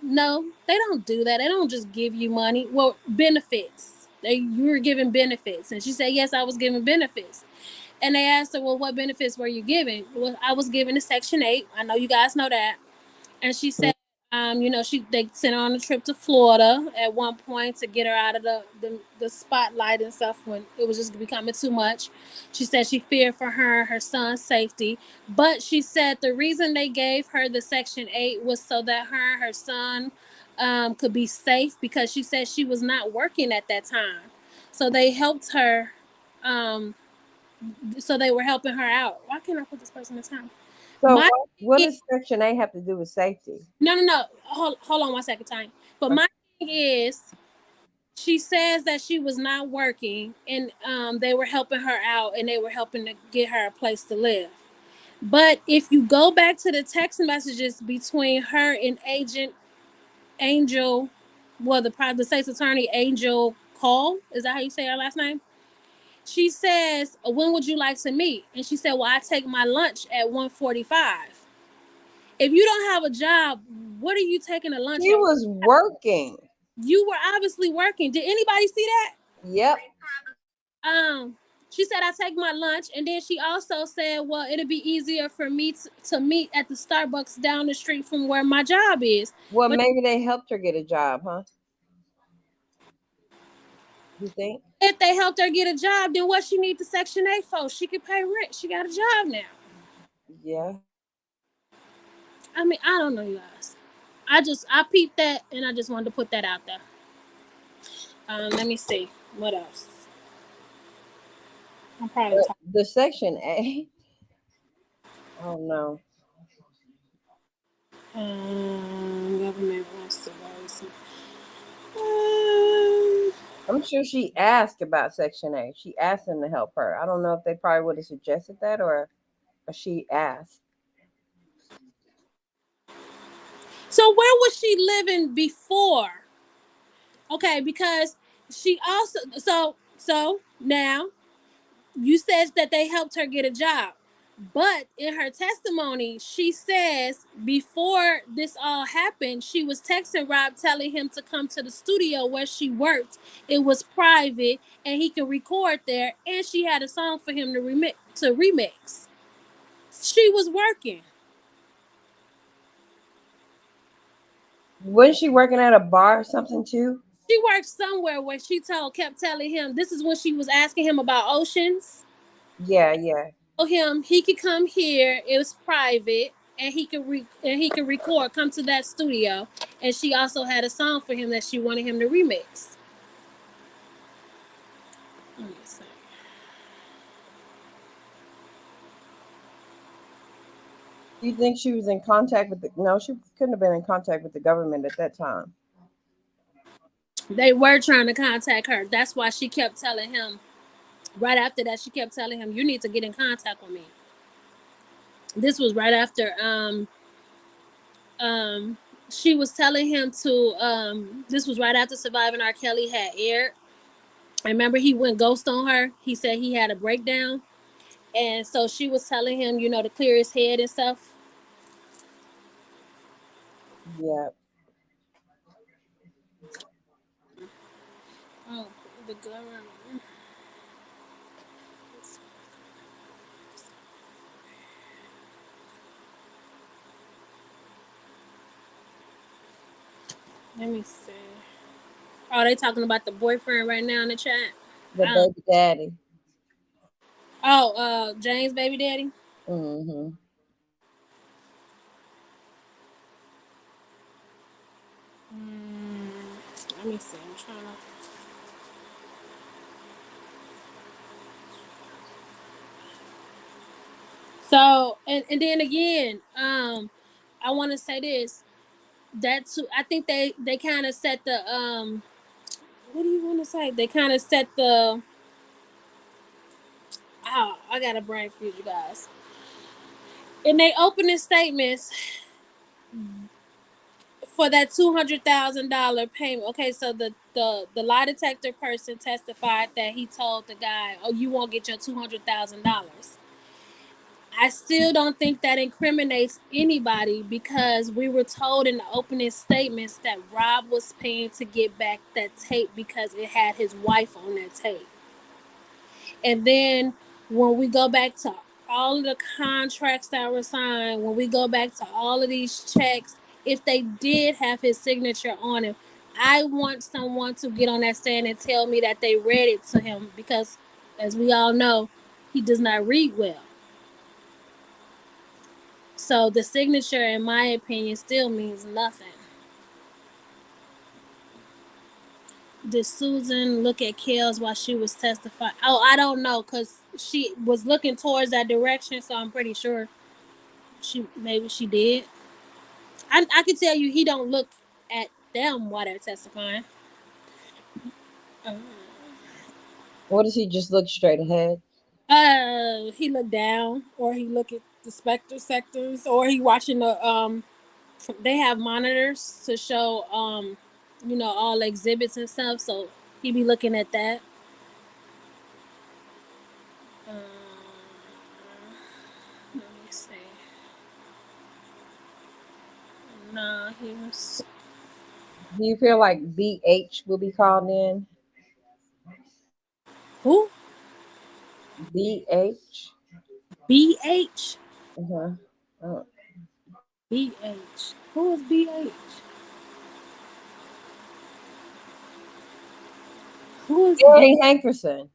no, they don't do that. They don't just give you money. Well, benefits. You were given benefits. And she said, yes, I was given benefits. And they asked her, well, what benefits were you given? Well, I was given a Section 8. I know you guys know that. And she said, they sent her on a trip to Florida at one point to get her out of the spotlight and stuff when it was just becoming too much. She said she feared for her son's safety, but she said the reason they gave her the Section 8 was so that her son could be safe, because she said she was not working at that time, so they helped her. Um, so they were helping her out. Why can't I put this person in time? So My what does Section 8 have to do with safety? No. Hold on one second, time. But Okay. my thing is, she says that she was not working, and they were helping her out, and they were helping to get her a place to live. But if you go back to the text messages between her and Agent Angel, well, the state's attorney Angel Call, is that how you say her last name? She says, when would you like to meet? And she said, well, I take my lunch at 1:45. If you don't have a job, what are you taking a lunch She at? was working. You were obviously working. Did anybody see that? Yep. She said, I take my lunch. And then she also said, well, it'll be easier for me to meet at the Starbucks down the street from where my job is. Well, But maybe they helped her get a job, huh? You think? if they helped her get a job, then what she need the Section 8 for? She could pay rent. She got a job now. Yeah. I mean, I don't know, you guys. I peeped that, and I just wanted to put that out there. Let me see. What else? I'm probably talking. The Section 8. Oh no. Government wants to raise. Um, I'm sure she asked about Section 8. She asked them to help her. I don't know if they probably would have suggested that or she asked. so where was she living before? Okay, because she also so now you said that they helped her get a job. But in her testimony, she says before this all happened, she was texting Rob telling him to come to the studio where she worked. It was private and he could record there, and she had a song for him to remix. She was working. Wasn't she working at a bar or something too? She worked somewhere where she kept telling him, this is when she was asking him about oceans. Yeah, yeah. Told him he could come here. It was private, and he could record. Come to that studio, and she also had a song for him that she wanted him to remix. Let me see. Do you think she was in contact with the no, she couldn't have been in contact with the government at that time. They were trying to contact her. That's why she kept telling him. Right after that, she kept telling him, "You need to get in contact with me." This was right after um she was telling him to this was right after Surviving R. Kelly had aired. I remember he went ghost on her. He said he had a breakdown. And so she was telling him, to clear his head and stuff. Yeah. Oh, the government. Let me see. Oh, they talking about the boyfriend right now in the chat. The baby daddy. Oh, James' baby daddy. Mm-hmm. Let me see. I'm trying to. So, and then again, I want to say this. That too, I think they kind of set the what do you want to say? They kind of set the. Oh, I got a brain for you guys. In their opening statements, for that $200,000 payment. Okay, so the lie detector person testified that he told the guy, "Oh, you won't get your $200,000." I still don't think that incriminates anybody because we were told in the opening statements that Rob was paying to get back that tape because it had his wife on that tape. And then when we go back to all of the contracts that were signed, when we go back to all of these checks, if they did have his signature on it, I want someone to get on that stand and tell me that they read it to him because, as we all know, he does not read well. So the signature, in my opinion, still means nothing. Did Susan look at Kels while she was testifying? Oh, I don't know, cause she was looking towards that direction, so I'm pretty sure she did. I can tell you he don't look at them while they're testifying. Uh, What does he just look straight ahead? he looked down, or he look at the specter sectors, or he watching the They have monitors to show all exhibits and stuff, so he be looking at that. Um, Let me see. No, he was Do you feel like BH will be called in? who? BH? BH. Uh-huh. Oh. BH. Who is BH? Who is B? Gary Hankerson.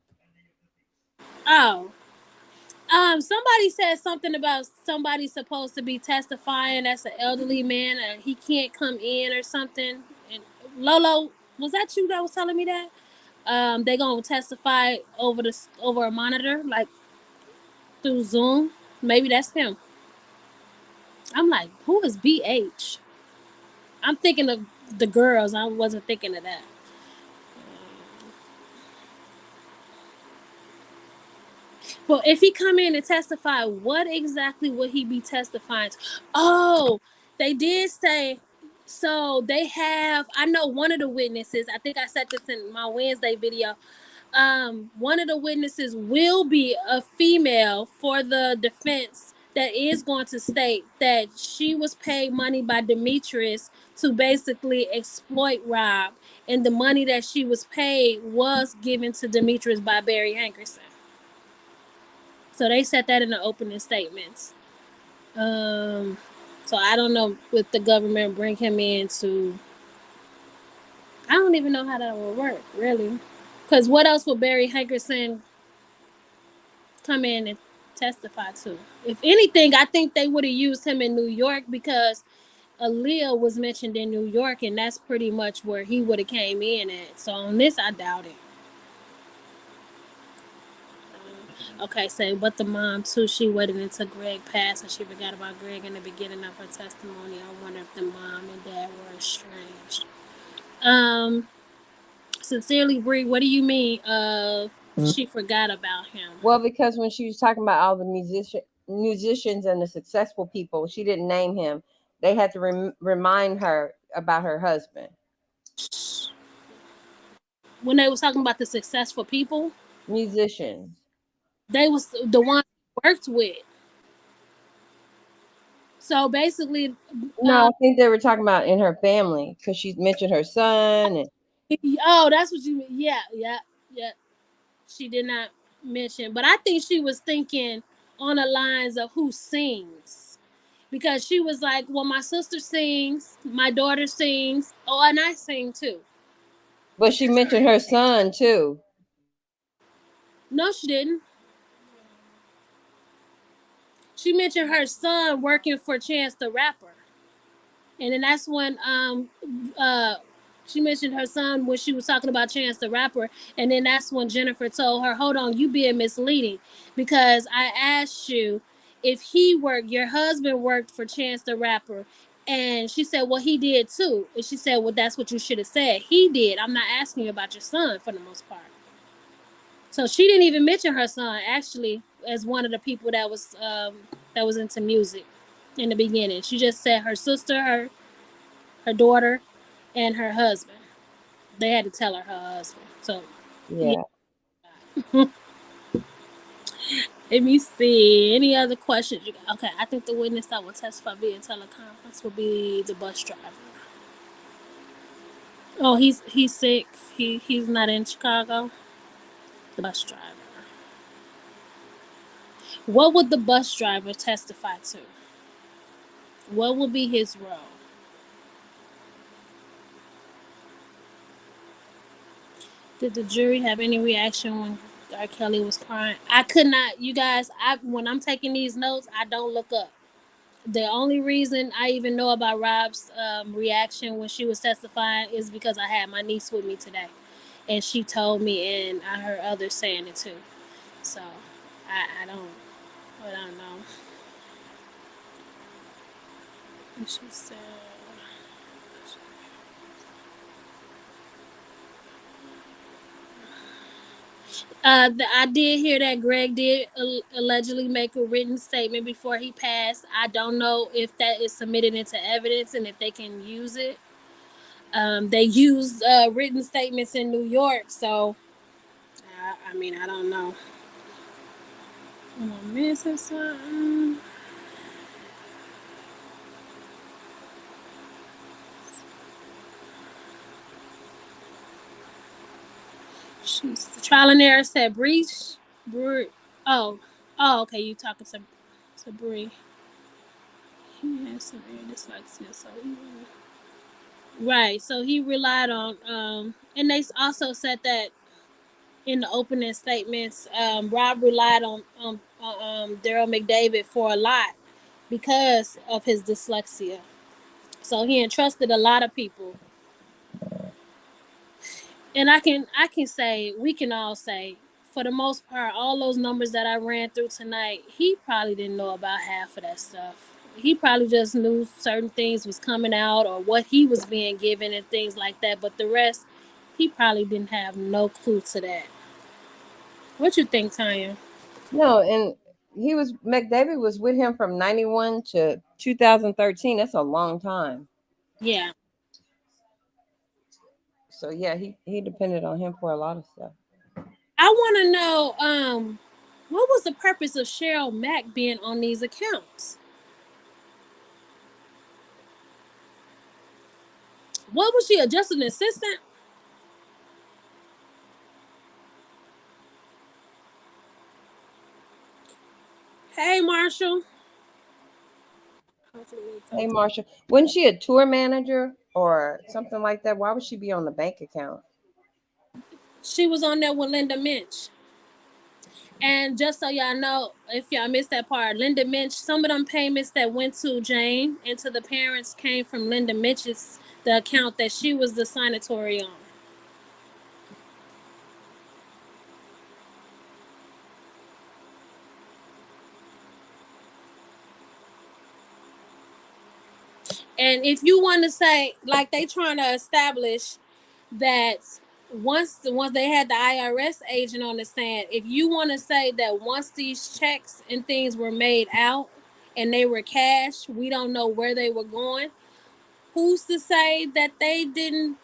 Oh, somebody said something about somebody supposed to be testifying. That's an elderly man, and he can't come in or something. And Lolo, was that you that was telling me that? They gonna testify over a monitor, like through Zoom. Maybe that's him. I'm like, who is BH? I'm thinking of the girls. I wasn't thinking of that. Well, if he come in and testify, what exactly would he be testifying to? Oh, they did say. So they have. I know one of the witnesses. I think I said this in my Wednesday video. One of the witnesses will be a female for the defense that is going to state that she was paid money by Demetrius to basically exploit Rob, and the money that she was paid was given to Demetrius by Barry Hankerson. So they said that in the opening statements. Um, so I don't know if the government bring him in to. I don't even know how that will work, really. Because what else would Barry Hankerson come in and testify to? If anything, I think they would have used him in New York because Aaliyah was mentioned in New York, and that's pretty much where he would have came in at. So on this, I doubt it. Okay, so but the mom too, she waited until Greg passed and she forgot about Greg in the beginning of her testimony. I wonder if the mom and dad were estranged. Um, Sincerely, Bree, what do you mean? She forgot about him. Well, because when she was talking about all the musicians and the successful people, she didn't name him. They had to remind her about her husband. When they was talking about the successful people, Musicians. they was the ones he worked with. So basically, No, I think they were talking about in her family because she mentioned her son. And oh, that's what you mean. Yeah, yeah, yeah. She did not mention, but I think she was thinking on the lines of who sings. Because she was like, well, my sister sings, my daughter sings, oh, and I sing too. but she mentioned her son too. No, she didn't. She mentioned her son working for Chance the Rapper. And then that's when uh she mentioned her son when she was talking about Chance the Rapper, and then that's when Jennifer told her, "Hold on, you being misleading, because I asked you if he worked. Your husband worked for Chance the Rapper." And she said, "Well, he did too." And she said, "Well, that's what you should have said. He did. I'm not asking you about your son for the most part." So she didn't even mention her son actually as one of the people that was into music in the beginning. She just said her sister, her her daughter, and her husband. They had to tell her husband. So yeah. Yeah. Let me see. Any other questions? Okay, I think the witness that will testify via teleconference will be the bus driver. Oh, he's sick. He's not in Chicago. The bus driver. What would the bus driver testify to? What would be his role? Did the jury have any reaction when R. Kelly was crying? I could not. You guys, when I'm taking these notes, I don't look up. The only reason I even know about Rob's reaction when she was testifying is because I had my niece with me today, and she told me, and I heard others saying it too. So I don't know. And she said. I did hear that Greg did allegedly make a written statement before he passed. I don't know if that is submitted into evidence and if they can use it. They used written statements in New York, so I mean, I don't know. Am I missing something? She's the trial and error said breach. Oh, okay. You talking to Bree? He has severe dyslexia, so he. Right, so he relied on, and they also said that in the opening statements, Rob relied on Daryl Mcdavid for a lot because of his dyslexia. So he entrusted a lot of people, and I can say we can all say for the most part, all those numbers that I ran through tonight, he probably didn't know about half of that stuff. He probably just knew certain things was coming out or what he was being given and things like that. But the rest, he probably didn't have no clue to that. What you think, Tanya? No, and Mcdavid was with him from 91 to 2013. That's a long time. Yeah. So yeah, he depended on him for a lot of stuff. I want to know what was the purpose of Cheryl Mack being on these accounts? What was she, just an assistant? Hey, Marshall. Hopefully they Hey, felt it. Marsha, wasn't she a tour manager or something like that? Why would she be on the bank account? She was on there with Linda Minch. And just so y'all know, if y'all missed that part, Linda Minch, some of them payments that went to Jane and to the parents came from Linda Minch's the account that she was the signatory on. And if you want to say, like, they trying to establish that once they had the IRS agent on the stand, if you want to say that once these checks and things were made out and they were cash, we don't know where they were going. Who's to say that they didn't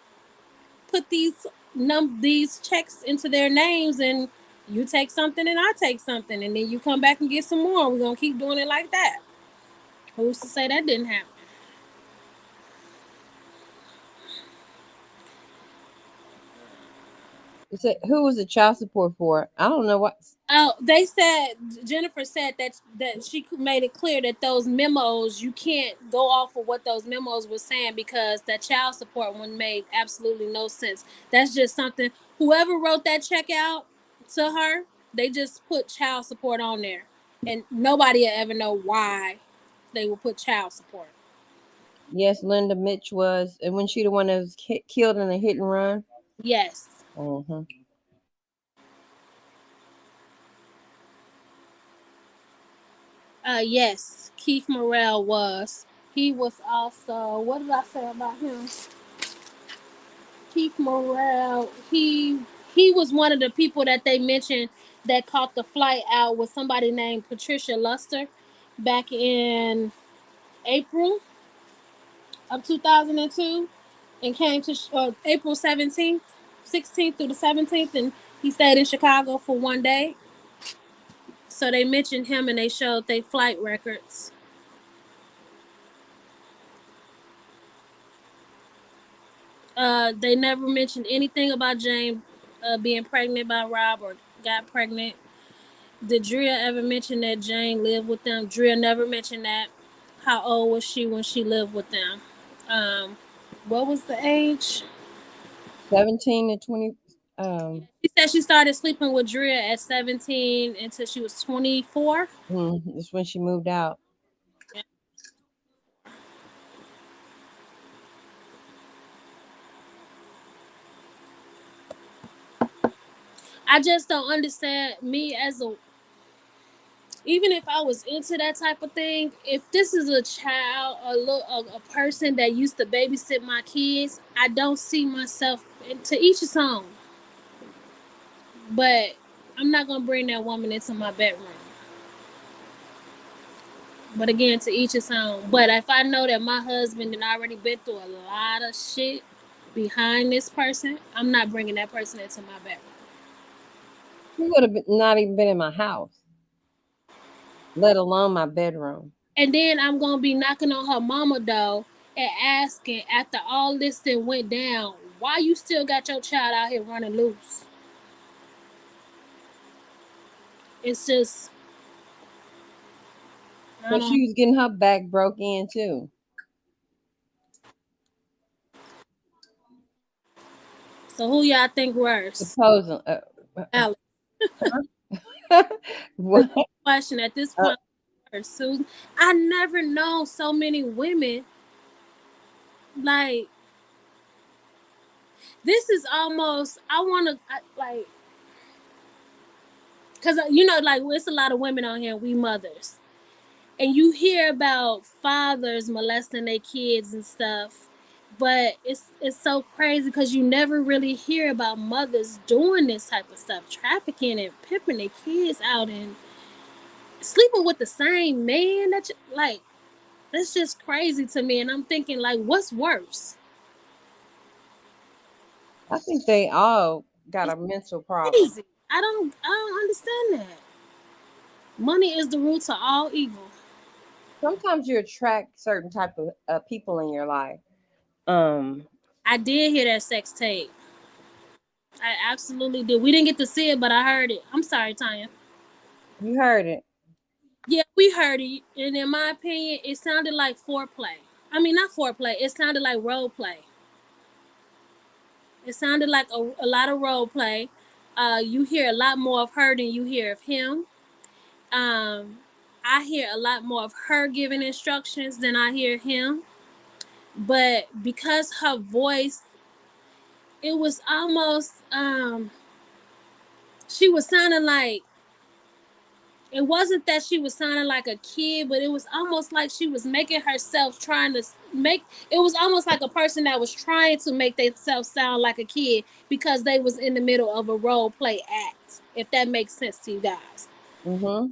put these checks into their names, and you take something and I take something, and then you come back and get some more. We're gonna keep doing it like that. Who's to say that didn't happen? Who was the child support for? I don't know what. Oh, they said Jennifer said that she made it clear that those memos, you can't go off of what those memos were saying because that child support one made absolutely no sense. That's just something whoever wrote that check out to her, they just put child support on there, and nobody will ever know why they will put child support. Yes, Linda Mitch was, and when she the one that was killed in a hit and run. Yes, Mm-hmm. yes, Keith Morrell was. He was also. What did I say about him? Keith Morrell, he was one of the people that they mentioned that caught the flight out with somebody named Patricia Luster back in April. of 2002 and came to April 17th, 16th through the 17th, and he stayed in Chicago for one day. So they mentioned him and they showed their flight records. They never mentioned anything about Jane being pregnant by Rob or got pregnant. Did Drea ever mention that Jane lived with them? Drea never mentioned that. How old was she when she lived with them? Um, what was the age? 17 to 20. She said she started sleeping with Drea at 17 until she was 24. That's when she moved out. I just don't understand me as a, even if I was into that type of thing, if this is a child, a person that used to babysit my kids, I don't see myself, to each his own. But I'm not gonna bring that woman into my bedroom. But again, to each his own. But if I know that my husband had already been through a lot of shit behind this person, I'm not bringing that person into my bedroom. She would have not even been in my house, let alone my bedroom. And then I'm gonna be knocking on her mama door and asking, after all this that went down, why you still got your child out here running loose? It's just, I So don't. she was getting her back broke in too. So who y'all think worse? Supposing. Alex. What? Question at this Uh, point, worse. Susan. I never know so many women like this is almost I want to like because like it's a lot of women on here. We mothers, and you hear about fathers molesting their kids and stuff, but it's so crazy because you never really hear about mothers doing this type of stuff, trafficking and pimping their kids out and sleeping with the same man that you like. That's just crazy to me, and I'm thinking like, what's worse? I think they all got It's a mental problem. crazy. I don't understand that. Money is the root to all evil. Sometimes you attract certain type of people in your life. Um, I did hear that sex tape. I absolutely did. We didn't get to see it, but I heard it. I'm sorry, Tanya. you heard it. Yeah, we heard it, and in my opinion, it sounded like foreplay. I mean, not foreplay. It sounded like role play. It sounded like a lot of role play. You hear a lot more of her than you hear of him. Um, I hear a lot more of her giving instructions than I hear him. But because her voice, it was almost she was sounding like, it wasn't that she was sounding like a kid, but it was almost like she was making herself trying to make, it was almost like a person that was trying to make themselves sound like a kid because they was in the middle of a role play act, if that makes sense to you guys. Mm-hmm.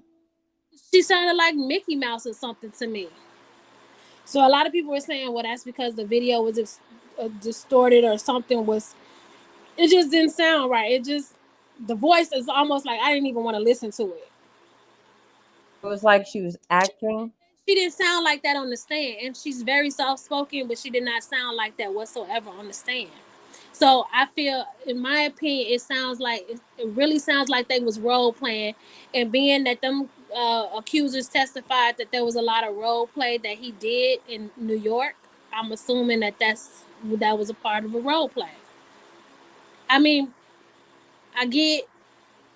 She sounded like Mickey Mouse or something to me. So a lot of people were saying, well, that's because the video was distorted or something was, it just didn't sound right. It just, the voice is almost like I didn't even want to listen to it. It was like she was acting. She didn't sound like that on the stand, and she's very soft spoken, but she did not sound like that whatsoever on the stand. So I feel, in my opinion, it sounds like it really sounds like they was role playing, and being that them accusers testified that there was a lot of role play that he did in New York, I'm assuming that that was a part of a role play. I mean, I get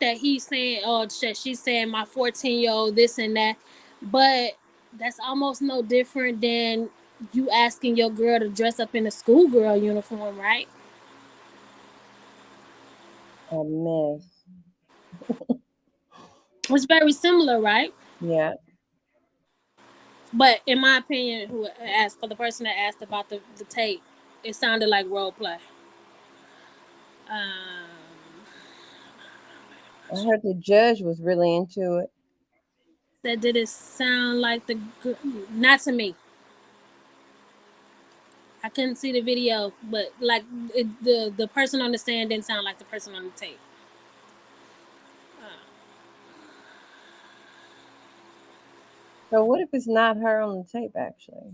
that he's saying, oh, that she's saying my 14-year-old this and that, but that's almost no different than you asking your girl to dress up in a schoolgirl uniform, right? A mess. It's very similar, right? Yeah. But in my opinion, who asked, for the person that asked about the tape, it sounded like role play. Um, I heard the judge was really into it. that did it sound like not to me. I couldn't see the video, but like the person on the stand didn't sound like the person on the tape. So what if it's not her on the tape, actually?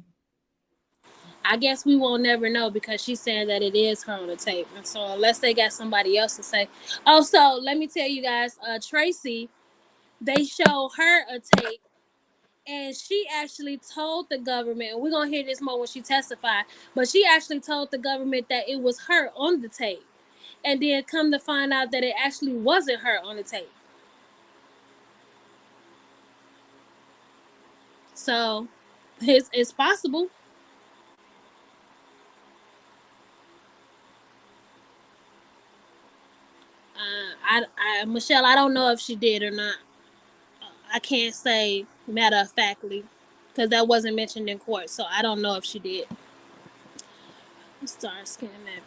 I guess we won't never know because she's saying that it is her on the tape. And so unless they got somebody else to say. Oh, so let me tell you guys, Tracy, they show her a tape and she actually told the government, and we're gonna hear this more when she testified, but she actually told the government that it was her on the tape. And then come to find out that it actually wasn't her on the tape. So it's possible. Michelle, I don't know if she did or not. I can't say matter of factly because that wasn't mentioned in court, so I don't know if she did. Let's start scanning that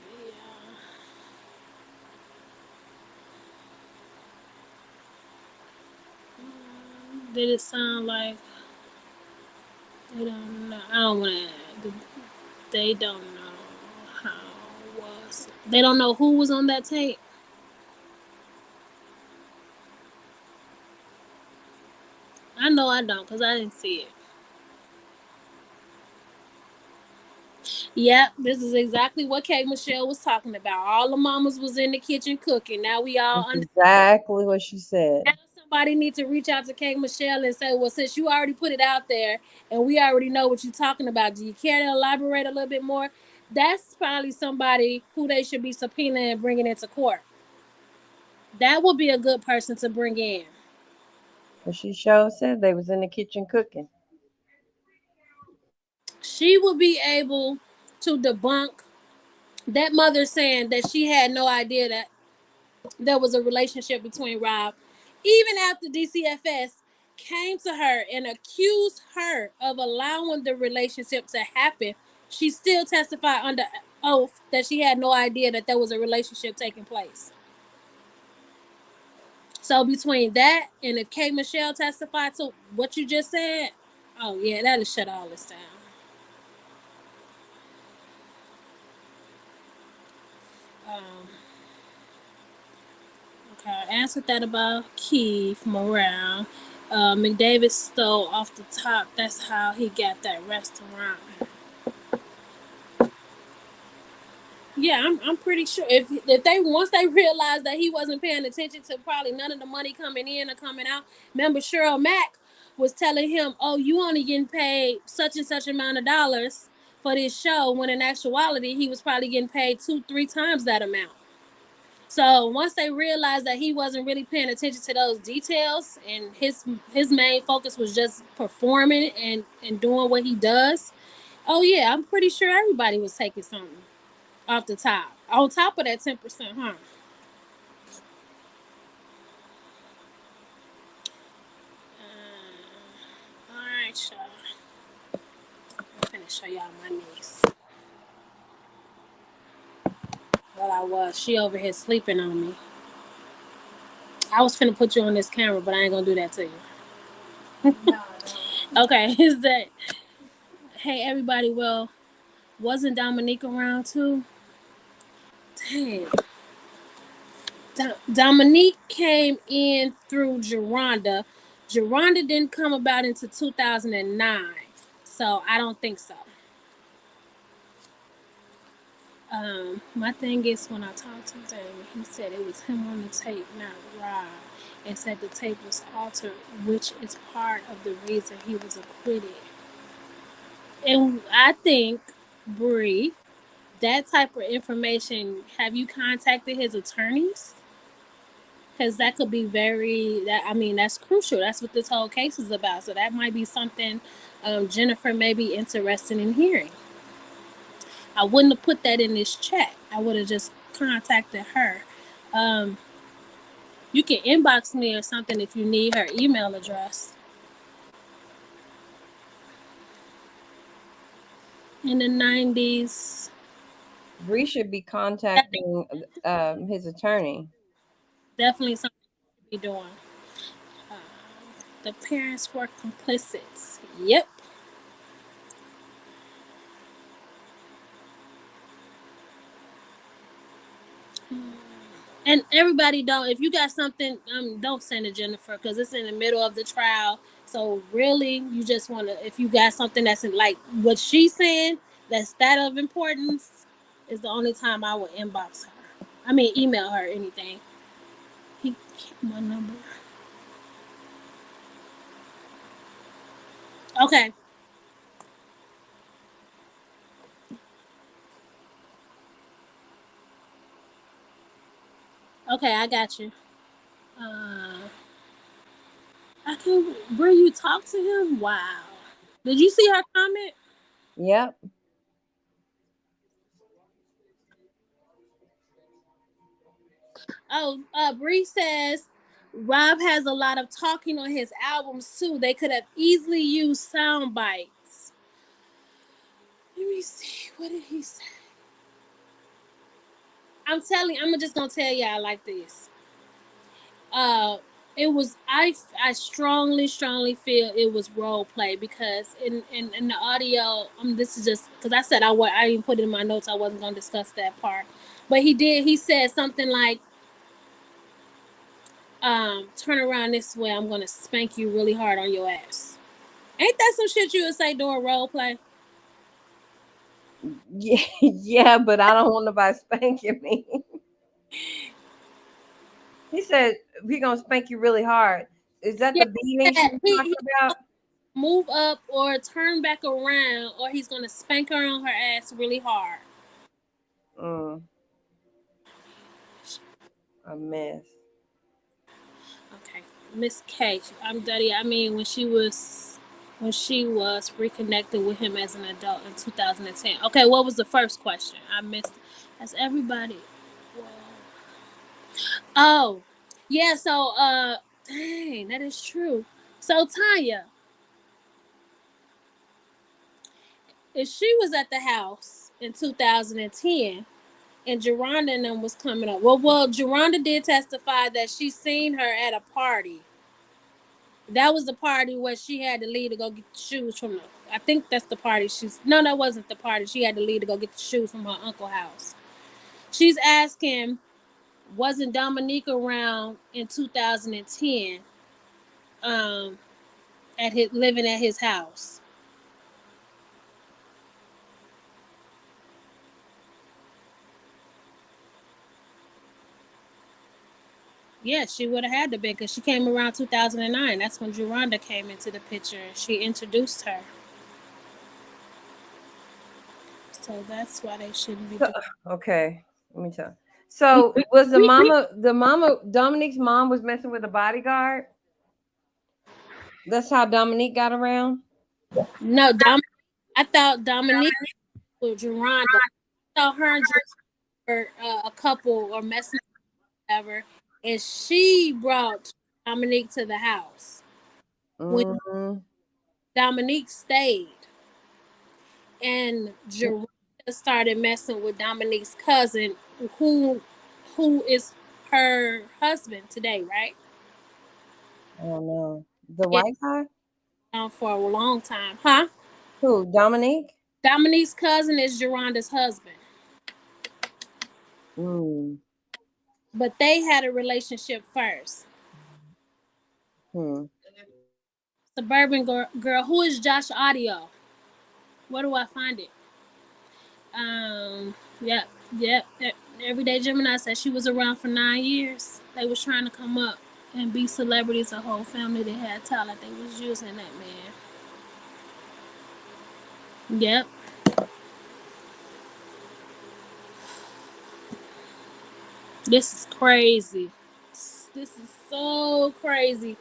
video. Did it sound like they don't know? I don't want to. They don't know how it was. They don't know who was on that tape. I know I don't because I didn't see it. Yep, this is exactly what Kate Michelle was talking about. All the mamas was in the kitchen cooking. Now we all That's understand. exactly what she said. Now somebody needs to reach out to Kate Michelle and say, well, since you already put it out there and we already know what you're talking about, do you care to elaborate a little bit more? That's probably somebody who they should be subpoenaing and bringing into court. That would be a good person to bring in. But she sure said they was in the kitchen cooking. She would be able to debunk that mother saying that she had no idea that there was a relationship between Rob, even after DCFS came to her and accused her of allowing the relationship to happen. She still testified under oath that she had no idea that there was a relationship taking place. So between that and if Kay Michelle testified to what you just said, oh yeah, that'll shut all this down. Um, okay, I answered that about Keith Morale. Mcdavid stole off the top. That's how he got that restaurant. Yeah, I'm pretty sure if they once they realized that he wasn't paying attention to probably none of the money coming in or coming out. Remember, Cheryl Mack was telling him, "Oh, you only getting paid such and such amount of dollars for this show," when in actuality he was probably getting paid 2-3 times that amount. So once they realized that he wasn't really paying attention to those details and his main focus was just performing and doing what he does, oh yeah, I'm pretty sure everybody was taking something off the top. On top of that 10%, huh? All right, y'all. I'm finna show y'all my niece. Well, I was. She over here sleeping on me. I was finna put you on this camera, but I ain't gonna do that to you. No. Okay, is that? Hey, everybody. Well, wasn't Dominique around too? Damn. Dominique came in through Geronda. Geronda didn't come about until 2009, so I don't think so. My thing is when I talked to Damon, he said it was him on the tape, not Rob, and said the tape was altered, which is part of the reason he was acquitted. And I think, Bree, that type of information, have you contacted his attorneys? Because that could be that's crucial. That's what this whole case is about. So that might be something Jennifer may be interested in hearing. I wouldn't have put that in this chat. I would have just contacted her. Um, you can inbox me or something if you need her email address. In the 90s. Bree should be contacting his attorney. Definitely something to be doing. Uh, the parents were complicit. Yep. And everybody don't. If you got something, don't send it Jennifer because it's in the middle of the trial. So really, you just want to. If you got something that's in, like what she's saying, that's that of importance, is the only time I would inbox her. I mean, email her anything. He kept my number. Okay. Okay, I got you. I can. Where you talk to him? Wow. Did you see her comment? Yep. Oh, Bree says Rob has a lot of talking on his albums too. They could have easily used sound bites. Let me see. What did he say? I'm just gonna tell y'all like this. Uh, it was I strongly feel it was role play because in the audio, this is just because I didn't put it in my notes. I wasn't gonna discuss that part, but he said something like, turn around this way, I'm gonna spank you really hard on your ass. Ain't that some shit you would say during role play? Yeah, yeah, but I don't want nobody spanking me. He said we gonna spank you really hard. Is that Yeah, the beating she was talking he about? move up or turn back around, or he's gonna spank her on her ass really hard. Mm, a mess. Okay, Miss K. I'm Duddy. I mean, when she was reconnected with him as an adult in 2010. Okay, what was the first question? I missed. Has everybody? Oh, yeah. So, dang, that is true. So, Tanya, if she was at the house in 2010 and Geronda and them was coming up, well, Geronda did testify that she seen her at a party. That was the party where she had to leave to go get the shoes from the. I think that's the party she's. No, that wasn't the party. She had to leave to go get the shoes from her uncle's house. She's asking, wasn't Dominique around in 2010? Um, at his living at his house. Yeah, she would have had to be because she came around 2009. That's when Geronda came into the picture. She introduced her. So that's why they shouldn't be doing. Okay, let me tell. So was the mama Dominique's mom was messing with a bodyguard? That's how Dominique got around. No, I thought Dominique was Geronda. I thought her and Geronda were a couple or messing whatever, and she brought Dominique to the house. When Mm-hmm. Dominique stayed, and Geronda started messing with Dominique's cousin, who who is her husband today, right? I don't know. The Yeah, white guy? for a long time, huh? Who? Dominique? Dominique's cousin is Geronda's husband, Mm. but they had a relationship first. Hmm. Suburban girl, who is Josh Audio? Where do I find it? Yep, yep. Everyday Gemini said she was around for 9 years. They was trying to come up and be celebrities. A whole family that had talent. They was using that man. Yep. This is crazy. This is so crazy.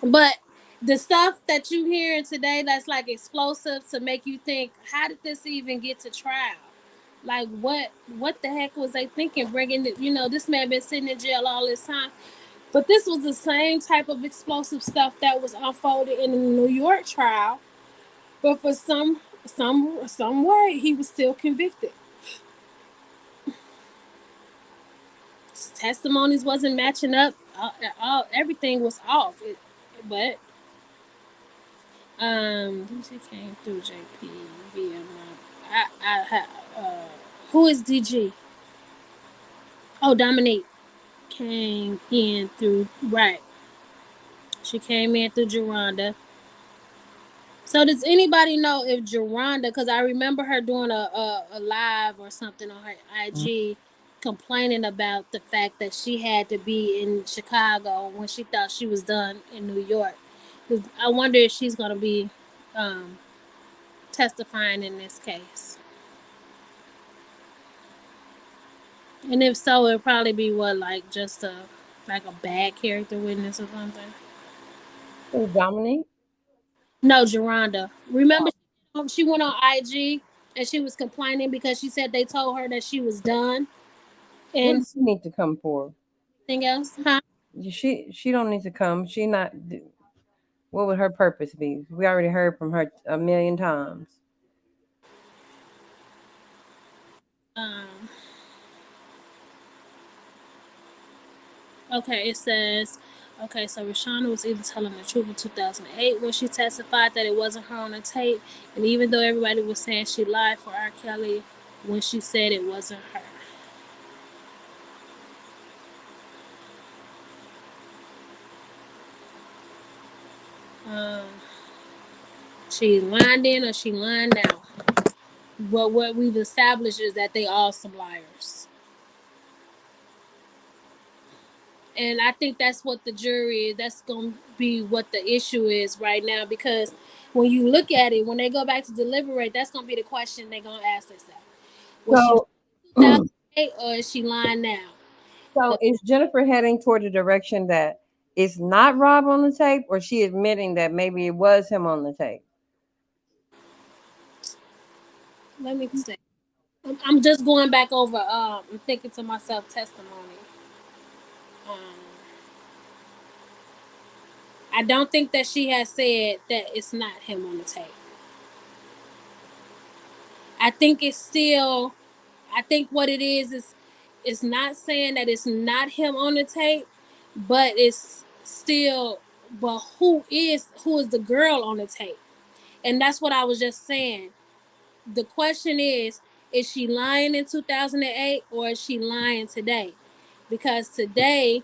But the stuff that you hearing today that's like explosive to make you think, how did this even get to trial? Like what the heck was they thinking bringing it? This man been sitting in jail all this time. But this was the same type of explosive stuff that was unfolded in the New York trial. But for some way he was still convicted. His testimonies wasn't matching up. Everything was off. But DG came through JP via my. Who is DG? Oh, Dominique came in through, right. She came in through Geronda. So does anybody know if Geronda, because I remember her doing a live or something on her IG complaining about the fact that she had to be in Chicago when she thought she was done in New York. 'Cause I wonder if she's going to be um, testifying in this case. And if so, it'll probably be what, like just a like a bad character witness or something. Who, Dominique? No, Geronda. Remember, she went on IG and she was complaining because she said they told her that she was done What and does she need to come for? anything else. Huh? She don't need to come. She not. What would her purpose be? We already heard from her a million times. Um, okay, it says, okay, so Rashana was either telling the truth in 2008 when she testified that it wasn't her on the tape, and even though everybody was saying she lied for R. Kelly when she said it wasn't her. Um, she lying then or she lying now. But what we've established is that they all some liars. And I think that's what the jury, that's going to be what the issue is right now, because when you look at it, when they go back to deliberate, that's going to be the question they're going to ask themselves. Was she So, 2008 or is she lying now? so is Jennifer heading toward the direction that it's not Rob on the tape, or she admitting that maybe it was him on the tape? Let me see. I'm just going back over, I'm thinking to myself testimony. Um, I don't think that she has said that it's not him on the tape. I think it's still, I think what it is it's not saying that it's not him on the tape, but it's still, but who is the girl on the tape? And that's what I was just saying. The question is she lying in 2008 or is she lying today? Because today,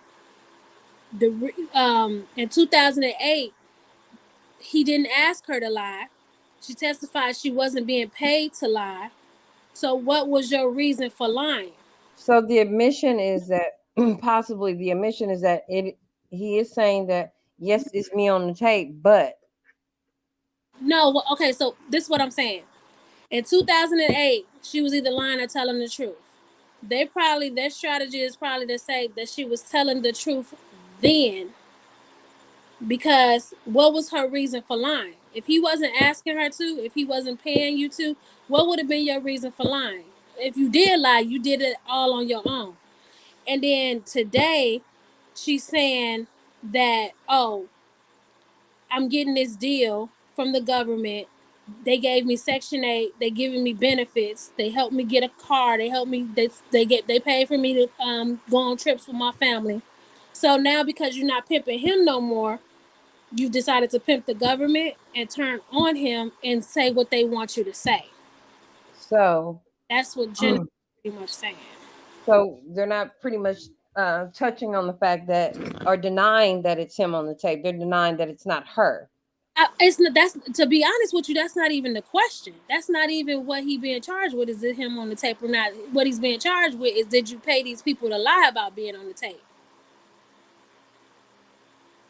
the in 2008, he didn't ask her to lie. She testified she wasn't being paid to lie. So what was your reason for lying? So the admission is that possibly the admission is that it he is saying that yes, it's me on the tape, but No, okay, so this is what I'm saying. In 2008, she was either lying or telling the truth. Their strategy is probably to say that she was telling the truth then, because what was her reason for lying? If he wasn't asking her to, if he wasn't paying you to, what would have been your reason for lying? If you did lie, you did it all on your own. And then today, she's saying that, oh, I'm getting this deal from the government. They gave me Section 8. They giving me benefits. They helped me get a car. They helped me. They paid for me to go on trips with my family. So now, because you're not pimping him no more, you decided to pimp the government and turn on him and say what they want you to say. so That's what Jennifer pretty much saying. so they're not pretty much touching on the fact that or denying that it's him on the tape. They're denying that it's not her. It's not, that's, to be honest with you, that's not even the question. That's not even what he being charged with. Is it him on the tape or not? What he's being charged with is, did you pay these people to lie about being on the tape?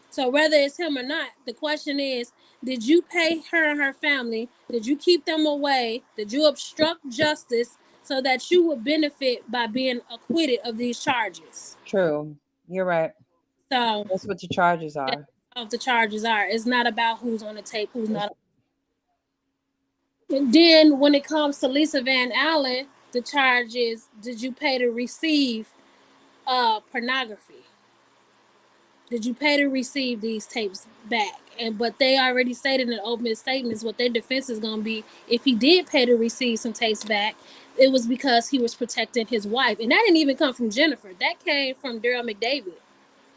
So whether it's him or not, the question is, did you pay her and her family? Did you keep them away? Did you obstruct justice so that you would benefit by being acquitted of these charges? True. You're right. So That's what the charges that's are. what the charges are. It's not about who's on the tape, who's not. And then when it comes to Lisa Van Allen, the charge is, did you pay to receive pornography? Did you pay to receive these tapes back? And but they already stated in open statements what their defense is gonna be. If he did pay to receive some tapes back, it was because he was protecting his wife. And that didn't even come from Jennifer. That came from Daryl Mcdavid,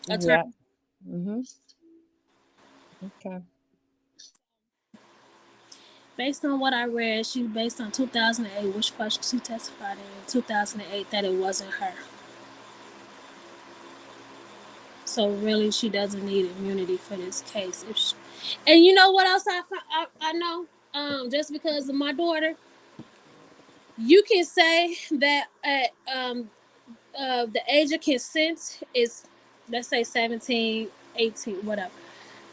attorney. Yeah. Mm-hmm. Okay. Based on what I read, she based on 2008, which question she testified in 2008 that it wasn't her. So really, she doesn't need immunity for this case. And you know what else I know? Just because of my daughter, you can say that the age of consent is, let's say 17, 18, whatever.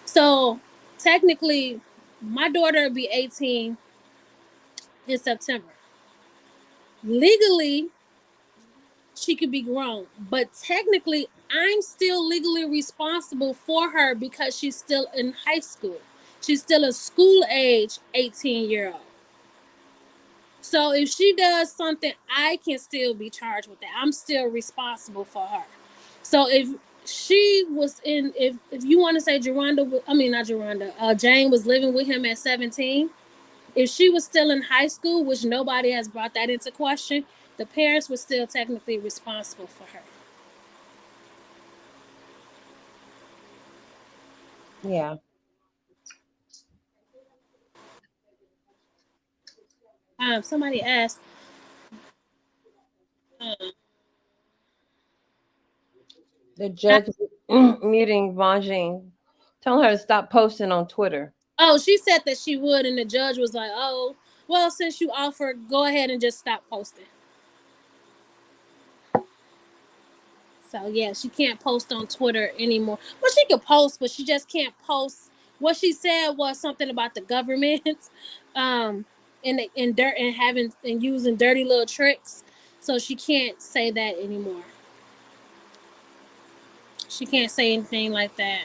So technically, my daughter will be 18 in September. Legally, she could be grown, but technically, I'm still legally responsible for her because she's still in high school. She's still a school age 18-year-old. So if she does something, I can still be charged with that. I'm still responsible for her. So if she was in, if you want to say Geronda, I mean not Geronda, Jane was living with him at 17. If she was still in high school, which nobody has brought that into question, the parents were still technically responsible for her. Yeah. Somebody asked, um, The judge muting Vangine, telling her to stop posting on Twitter. oh, she said that she would, and the judge was like, oh, well, since you offered, go ahead and just stop posting. So yeah, she can't post on Twitter anymore. Well, she could post, but she just can't post. What she said was something about the government, um, and dirt and having and using dirty little tricks. So she can't say that anymore. She can't say anything like that.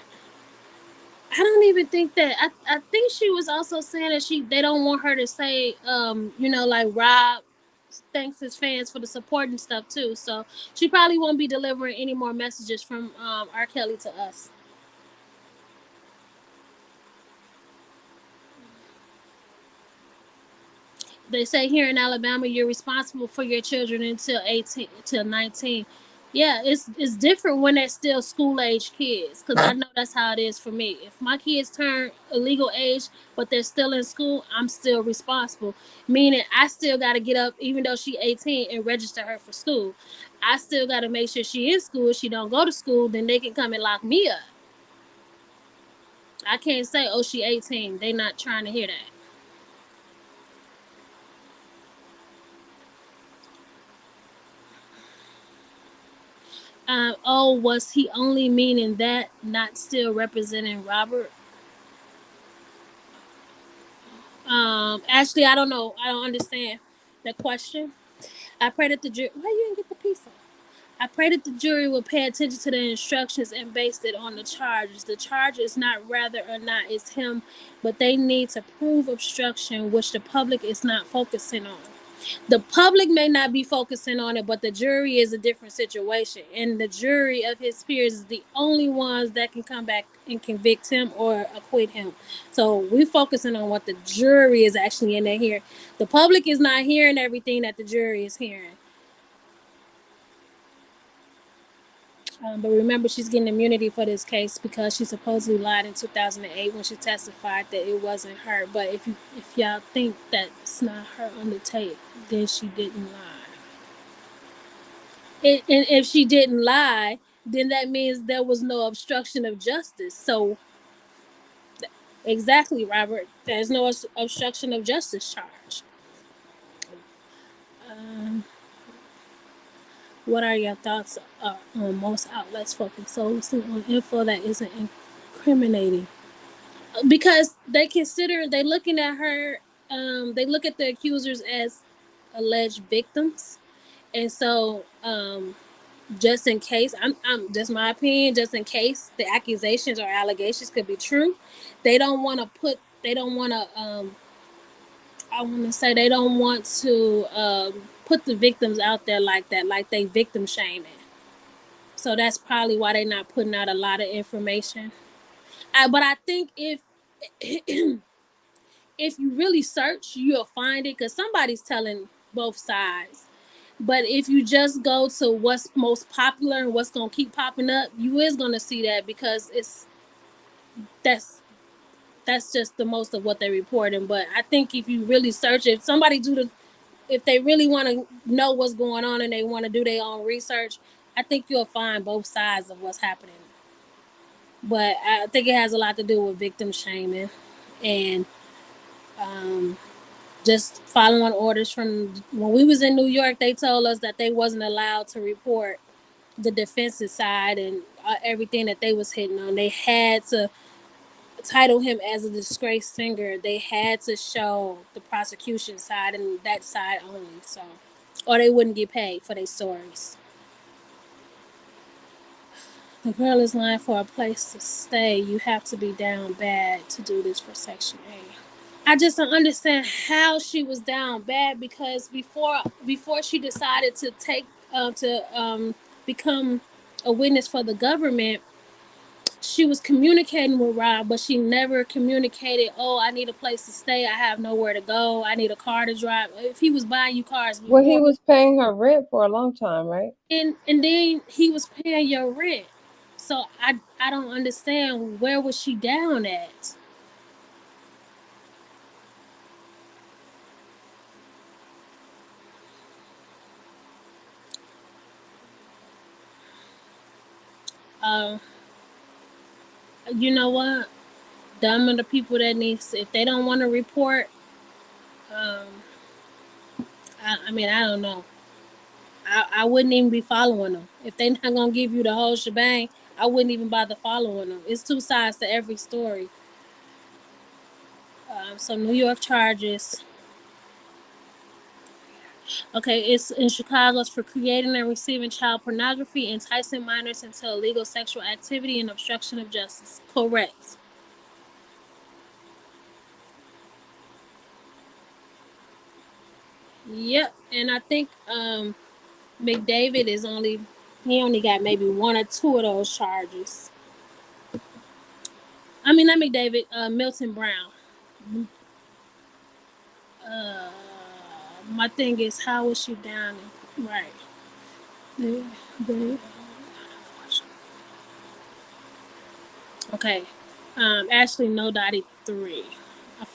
I don't even think that. I think she was also saying that they don't want her to say like Rob thanks his fans for the support and stuff too. So she probably won't be delivering any more messages from R. Kelly to us. They say here in Alabama you're responsible for your children until 18 until 19. Yeah, it's different when they're still school age kids, because I know that's how it is for me. If my kids turn a legal age but they're still in school, I'm still responsible, meaning I still got to get up even though she's 18 and register her for school. I still got to make sure she in school. If she don't go to school, then they can come and lock me up. I can't say, oh, she 18. They not trying to hear that. Oh, was he only meaning that, not still representing Robert? Actually, I don't know. I don't understand the question. I pray that the jury. Why you didn't get the pizza? I pray that the jury will pay attention to the instructions and base it on the charges. The charge is not whether or not it's him, but they need to prove obstruction, which the public is not focusing on. The public may not be focusing on it, but the jury is a different situation. And the jury of his peers is the only ones that can come back and convict him or acquit him. So we're focusing on what the jury is actually in there hearing. The public is not hearing everything that the jury is hearing. But remember, she's getting immunity for this case because she supposedly lied in 2008 when she testified that it wasn't her. But if y'all think that it's not her on the tape, then she didn't lie. And if she didn't lie, then that means there was no obstruction of justice. So exactly, Robert, there's no obstruction of justice charge. Um, what are your thoughts on most outlets focusing on info that isn't incriminating? Because they looking at her, they look at the accusers as alleged victims, and so just in case, I'm just my opinion, just in case the accusations or allegations could be true, they don't want to I want to say they don't want to put the victims out there like that, like they victim shaming. So that's probably why they're not putting out a lot of information. But I think if you really search, you'll find it because somebody's telling both sides. But if you just go to what's most popular and what's gonna keep popping up, you is gonna see that because that's that's just the most of what they're reporting. But I think if you really search, if they really want to know what's going on and they want to do their own research, I think you'll find both sides of what's happening. But I think it has a lot to do with victim shaming and um, just following orders from when we was in New York. They told us that they wasn't allowed to report the defensive side and everything that they was hitting on. They had to title him as a disgraced singer. They had to show the prosecution side and that side only. So, or they wouldn't get paid for their stories. The girl is lying for a place to stay. You have to be down bad to do this for Section 8. I just don't understand how she was down bad because before she decided to become a witness for the government, she was communicating with Rob, but she never communicated, oh, I need a place to stay. I have nowhere to go. I need a car to drive. If he was buying you cars Well, he before, was paying her rent for a long time, right? and then he was paying your rent. So I don't understand, where was she down at? Uh, you know what? Them are the people that needs. If they don't want to report, um, I mean, I don't know. I wouldn't even be following them. If they're not gonna give you the whole shebang, I wouldn't even bother following them. It's two sides to every story. So New York charges. Okay, it's in Chicago's for creating and receiving child pornography, enticing minors into illegal sexual activity, and obstruction of justice. Correct. Yep. And I think Mcdavid is only he only got maybe one or two of those charges. I mean, not McDavid, Milton Brown. Uh, my thing is, how is she down? Right. They, they, okay. Ashley No Dottie 3. I,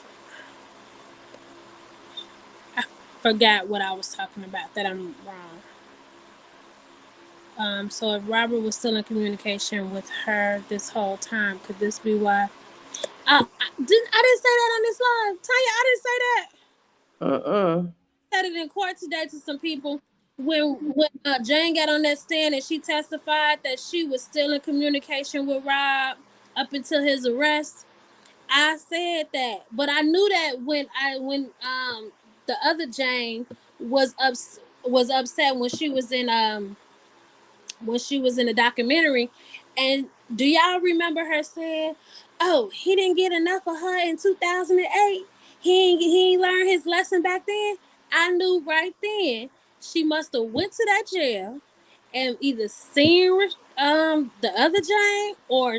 I forgot what I was talking about. That I'm wrong. So if Robert was still in communication with her this whole time, could this be why? I didn't say that on this live. Tanya, I didn't say that. Uh-uh. Said it in court today to some people when Jane got on that stand and she testified that she was still in communication with Rob up until his arrest. I said that, but I knew that when the other Jane was upset when she was in the documentary. And do y'all remember her saying, "Oh, he didn't get enough of her in 2008. He ain't learned his lesson back then." I knew right then she must have went to that jail and either seen the other Jane, or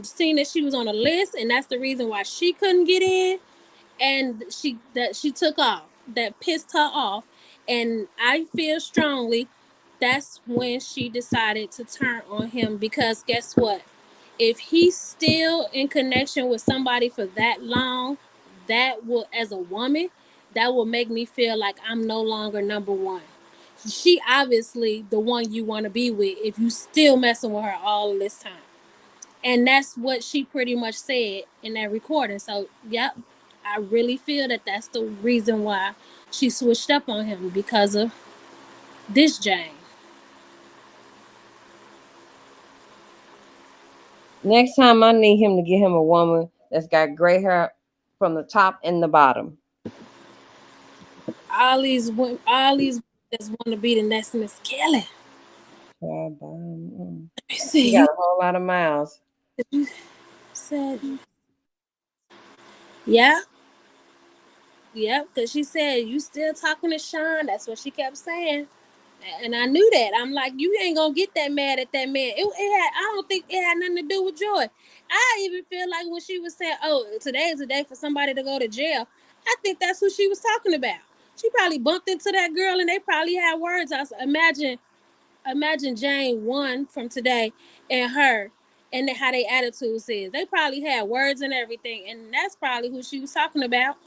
seen that she was on a list, and that's the reason why she couldn't get in, and she took off, that pissed her off. And I feel strongly that's when she decided to turn on him, because guess what, if he's still in connection with somebody for that long, that will, as a woman, that will make me feel like I'm no longer number one. She obviously the one you want to be with if you still messing with her all this time. And that's what she pretty much said in that recording. So, yep, I really feel that that's the reason why she switched up on him, because of this Jane. Next time, I need him to get him a woman that's got gray hair from the top and the bottom. All these just want to be the next Miss Kelly. Mm. Let me see. He got a whole lot of miles. You said, yeah, yeah, because she said you still talking to Sean. That's what she kept saying. And I knew that. I'm like, you ain't gonna get that mad at that man. I don't think it had nothing to do with Joy. I even feel like when she was saying, "Oh, today is a day for somebody to go to jail," I think that's who she was talking about. She probably bumped into that girl, and they probably had words. Imagine Jane one from today and her, and how their attitudes is. They probably had words and everything, and that's probably who she was talking about.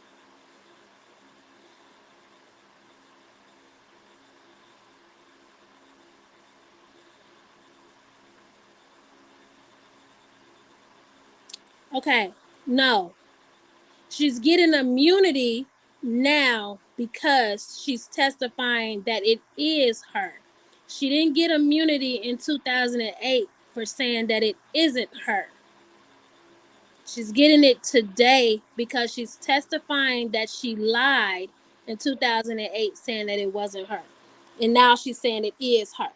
Okay, no. She's getting immunity now because she's testifying that it is her. She didn't get immunity in 2008 for saying that it isn't her. She's getting it today because she's testifying that she lied in 2008 saying that it wasn't her. And now she's saying it is her.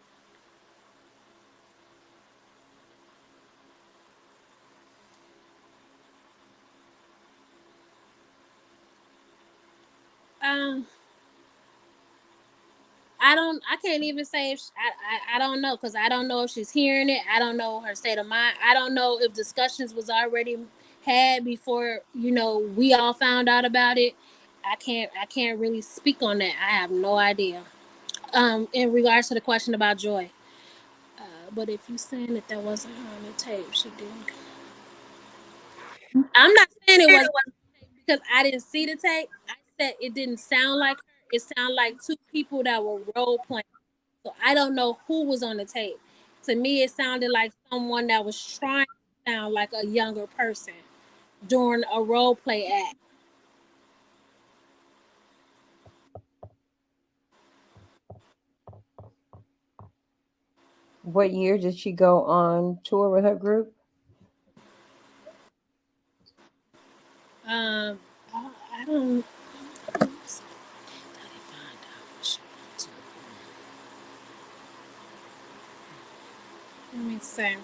Um, I can't even say if I don't know because I don't know if she's hearing it. I don't know her state of mind. I don't know if discussions was already had before, we all found out about it. I can't really speak on that. I have no idea. In regards to the question about Joy. But if you saying that wasn't her on the tape, she didn't. I'm not saying it wasn't because I didn't see the tape. I said it didn't sound like her. It sounded like two people that were role playing. So I don't know who was on the tape. To me, it sounded like someone that was trying to sound like a younger person during a role play act. What year did she go on tour with her group? Um, I don't. Let me see.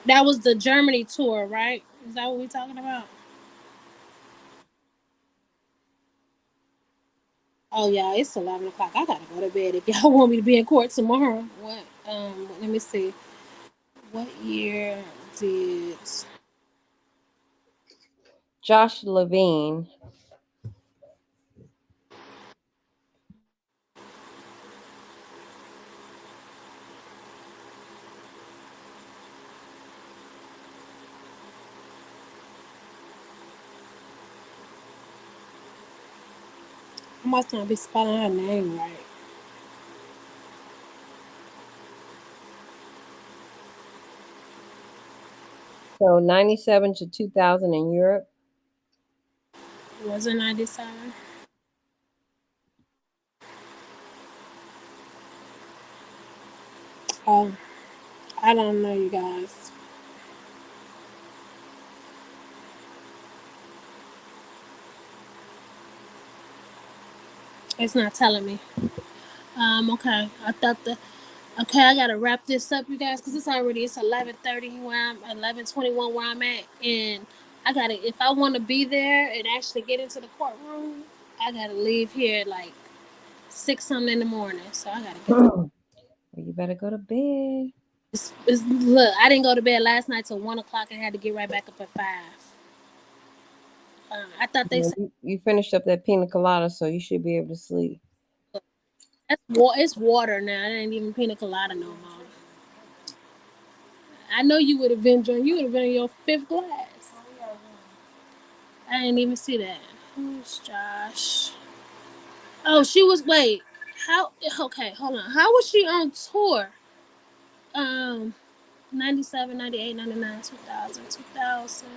That was the Germany tour, right? Is that what we're talking about? Oh yeah, it's 11 o'clock. I gotta go to bed. If y'all want me to be in court tomorrow, what? Let me see. What year did? Josh Levine. I must not be spelling her name right. So 97 to 2000 in Europe. Was it 97? Oh, I don't know, you guys. It's not telling me. Okay. I thought the. Okay, I gotta wrap this up, you guys, because it's 11:30 where I'm 11:21 where I'm at, and I gotta if I want to be there and actually get into the courtroom, I gotta leave here at like 6 something in the morning. So I gotta get. Well, you better go to bed. Look, I didn't go to bed last night till 1 o'clock and had to get right back up at 5. I thought they Yeah, said you finished up that pina colada, so you should be able to sleep. it's water now. It ain't even pina colada no more. I know you would have been drunk. You would have been in your fifth glass. I didn't even see that. Who's Josh? Oh, she was. Wait, how? Okay, hold on. How was she on tour? Um, 97, 98, 99, 2000, 2000.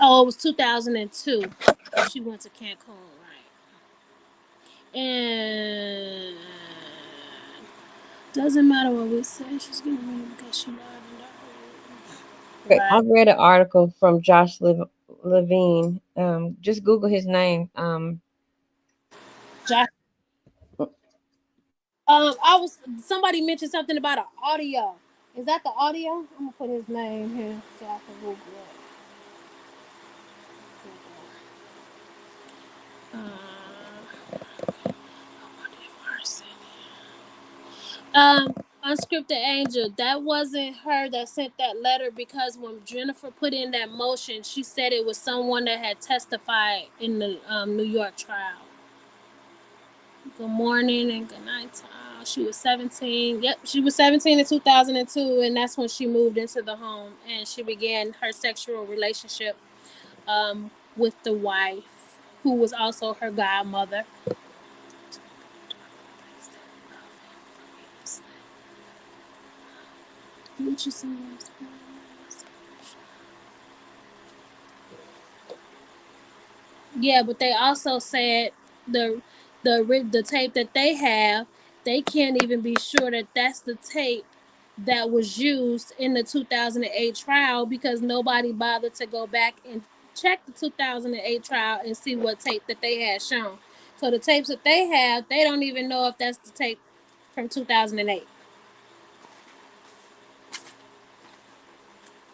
Oh, it was 2002. She went to Cancun, right? And doesn't matter what we say. She's getting ready because she lied and died. Okay, I Right. read an article from Josh Levine. Just Google his name. Josh. I was somebody mentioned something about an audio. Is that the audio? I'm gonna put his name here so I can Google it. Unscripted Angel. That wasn't her that sent that letter because when Jennifer put in that motion, she said it was someone that had testified in the New York trial. Good morning and good night. She was 17. Yep, she was 17 in 2002, and that's when she moved into the home and she began her sexual relationship with the wife, who was also her godmother. Yeah, but they also said the the tape that they have, they can't even be sure that that's the tape that was used in the 2008 trial because nobody bothered to go back and check the 2008 trial and see what tape that they had shown. So the tapes that they have, they don't even know if that's the tape from 2008.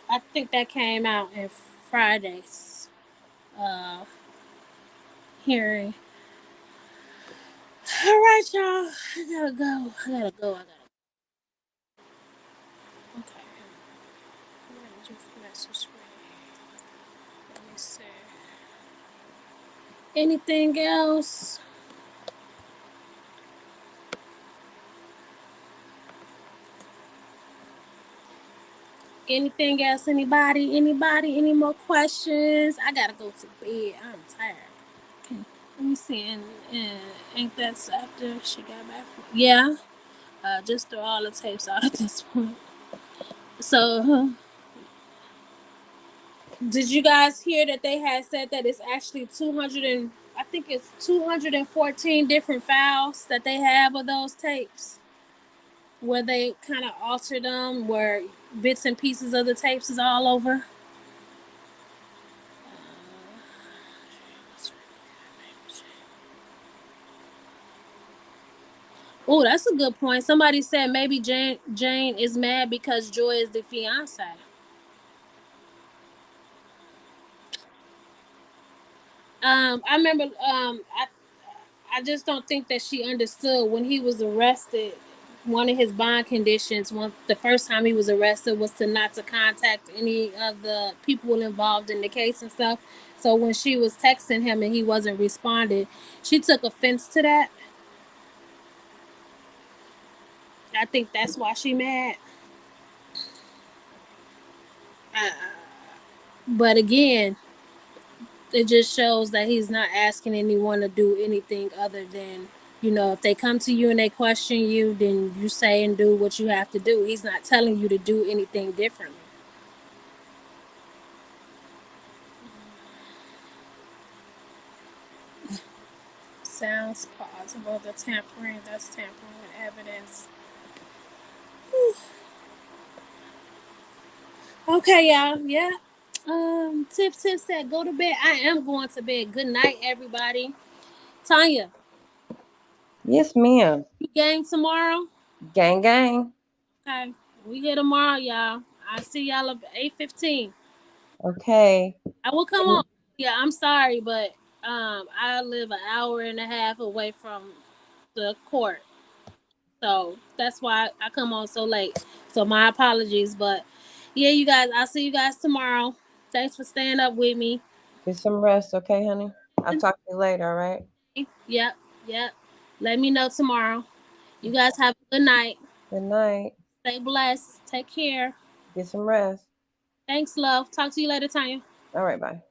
I think that came out in Friday's uh, hearing. All right, y'all. I gotta go. I gotta go. I gotta. Okay. Just message me. Let me see. Anything else? Anything else? Anybody? Anybody? Any more questions? I gotta go to bed. I'm tired. Okay. Let me see. And ain't that after she got back? Yeah. Just throw all the tapes out at this point. So, did you guys hear that they had said that it's actually 200 and I think it's 214 different files that they have of those tapes where they kind of altered them, where bits and pieces of the tapes is all over. Oh, that's a good point. Somebody said maybe Jane is mad because Joy is the fiance. I remember. I just don't think that she understood when he was arrested. One of his bond conditions, the first time he was arrested, was to not to contact any of the people involved in the case and stuff. So when she was texting him and he wasn't responding, she took offense to that. I think that's why she mad. Uh, but again, it just shows that he's not asking anyone to do anything other than, if they come to you and they question you, then you say and do what you have to do. He's not telling you to do anything differently. Sounds plausible. That's tampering with evidence. Okay, y'all. Yeah. Tip said go to bed. I am going to bed. Good night, everybody. Tanya, Yes, ma'am. you game tomorrow? Gang, gang. Okay. We here tomorrow, y'all. I see y'all at 8:15. Okay. I will come on. Yeah, I'm sorry, but I live an hour and a half away from the court. So that's why I come on so late. So my apologies. But yeah, you guys, I'll see you guys tomorrow. Thanks for staying up with me. Get some rest, okay, honey? I'll talk to you later, all right? Yep, yep. Let me know tomorrow. You guys have a good night. Good night. Stay blessed. Take care. Get some rest. Thanks, love. Talk to you later, Tanya. All right, bye.